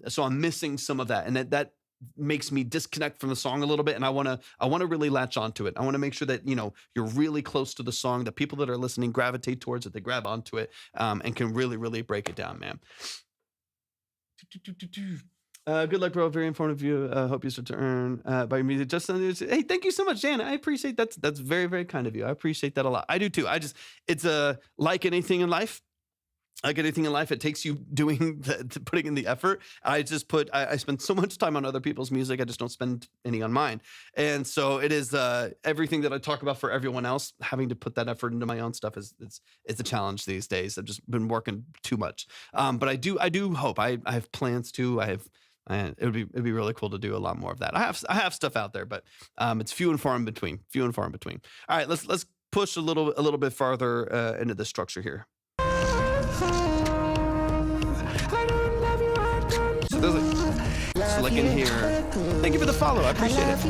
So I'm missing some of that, and that makes me disconnect from the song a little bit. And I want to really latch onto it. I want to make sure that, you're really close to the song, that people that are listening gravitate towards it, they grab onto it, and can really, really break it down, man. Good luck, bro. Very informative view. Hope you start to earn by your music. Hey, thank you so much, Jan. I appreciate that. That's very, very kind of you. I appreciate that a lot. I do too. It's like anything in life. Like anything in life, it takes you putting in the effort. I spend so much time on other people's music. I just don't spend any on mine. And so it is everything that I talk about for everyone else, having to put that effort into my own stuff it's a challenge these days. I've just been working too much. But I do hope I have plans to. It'd be really cool to do a lot more of that. I have stuff out there, but it's few and far in between. All right, let's push a little bit farther into the structure here. So like in here. Thank you for the follow. I appreciate it.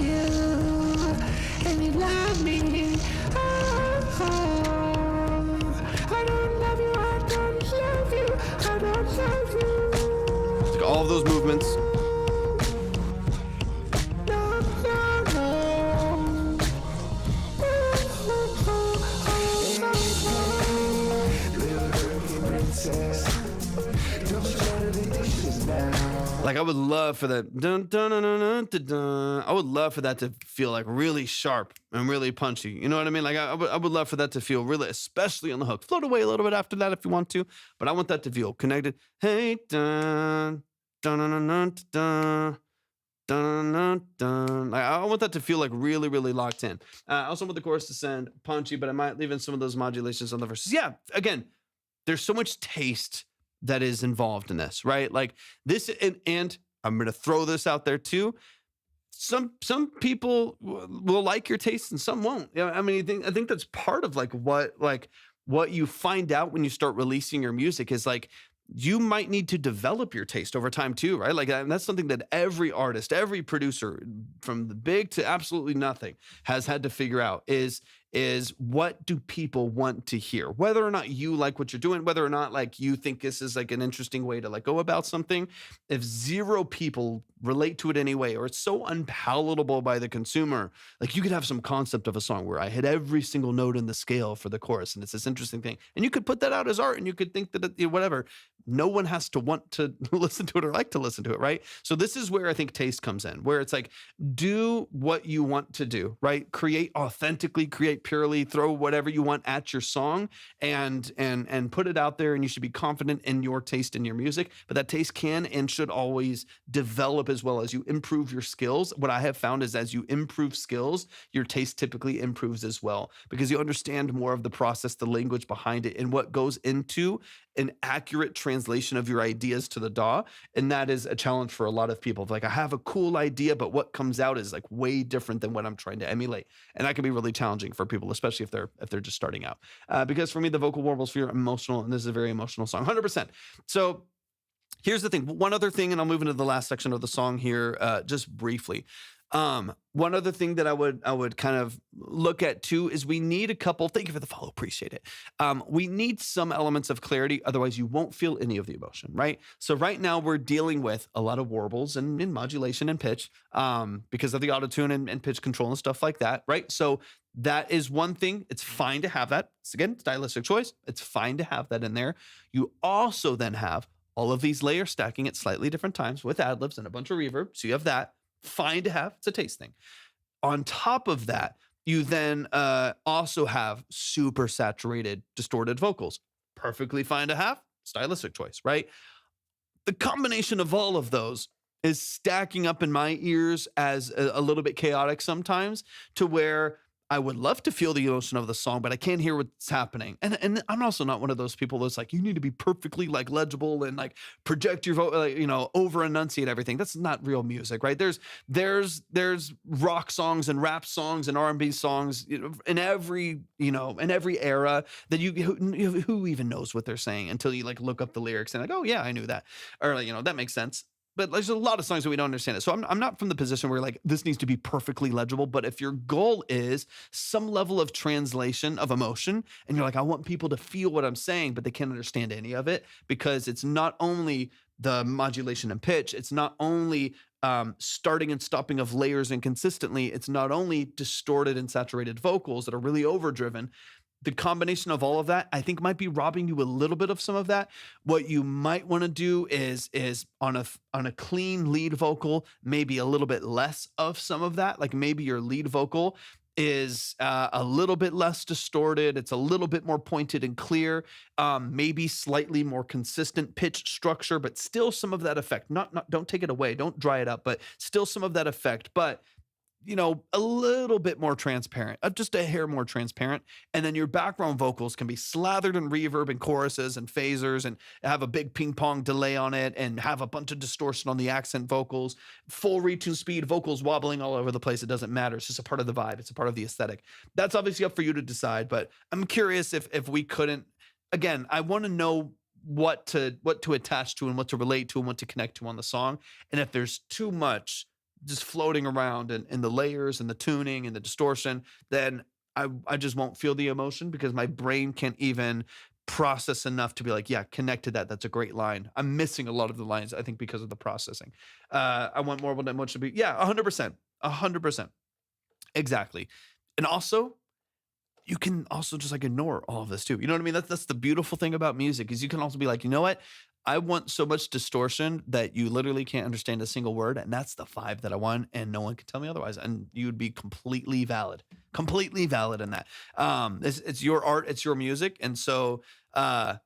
And you love me. I don't love you. I don't love you. I don't love you. Like all of those movements. Like I would love for that. I would love for that to feel like really sharp and really punchy. You know what I mean? Like I would love for that to feel really, especially on the hook. Float away a little bit after that if you want to, but I want that to feel connected. Hey, dun, dun, dun, dun, dun, dun, dun. Like I want that to feel like really, really locked in. I also want the chorus to sound punchy, but I might leave in some of those modulations on the verses. Yeah, again, there's so much taste that is involved in this, right? Like this, and I'm going to throw this out there too. Some people will like your taste and some won't. I mean, I think that's part of what you find out when you start releasing your music is like, you might need to develop your taste over time too, right? Like that's something that every artist, every producer, from the big to absolutely nothing, has had to figure out is what do people want to hear? Whether or not you like what you're doing, whether or not like you think this is like an interesting way to like go about something, if zero people relate to it anyway, or it's so unpalatable by the consumer, like you could have some concept of a song where I hit every single note in the scale for the chorus, and it's this interesting thing, and you could put that out as art, and you could think that whatever. no one has to want to listen to it or like to listen to it, right? So this is where I think taste comes in, where it's like, do what you want to do, right? Create authentically, create purely, throw whatever you want at your song and put it out there, and you should be confident in your taste in your music. But that taste can and should always develop as well as you improve your skills. What I have found is as you improve skills, your taste typically improves as well, because you understand more of the process, the language behind it, and what goes into an accurate translation of your ideas to the DAW. And that is a challenge for a lot of people. Like, I have a cool idea, but what comes out is like way different than what I'm trying to emulate. And that can be really challenging for people, especially if they're just starting out. Because for me, the vocal warbles feel emotional, and this is a very emotional song, 100%. So here's the thing. One other thing, and I'll move into the last section of the song here just briefly. One other thing that I would kind of look at too is we need a couple, thank you for the follow, appreciate it. We need some elements of clarity, otherwise you won't feel any of the emotion, right? So right now we're dealing with a lot of warbles and in modulation and pitch because of the auto-tune and pitch control and stuff like that, right? So that is one thing. It's fine to have that. It's, again, stylistic choice. It's fine to have that in there. You also then have all of these layers stacking at slightly different times with ad-libs and a bunch of reverb. So you have that. Fine to have. It's a taste thing. On top of that, you then also have super saturated, distorted vocals. Perfectly fine to have. Stylistic choice, right? The combination of all of those is stacking up in my ears as a little bit chaotic sometimes, to where I would love to feel the emotion of the song, but I can't hear what's happening. And I'm also not one of those people that's like, you need to be perfectly like legible and like project your vote, like, you know, over enunciate everything. That's not real music, right? There's rock songs and rap songs and R&B songs, you know, in every era that who even knows what they're saying until you like look up the lyrics and like, oh yeah, I knew that. Or like, you know, that makes sense. But there's a lot of songs that we don't understand it. So I'm not from the position where like this needs to be perfectly legible. But if your goal is some level of translation of emotion, and you're like, I want people to feel what I'm saying, but they can't understand any of it, because it's not only the modulation and pitch, it's not only starting and stopping of layers inconsistently, it's not only distorted and saturated vocals that are really overdriven. The combination of all of that, I think, might be robbing you a little bit of some of that. What you might want to do is on a clean lead vocal, maybe a little bit less of some of that. Like maybe your lead vocal is a little bit less distorted. It's a little bit more pointed and clear. Maybe slightly more consistent pitch structure, but still some of that effect. Don't take it away. Don't dry it up, but still some of that effect. But you know, a little bit more transparent, just a hair more transparent. And then your background vocals can be slathered in reverb and choruses and phasers and have a big ping pong delay on it and have a bunch of distortion on the accent vocals, full retune speed, vocals wobbling all over the place. It doesn't matter. It's just a part of the vibe. It's a part of the aesthetic. That's obviously up for you to decide, but I'm curious if we couldn't, again, I want to know what to attach to and what to relate to and what to connect to on the song. And if there's too much just floating around in the layers and the tuning and the distortion, then I just won't feel the emotion, because my brain can't even process enough to be like, yeah, connect to that. That's a great line. I'm missing a lot of the lines, I think, because of the processing. I want more than much to be. Yeah, 100%. Exactly. And also, you can also just like ignore all of this too. You know what I mean? That's the beautiful thing about music, is you can also be like, you know what? I want so much distortion that you literally can't understand a single word. And that's the vibe that I want. And no one can tell me otherwise. And you would be completely valid in that. It's your art. It's your music. And so, dude, I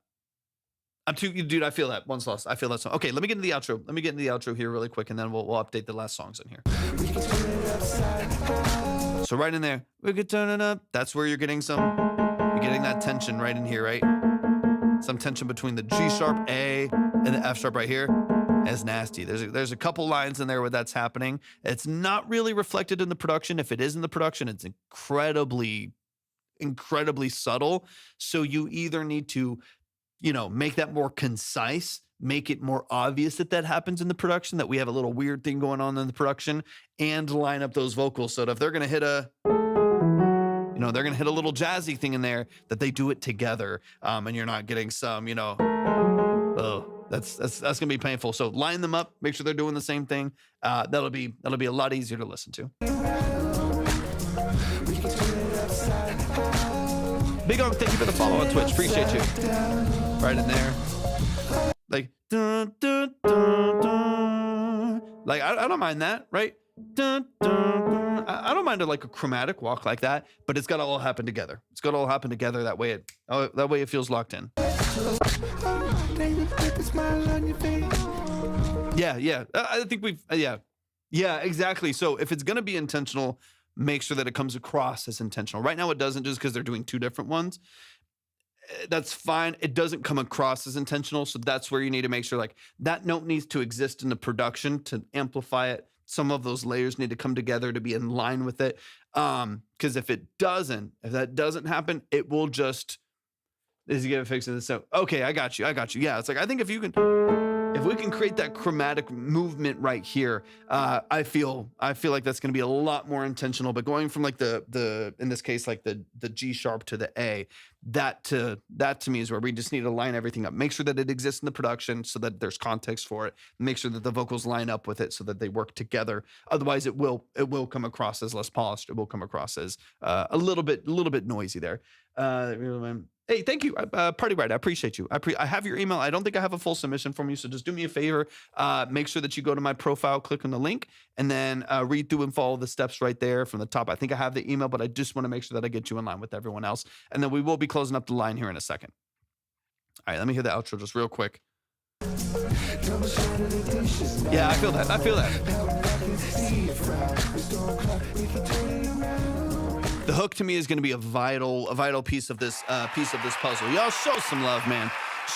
feel that. One's lost. I feel that song. Okay, let me get into the outro. Here really quick, and then we'll update the last songs in here. So right in there, we could turn it up. That's where you're getting that tension right in here, right? Some tension between the G sharp, A, and the F sharp right here. That's nasty. There's a couple lines in there where that's happening. It's not really reflected in the production. If it is in the production, it's incredibly subtle. So you either need to, you know, make that more concise, make it more obvious that happens in the production, that we have a little weird thing going on in the production, and line up those vocals so that if they're going to hit they're going to hit a little jazzy thing in there, that they do it together. And you're not getting some, that's going to be painful. So line them up, make sure they're doing the same thing. That'll be a lot easier to listen to. Big Og, thank you for the follow on Twitch. Appreciate you. Right in there. Dun, dun, dun, dun. Like, I don't mind that, right? Dun, dun, dun. I don't mind like a chromatic walk like that, but it's got to all happen together. It's got to all happen together. That way it feels locked in. Yeah. I think yeah, exactly. So if it's going to be intentional, make sure that it comes across as intentional. Right now it doesn't, just because they're doing two different ones. That's fine. It doesn't come across as intentional. So that's where you need to make sure like that note needs to exist in the production to amplify it. Some of those layers need to come together to be in line with it. Because if that doesn't happen, it will just, is he gonna fix it? So, okay, I got you. Yeah, it's like, I think if we can create that chromatic movement right here, I feel like that's going to be a lot more intentional. But going from like the in this case like the G sharp to the A, that to me is where we just need to line everything up. Make sure that it exists in the production so that there's context for it. Make sure that the vocals line up with it so that they work together. Otherwise, it will come across as less polished. It will come across as a little bit noisy there. Hey, thank you, Party Ride. I appreciate you. I have your email. I don't think I have a full submission from you, so just do me a favor. Make sure that you go to my profile, click on the link, and then read through and follow the steps right there from the top. I think I have the email, but I just want to make sure that I get you in line with everyone else. And then we will be closing up the line here in a second. All right, let me hear the outro just real quick. Yeah, I feel that. The hook to me is going to be a vital piece of this puzzle. Y'all show some love, man.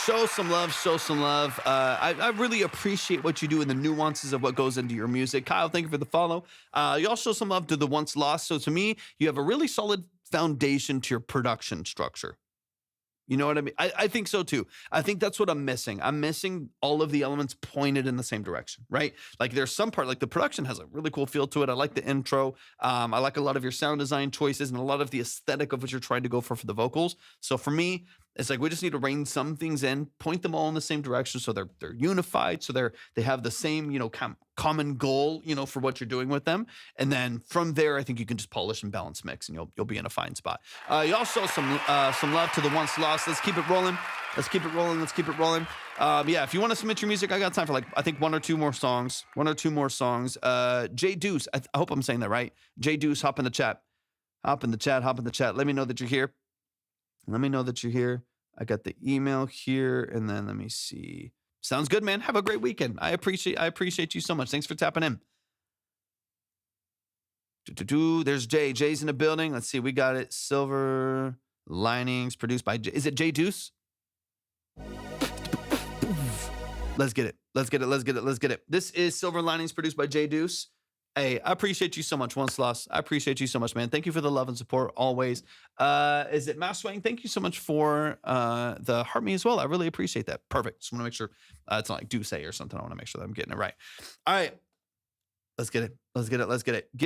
Show some love. I really appreciate what you do and the nuances of what goes into your music. Kyle, thank you for the follow. Y'all show some love to the Once Lost. So to me, you have a really solid foundation to your production structure. You know what I mean? I think so too. I think that's what I'm missing. I'm missing all of the elements pointed in the same direction, right? Like there's some part, like the production has a really cool feel to it. I like the intro. I like a lot of your sound design choices and a lot of the aesthetic of what you're trying to go for the vocals. So for me, it's like we just need to rein some things in, point them all in the same direction so they're unified, so they have the same, common goal, for what you're doing with them. And then from there, I think you can just polish and balance mix and you'll be in a fine spot. You also some love to the Once Lost. Let's keep it rolling. Yeah, if you want to submit your music, I got time for like, I think one or two more songs. J Duce, I hope I'm saying that right. J Duce, hop in the chat. Let me know that you're here. I got the email here, and then let me see. Sounds good, man. Have a great weekend. I appreciate you so much. Thanks for tapping in. There's Jay. Jay's in the building. Let's see. We got it. Silver Linings, produced by Jay. Is it J Duce? Let's get it. This is Silver Linings, produced by J Duce. Hey, I appreciate you so much, Once Lost. I appreciate you so much, man. Thank you for the love and support always. Is it Mass Swing? Thank you so much for the heart me as well. I really appreciate that. Perfect. Just want to make sure it's not like Duce or something. I want to make sure that I'm getting it right. All right. Let's get it. Let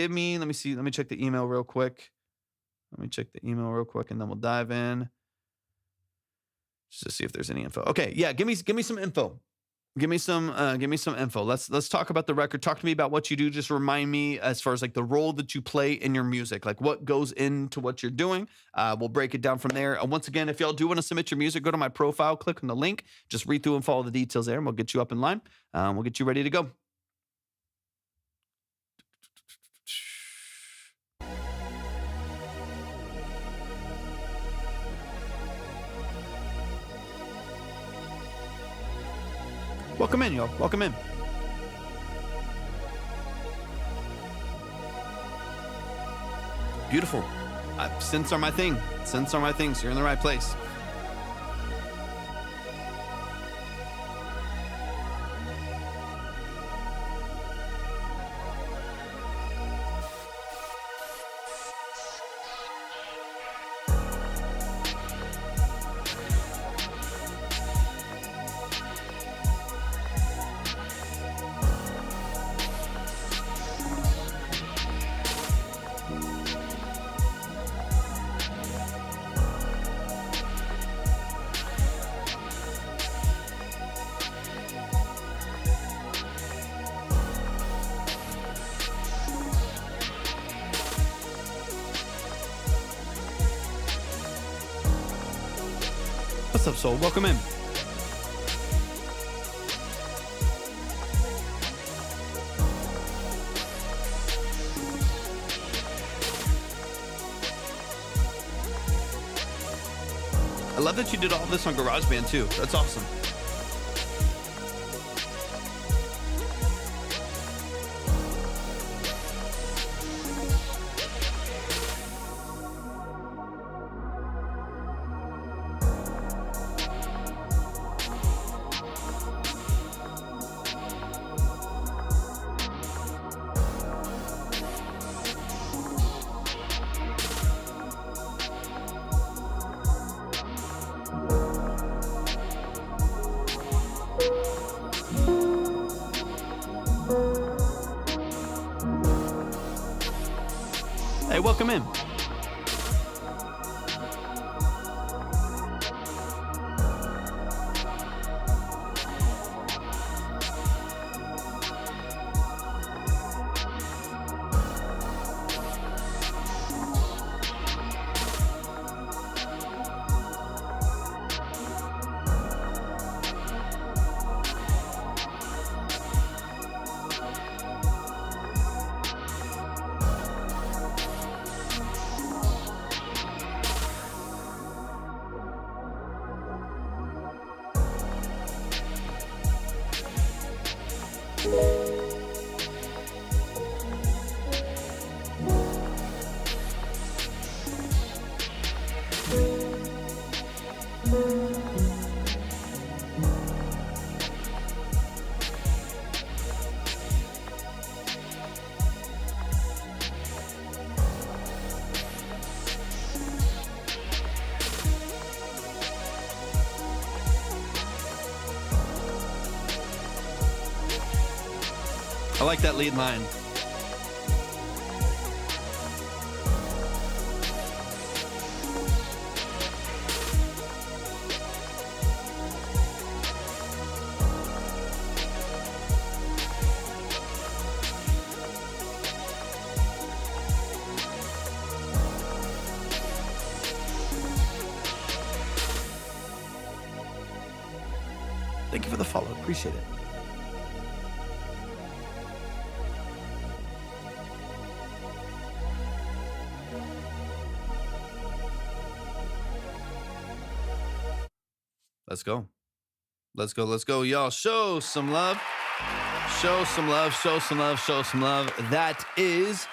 me see. Let me check the email real quick. And then we'll dive in. Just to see if there's any info. Okay, yeah, give me some info. Give me some info. Let's talk about the record. Talk to me about what you do. Just remind me as far as like the role that you play in your music, like what goes into what you're doing. We'll break it down from there. And once again, if y'all do want to submit your music, go to my profile, click on the link, just read through and follow the details there, and we'll get you up in line. We'll get you ready to go. Welcome in, y'all. Welcome in. Beautiful. Synths are my thing. So you're in the right place. What's up, Soul? Welcome in. I love that you did all this on GarageBand too. That's awesome. Hey, welcome in. I like that lead line. Thank you for the follow. Appreciate it. Let's go. Let's go. Let's go, y'all. Show some love. Show some love. Show some love. Show some love. That is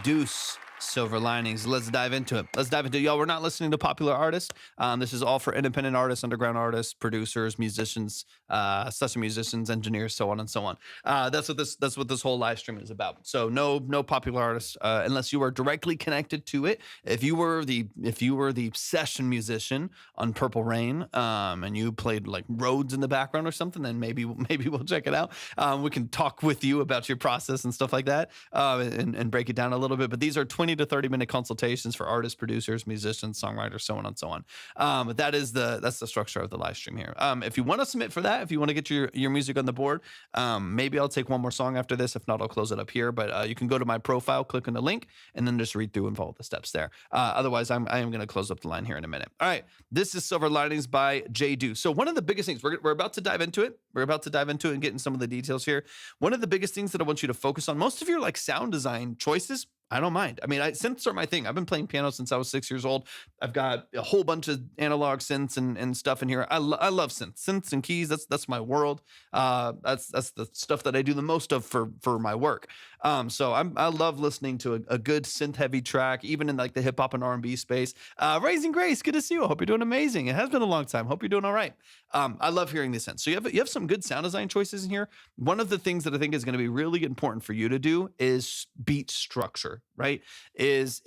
Duce. Silver Linings. Let's dive into it. Let's dive into it. Y'all, we're not listening to popular artists. This is all for independent artists, underground artists, producers, musicians, session musicians, engineers, so on and so on. That's what this whole live stream is about. So no popular artists unless you are directly connected to it. If you were the session musician on Purple Rain, and you played like Rhodes in the background or something, then maybe we'll check it out. We can talk with you about your process and stuff like that, and break it down a little bit. But these are 20 to 30 minute consultations for artists, producers, musicians, songwriters, so on and so on. But that's the structure of the live stream here. If you want to submit for that, if you want to get your music on the board, maybe I'll take one more song after this. If not, I'll close it up here. But you can go to my profile, click on the link, and then just read through and follow the steps there. Otherwise, I am going to close up the line here in a minute. All right, this is Silver Linings by Duce. So one of the biggest things, we're about to dive into it. We're about to dive into it and get in some of the details here. One of the biggest things that I want you to focus on, most of your like sound design choices, I don't mind. I mean, synths are my thing. I've been playing piano since I was 6 years old. I've got a whole bunch of analog synths and stuff in here. I love synths and keys. That's my world. That's the stuff that I do the most of for my work. So I love listening to a good synth heavy track, even in like the hip hop and R&B space. Raising Grace, good to see you. I hope you're doing amazing. It has been a long time. Hope you're doing all right. I love hearing these synths. So you have some good sound design choices in here. One of the things that I think is going to be really important for you to do is beat structure, right? Is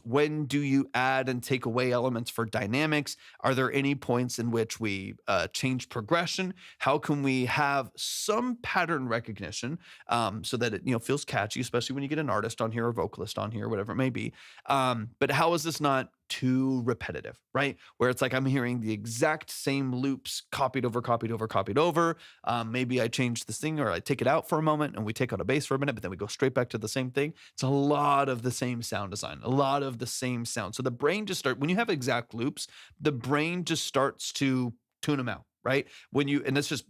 when do you add and take away elements for dynamics? Are there any points in which we change progression? How can we have some pattern recognition so that it feels catchy, especially when you get an artist on here or vocalist on here, whatever it may be. But how is this not too repetitive, right? Where it's like I'm hearing the exact same loops copied over. Maybe I change this thing or I take it out for a moment and we take out a bass for a minute, but then we go straight back to the same thing. It's a lot of the same sound design, a lot of the same sound. So the brain when you have exact loops, the brain just starts to tune them out. Right? And it's just,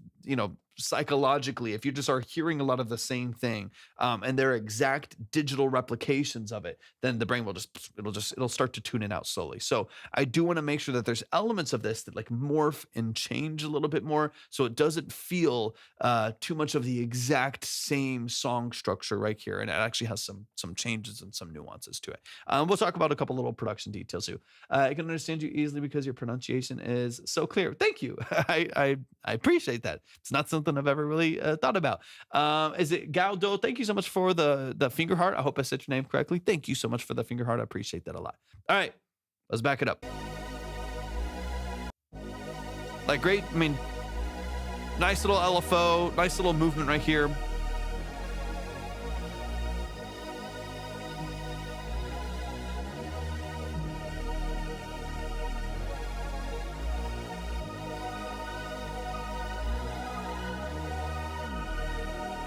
psychologically, if you just are hearing a lot of the same thing, and they're exact digital replications of it, then the brain will it'll start to tune it out slowly. So I do want to make sure that there's elements of this that like morph and change a little bit more, so it doesn't feel too much of the exact same song structure right here, and it actually has some changes and some nuances to it. We'll talk about a couple little production details too. I can understand you easily because your pronunciation is so clear. Thank you. I appreciate that. It's not something I've ever really thought about. Is it Galdo? Thank you so much for the finger heart. I hope I said your name correctly. Thank you so much for the finger heart. I appreciate that a lot. All right, let's back it up. Like great, I mean, nice little LFO, nice little movement right here.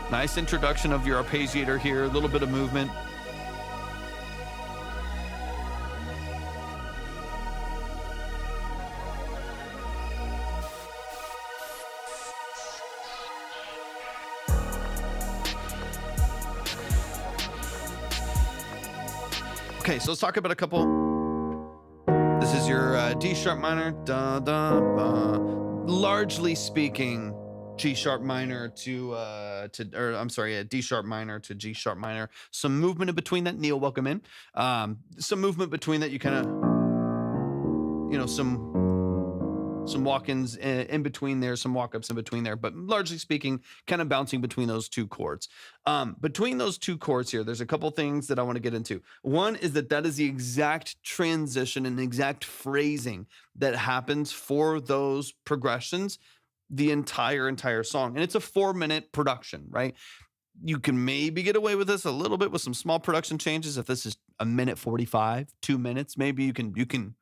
Nice introduction of your arpeggiator here, a little bit of movement. Okay, so let's talk about a couple. This is your D sharp minor, da da. Largely speaking, G sharp minor to D sharp minor to G sharp minor. Some movement in between that. Neil, welcome in. Some movement between that. You kind of, some walk-ins in between there, some walk-ups in between there, but largely speaking, kind of bouncing between those two chords. Between those two chords here, there's a couple things that I want to get into. One is that is the exact transition and exact phrasing that happens for those progressions the entire song. And it's a 4-minute production, right? You can maybe get away with this a little bit with some small production changes. If this is 1:45, 2 minutes, maybe you can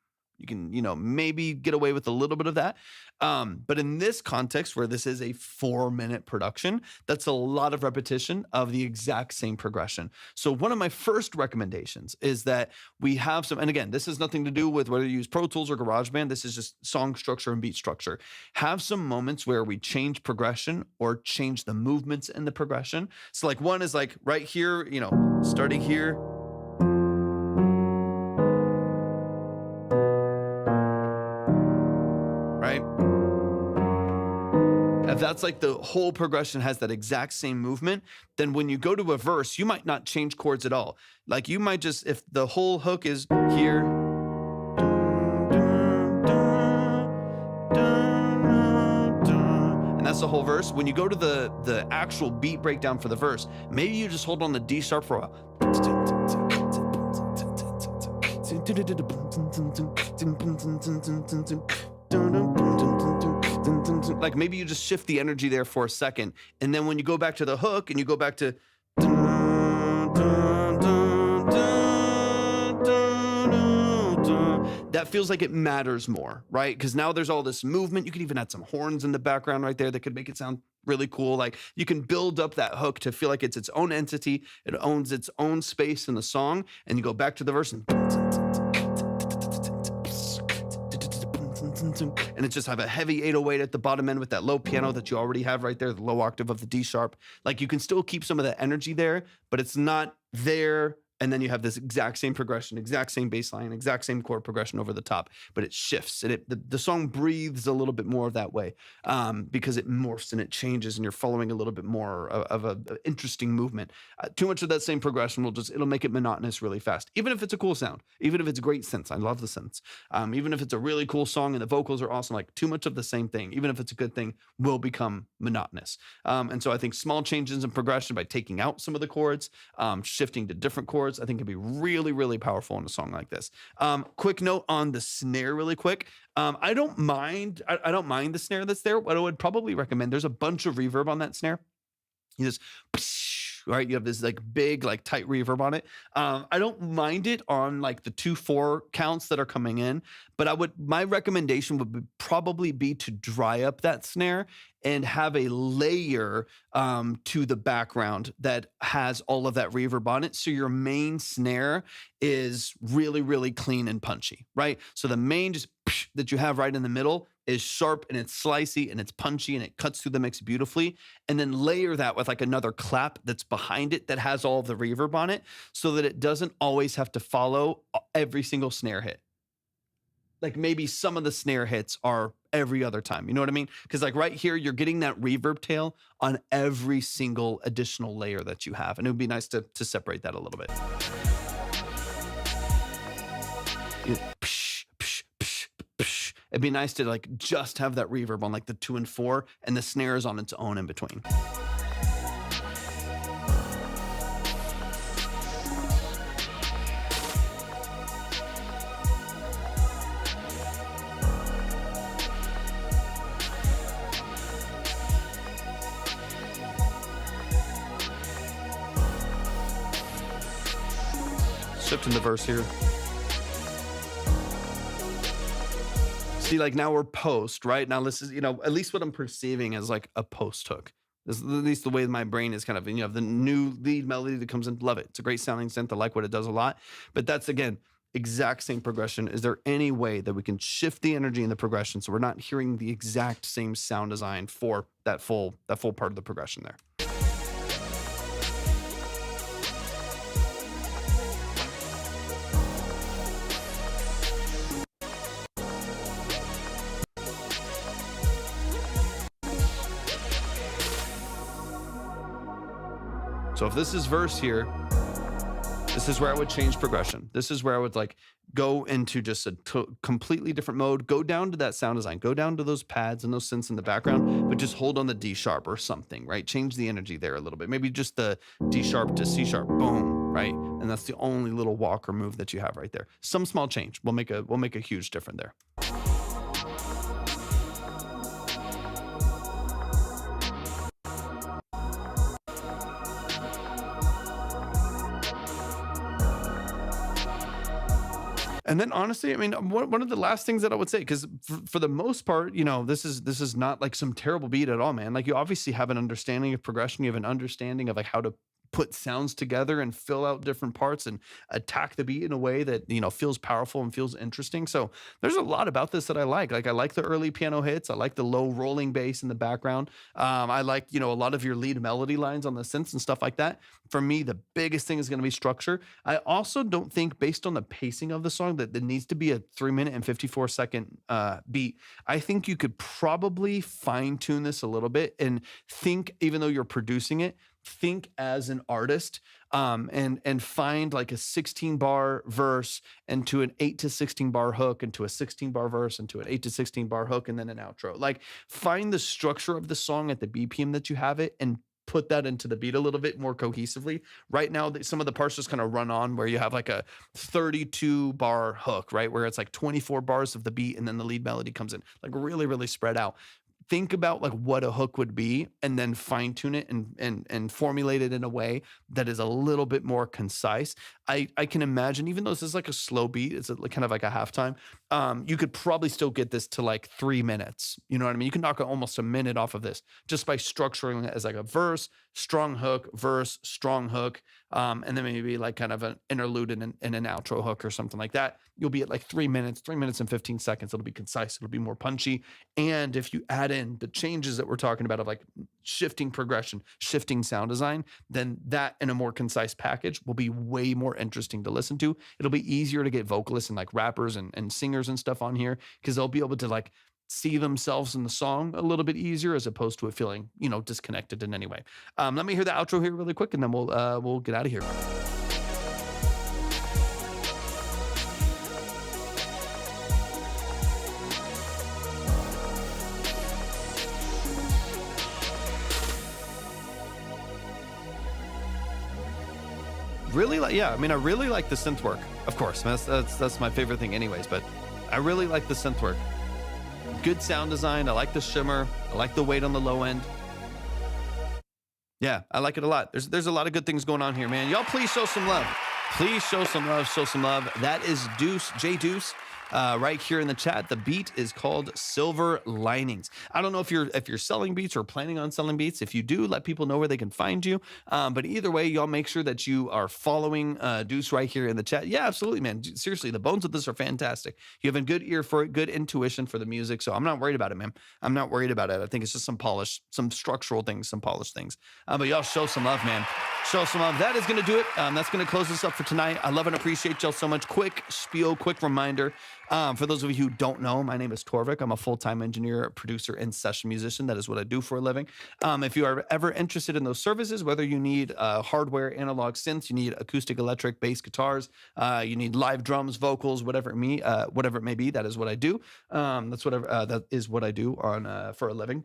maybe get away with a little bit of that. But in this context where this is a 4-minute production, that's a lot of repetition of the exact same progression. So one of my first recommendations is that we have some, and again, this has nothing to do with whether you use Pro Tools or GarageBand. This is just song structure and beat structure. Have some moments where we change progression or change the movements in the progression. So like one is like right here, starting here. If that's like the whole progression has that exact same movement, then when you go to a verse, you might not change chords at all. Like you might just, if the whole hook is here, and that's the whole verse, when you go to the actual beat breakdown for the verse, maybe you just hold on the D sharp for a while. Like maybe you just shift the energy there for a second, and then when you go back to the hook and you go back to that feels like it matters more, right? Because now there's all this movement. You can even add some horns in the background right there that could make it sound really cool. Like you can build up that hook to feel like it's its own entity. It owns its own space in the song, and you go back to the verse and it just have a heavy 808 at the bottom end with that low piano that you already have right there, the low octave of the D sharp. Like you can still keep some of that energy there, but it's not there. And then you have this exact same progression, exact same bass line, exact same chord progression over the top, but it shifts. And the song breathes a little bit more that way because it morphs and it changes, and you're following a little bit more of a interesting movement. Too much of that same progression it'll make it monotonous really fast. Even if it's a cool sound, even if it's great synths, I love the synths. Even if it's a really cool song and the vocals are awesome, like too much of the same thing, even if it's a good thing, will become monotonous. And so I think small changes in progression by taking out some of the chords, shifting to different chords, I think can be really, really powerful in a song like this. Quick note on the snare really quick. I don't mind the snare that's there. What I would probably recommend, there's a bunch of reverb on that snare. You just, right? You have this like big, like tight reverb on it. I don't mind it on like the 2/4 counts that are coming in, but my recommendation would probably be to dry up that snare and have a layer to the background that has all of that reverb on it. So your main snare is really, really clean and punchy, right? So the main just that you have right in the middle, is sharp and it's slicey and it's punchy and it cuts through the mix beautifully. And then layer that with like another clap that's behind it that has all of the reverb on it so that it doesn't always have to follow every single snare hit. Like maybe some of the snare hits are every other time. You know what I mean? Because like right here, you're getting that reverb tail on every single additional layer that you have. And it would be nice to separate that a little bit. It'd be nice to like just have that reverb on like the 2 and 4 and the snare is on its own in between. Shifting the verse here. See, like now we're post, right? Now this is, you know, at least what I'm perceiving as like a post hook. This is at least the way my brain is kind of, you know, the new lead melody that comes in. Love it. It's a great sounding synth. I like what it does a lot. But that's, again, exact same progression. Is there any way that we can shift the energy in the progression so we're not hearing the exact same sound design for that full part of the progression there? So if this is verse here, this is where I would change progression. This is where I would like go into just a completely different mode, go down to that sound design, go down to those pads and those synths in the background, but just hold on the D sharp or something, right? Change the energy there a little bit. Maybe just the D sharp to C sharp, boom, right? And that's the only little walk or move that you have right there. Some small change will make a huge difference there. And then honestly, I mean, one of the last things that I would say, because for the most part, you know, this is not like some terrible beat at all, man. Like you obviously have an understanding of progression. You have an understanding of like how to put sounds together and fill out different parts and attack the beat in a way that, you know, feels powerful and feels interesting. So there's a lot about this that I like. Like I like the early piano hits. I like the low rolling bass in the background. I like, you know, a lot of your lead melody lines on the synths and stuff like that. For me, the biggest thing is going to be structure. I also don't think, based on the pacing of the song, that there needs to be a 3-minute and 54-second beat. I think you could probably fine tune this a little bit and think, even though you're producing it, think as an artist, and find like a 16-bar verse into an 8 to 16-bar hook, into a 16-bar verse, into an 8 to 16-bar hook, and then an outro. Like find the structure of the song at the BPM that you have it and put that into the beat a little bit more cohesively. Right now, some of the parts just kind of run on where you have like a 32-bar hook, right? Where it's like 24 bars of the beat and then the lead melody comes in, like really, really spread out. Think about like what a hook would be and then fine tune it and formulate it in a way that is a little bit more concise. I can imagine, even though this is like a slow beat, it's kind of like a halftime, you could probably still get this to like 3 minutes. You know what I mean? You can knock almost a minute off of this just by structuring it as like a verse, strong hook, verse, strong hook, and then maybe like kind of an interlude and an outro hook or something like that. You'll be at like 3 minutes and 15 seconds. It'll be concise. It'll be more punchy. And if you add in the changes that we're talking about of like shifting progression, shifting sound design, then that in a more concise package will be way more interesting to listen to. It'll be easier to get vocalists and like rappers and singers and stuff on here because they'll be able to like see themselves in the song a little bit easier as opposed to it feeling, you know, disconnected in any way. Let me hear the outro here really quick and then we'll get out of here. Really like, yeah, I mean, I really like the synth work, of course. That's my favorite thing anyways, but I really like the synth work. Good sound design. I like the shimmer. I like the weight on the low end. Yeah, I like it a lot. There's a lot of good things going on here, man. Y'all please show some love. Please show some love, show some love. That is Duce, J Duce. right here in the chat. The beat is called Silver Linings. I don't know if you're selling beats or planning on selling beats. If you do, let people know where they can find you. But either way, y'all make sure that you are following Duce right here in the chat. Yeah, absolutely, man. Seriously, the bones of this are fantastic. You have a good ear for it, good intuition for the music. So I'm not worried about it, man. I'm not worried about it. I think it's just some polish, some structural things, some polished things. But y'all show some love, man. Show some love. That is going to do it. That's going to close this up for tonight. I love and appreciate y'all so much. Quick spiel, quick reminder. For those of you who don't know, my name is Torvik. I'm a full-time engineer, producer, and session musician. That is what I do for a living. If you are ever interested in those services, whether you need hardware, analog synths, you need acoustic, electric, bass guitars, you need live drums, vocals, whatever it may be, that is what I do. That is what I do on for a living.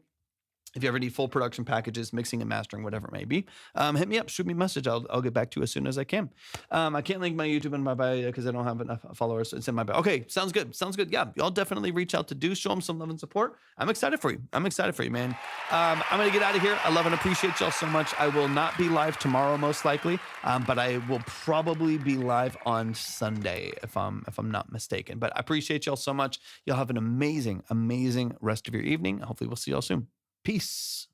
If you ever need full production packages, mixing and mastering, whatever it may be, hit me up, shoot me a message. I'll get back to you as soon as I can. I can't link my YouTube in my bio because I don't have enough followers. It's in my bio. Okay, sounds good. Sounds good. Yeah, y'all definitely reach out to Duce, show him some love and support. I'm excited for you. I'm excited for you, man. I'm going to get out of here. I love and appreciate y'all so much. I will not be live tomorrow, most likely, but I will probably be live on Sunday if I'm not mistaken. But I appreciate y'all so much. Y'all have an amazing, amazing rest of your evening. Hopefully we'll see y'all soon. Peace.